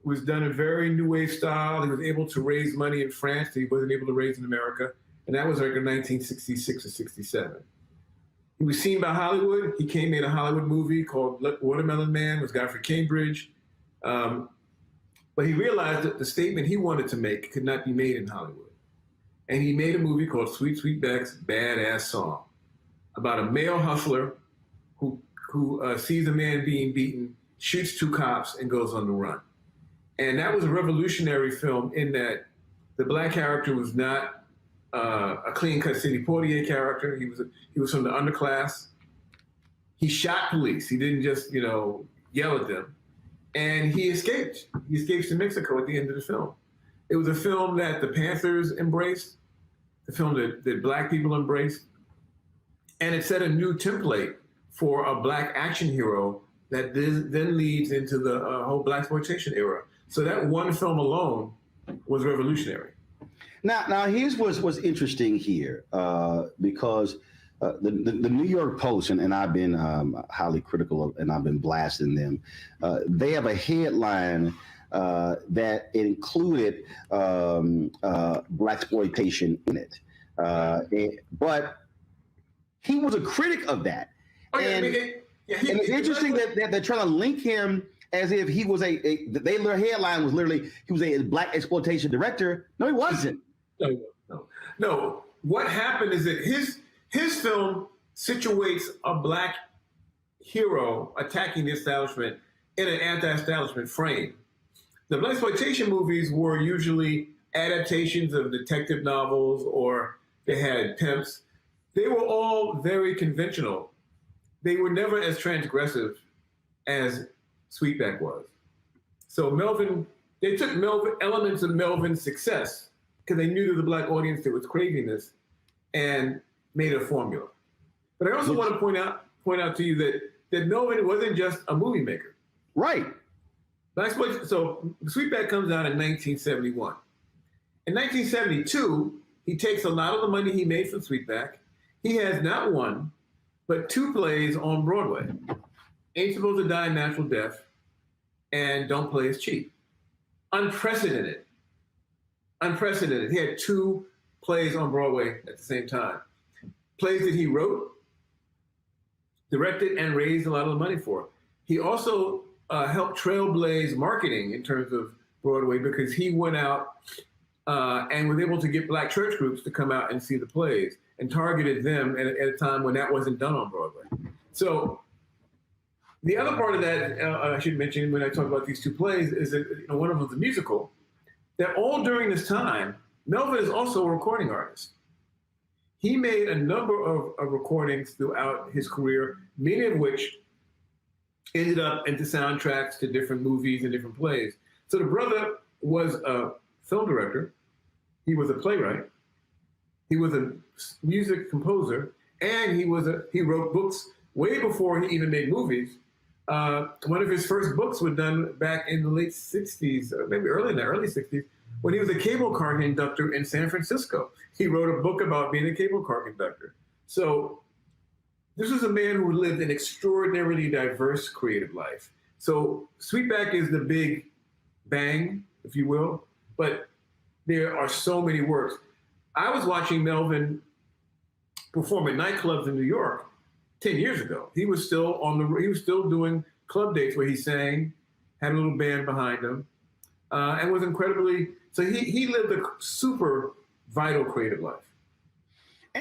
It was done in very new wave style. He was able to raise money in France that he wasn't able to raise in America. And that was like in 1966 or 67. He was seen by Hollywood. He made a Hollywood movie called Watermelon Man with Godfrey Cambridge. But he realized that the statement he wanted to make could not be made in Hollywood. And he made a movie called Sweet Sweetback's Badass Song about a male hustler who sees a man being beaten, shoots 2 cops, and goes on the run. And that was a revolutionary film in that the Black character was not a clean-cut Sidney Poitier character. He was from the underclass. He shot police. He didn't just, yell at them. And he escaped. He escapes to Mexico at the end of the film. It was a film that the Panthers embraced. the film that Black people embraced. And it set a new template for a Black action hero that then leads into the whole Blaxploitation era. So that one film alone was revolutionary. Now here's what's interesting here, because the New York Post, and I've been highly critical of, and I've been blasting them. They have a headline that included Blaxploitation in it, but he was a critic of that. Oh, yeah, and it's interesting that they're trying to link him as if he was their headline was literally he was a Black exploitation director. No, he wasn't. No. What happened is that his film situates a Black hero attacking the establishment in an anti-establishment frame. The Blaxploitation movies were usually adaptations of detective novels, or they had pimps. They were all very conventional. They were never as transgressive as Sweetback was. So they took elements of Melvin's success, because they knew there was a Black audience that was craving this, and made a formula. But I also want to point out to you that Melvin wasn't just a movie maker. Right. So Sweetback comes out in 1971. In 1972, he takes a lot of the money he made from Sweetback. He has not one, but 2 plays on Broadway. Ain't Supposed to Die a Natural Death and Don't Play Is Cheap. Unprecedented. He had 2 plays on Broadway at the same time. Plays that he wrote, directed, and raised a lot of the money for. He also helped trailblaze marketing in terms of Broadway, because he went out and was able to get Black church groups to come out and see the plays, and targeted them at a time when that wasn't done on Broadway. So the other part of that I should mention when I talk about these 2 plays is that one of them is a musical. That all during this time, Melvin is also a recording artist. He made a number of recordings throughout his career, many of which ended up into soundtracks to different movies and different plays. So the brother was a film director. He was a playwright. He was a music composer, and he wrote books way before he even made movies. One of his first books was done back in the late 60s, or maybe early 60s, when he was a cable car conductor in San Francisco. He wrote a book about being a cable car conductor. So this was a man who lived an extraordinarily diverse creative life. So Sweetback is the big bang, if you will, but there are so many works. I was watching Melvin perform at nightclubs in New York 10 years ago. He was still doing club dates where he sang, had a little band behind him, and was incredibly, so he lived a super vital creative life.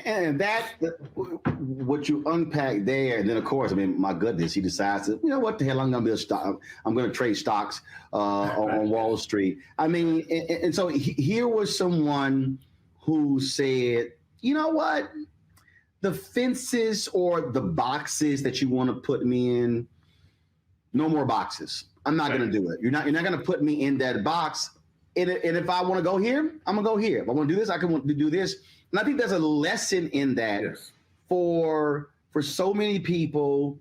And that, what you unpack there, and then of course, I mean, my goodness, he decides to, what the hell, I'm going to be a stock. I'm going to trade stocks on Wall Street. I mean, and so here was someone who said, you know what, the fences or the boxes that you want to put me in, no more boxes. I'm not going to do it. You're not going to put me in that box. And if I want to go here, I'm going to go here. If I want to do this, I can want to do this. And I think there's a lesson in that for so many people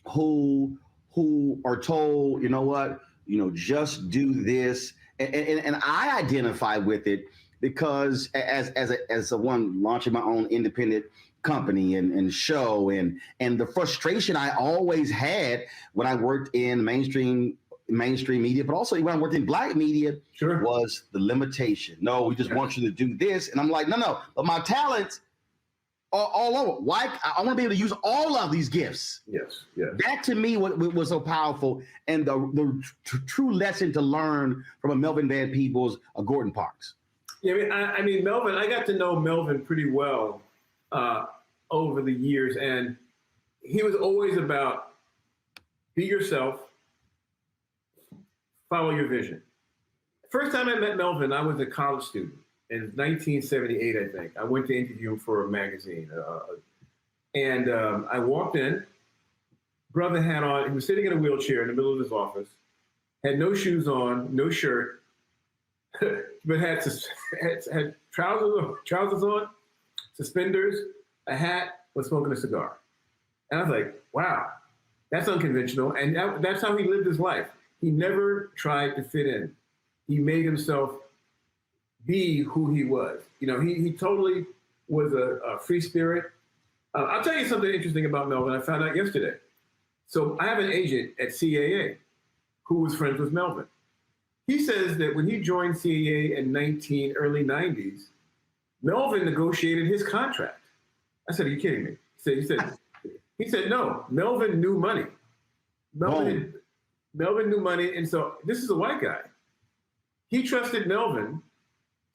who are told, you know what, just do this. And I identify with it because as a one launching my own independent company and show and the frustration I always had when I worked in mainstream media, but also when I worked in Black media, was the limitation. No, we just want you to do this. And I'm like, no, but my talents are all over. Why? I want to be able to use all of these gifts. Yes. That to me was so powerful. And the true lesson to learn from a Melvin Van Peebles, a Gordon Parks. Yeah, I mean, Melvin, I got to know Melvin pretty well over the years. And he was always about be yourself, follow your vision. First time I met Melvin, I was a college student in 1978, I think. I went to interview him for a magazine. And I walked in, brother had on, he was sitting in a wheelchair in the middle of his office, had no shoes on, no shirt, but had trousers on, suspenders, a hat, was smoking a cigar. And I was like, wow, that's unconventional. And that's how he lived his life. He never tried to fit in. He made himself be who he was. You know, he totally was a free spirit. I'll tell you something interesting about Melvin. I found out yesterday. So I have an agent at CAA who was friends with Melvin. He says that when he joined CAA in early 90s, Melvin negotiated his contract. I said, are you kidding me? He said, no, Melvin knew money. Melvin knew money. And so this is a white guy. He trusted Melvin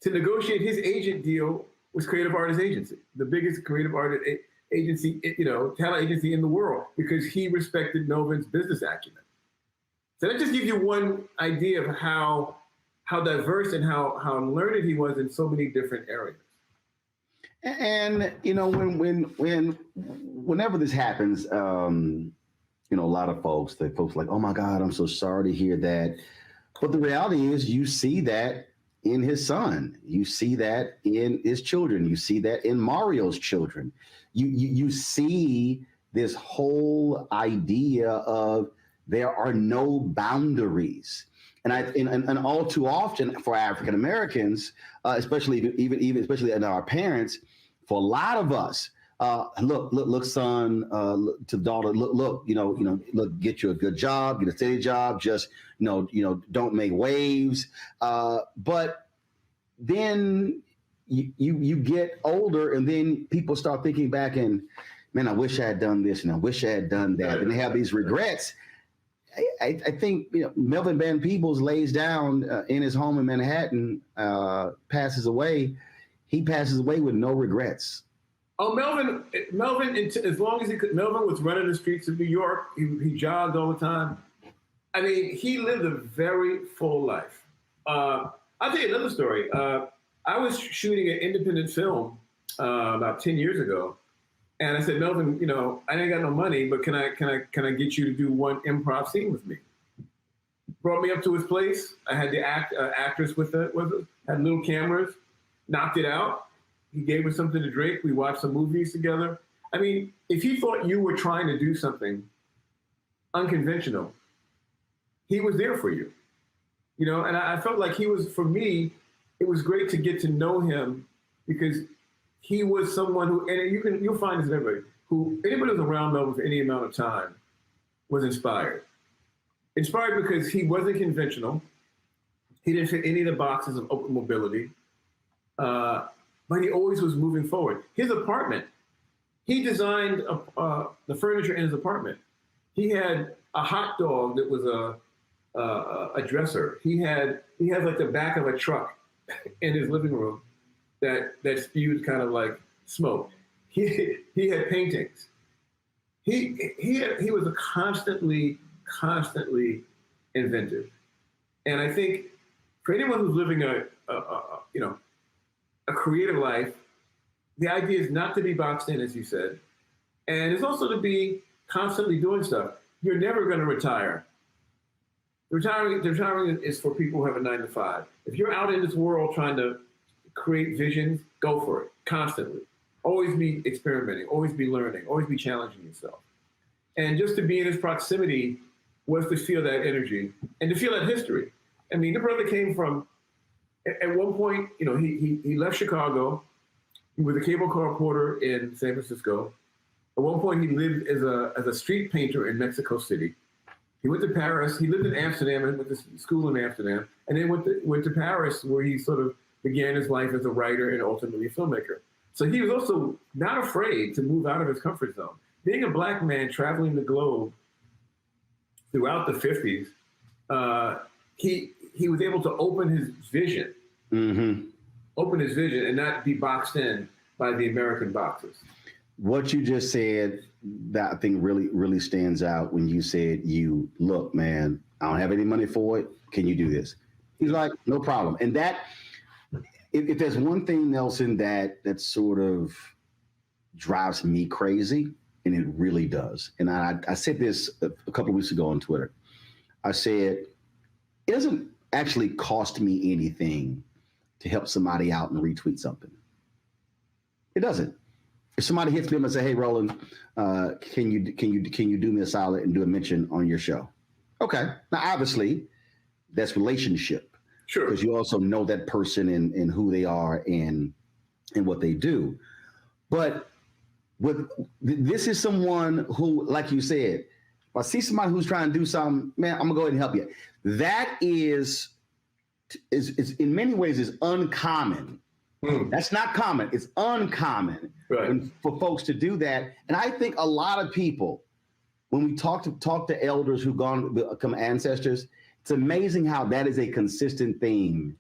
to negotiate his agent deal with Creative Artists Agency, the biggest creative artist agency, talent agency in the world, because he respected Melvin's business acumen. So that just gives you one idea of how diverse and how learned he was in so many different areas. And whenever this happens, a lot of folks like, oh my God, I'm so sorry to hear that. But the reality is, you see that in his son, you see that in his children, you see that in Mario's children. You see this whole idea of there are no boundaries. And all too often for African Americans, especially in our parents, for a lot of us, look, son, to daughter, look, get you a good job, get a steady job, just, don't make waves. But then you get older, and then people start thinking back and, man, I wish I had done this and I wish I had done that. And they have these regrets. I think Melvin Van Peebles lays down in his home in Manhattan, passes away. He passes away with no regrets. Oh, Melvin, as long as he could, Melvin was running the streets of New York. He jogged all the time. I mean, he lived a very full life. I'll tell you another story. I was shooting an independent film about 10 years ago. And I said, Melvin, I ain't got no money, but can I get you to do one improv scene with me? Brought me up to his place. I had the actress with us, had little cameras, knocked it out. He gave us something to drink. We watched some movies together. I mean, if he thought you were trying to do something unconventional, he was there for you. And I felt like he was, for me, it was great to get to know him, because he was someone who, and you'll find this in everybody, anybody who's around Melvin for any amount of time was inspired. Inspired because he wasn't conventional. He didn't fit any of the boxes of open mobility, but he always was moving forward. His apartment, he designed the furniture in his apartment. He had a hot dog that was a dresser. He had like the back of a truck in his living room that spewed kind of like smoke. He had paintings. He was a constantly inventive. And I think for anyone who's living a creative life, the idea is not to be boxed in, as you said, and it's also to be constantly doing stuff. You're never going to retire. Retiring is for people who have a 9 to 5. If you're out in this world trying to create visions, go for it constantly. Always be experimenting, always be learning, always be challenging yourself. And just to be in his proximity was to feel that energy and to feel that history. I mean, the brother came from, at one point, he left Chicago. He was a cable car reporter in San Francisco. At one point, he lived as a street painter in Mexico City. He went to Paris. He lived in Amsterdam and went to school in Amsterdam, and then went to Paris, where he sort of began his life as a writer and ultimately a filmmaker. So he was also not afraid to move out of his comfort zone. Being a black man traveling the globe throughout the 50s, he was able to open his vision, and not be boxed in by the American boxes. What you just said, that I think really stands out when you said, look, man, I don't have any money for it. Can you do this? He's like, no problem. And that, if there's one thing, Nelson, that sort of drives me crazy, and it really does. And I said this a couple of weeks ago on Twitter. I said, it doesn't actually cost me anything to help somebody out and retweet something. It doesn't. If somebody hits me up and say, "Hey, Roland, can you do me a solid and do a mention on your show?" Okay. Now, obviously, that's relationship. Sure. Because you also know that person and who they are and what they do. But this is someone who, like you said, if I see somebody who's trying to do something, man, I'm gonna go ahead and help you. That is in many ways is uncommon. That's not common. It's uncommon for folks to do that. And I think a lot of people, when we talk to elders who've become ancestors, it's amazing how that is a consistent theme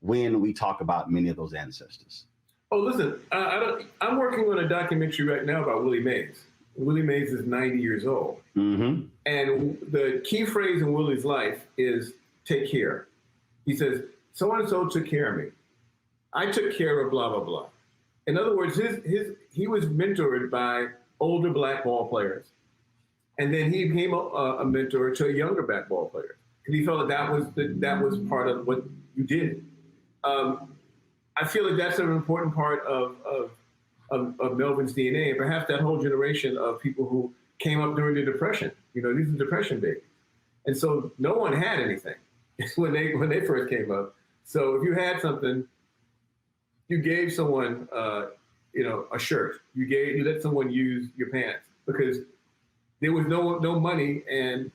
when we talk about many of those ancestors. Oh, listen, I'm working on a documentary right now about Willie Mays. Willie Mays is 90 years old. Mm-hmm. And the key phrase in Willie's life is take care. He says, so-and-so took care of me. I took care of blah, blah, blah. In other words, he was mentored by older black ball players. And then he became a mentor to a younger black ball player. And he felt that was part of what you did. I feel like that's an important part of Melvin's DNA, and perhaps that whole generation of people who came up during the Depression. These are Depression babies. And so no one had anything when they first came up. So if you had something, you gave someone, a shirt. You let someone use your pants because there was no money, and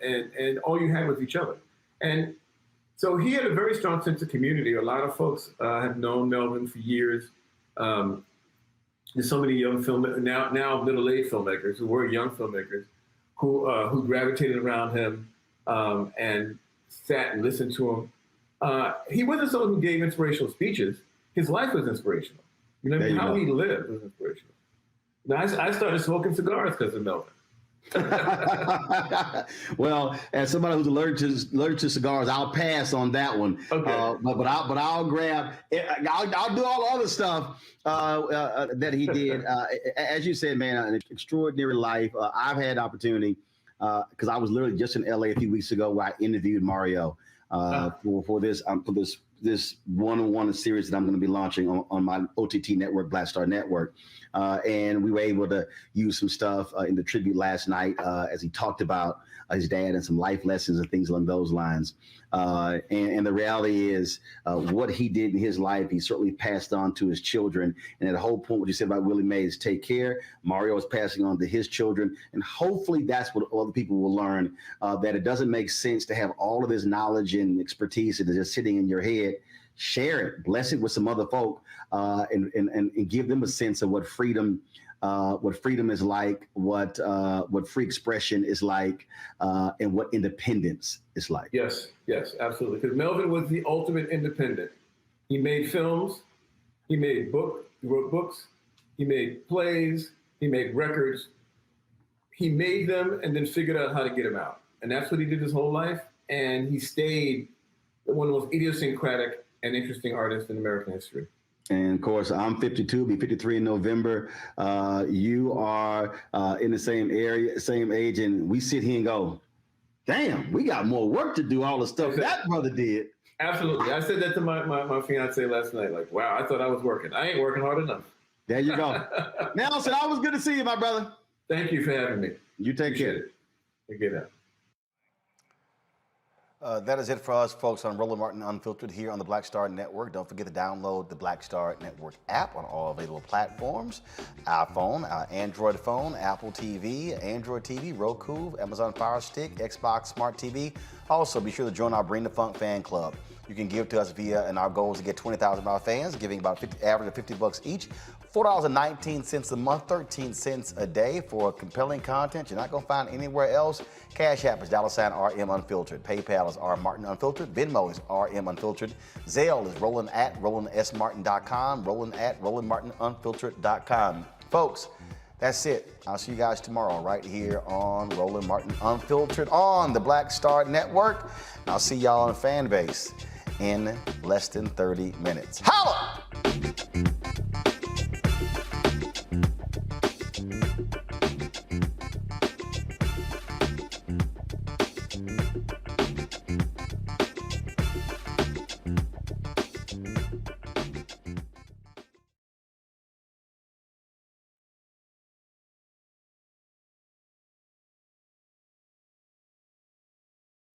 all you had was each other. And so he had a very strong sense of community. A lot of folks have known Melvin for years. There's so many young now middle-aged filmmakers who were young filmmakers who gravitated around him and sat and listened to him. He wasn't someone who gave inspirational speeches. His life was inspirational. How he lived was inspirational. Now, I started smoking cigars because of Melvin. Well, as somebody who's allergic to cigars, I'll pass on that one. Okay. But I'll grab. I'll do all the other stuff that he did. As you said, man, an extraordinary life. I've had opportunity because I was literally just in LA a few weeks ago where I interviewed Mario for this one-on-one series that I'm going to be launching on my OTT network, Black Star Network. And we were able to use some stuff in the tribute last night as he talked about his dad and some life lessons and things along those lines. And the reality is what he did in his life, he certainly passed on to his children. And at the whole point, what you said about Willie Mays, take care. Mario is passing on to his children. And hopefully that's what other people will learn, that it doesn't make sense to have all of this knowledge and expertise that is just sitting in your head. Share it, bless it with some other folk, and give them a sense of what freedom is like, what free expression is like, and what independence is like. Yes, absolutely. Because Melvin was the ultimate independent. He made films, he wrote books, he made plays, he made records. He made them and then figured out how to get them out. And that's what he did his whole life. And he stayed one of the most idiosyncratic and interesting artists in American history. And of course, I'm 52, be 53 in November. You are in the same area, same age, and we sit here and go, damn, we got more work to do, all the stuff that brother did. Absolutely. I said that to my fiance last night, like, wow, I thought I was working. I ain't working hard enough. There you go. Nelson, always good to see you, my brother. Thank you for having me. You take care. Take care. That is it for us, folks, on Roland Martin Unfiltered here on the Black Star Network. Don't forget to download the Black Star Network app on all available platforms: iPhone, Android phone, Apple TV, Android TV, Roku, Amazon Fire Stick, Xbox Smart TV. Also, be sure to join our Bring the Funk fan club. You can give to us and our goal is to get 20,000 of our fans, giving about average of $50 each. $4.19 a month, 13 cents a day for compelling content you're not going to find anywhere else. Cash App is $RM Unfiltered. PayPal is R Martin Unfiltered. Venmo is RM Unfiltered. Zelle is Roland at RolandSMartin.com. Roland at RolandMartinUnfiltered.com. Folks, that's it. I'll see you guys tomorrow right here on Roland Martin Unfiltered on the Black Star Network. I'll see y'all on Fanbase in less than 30 minutes. Holla!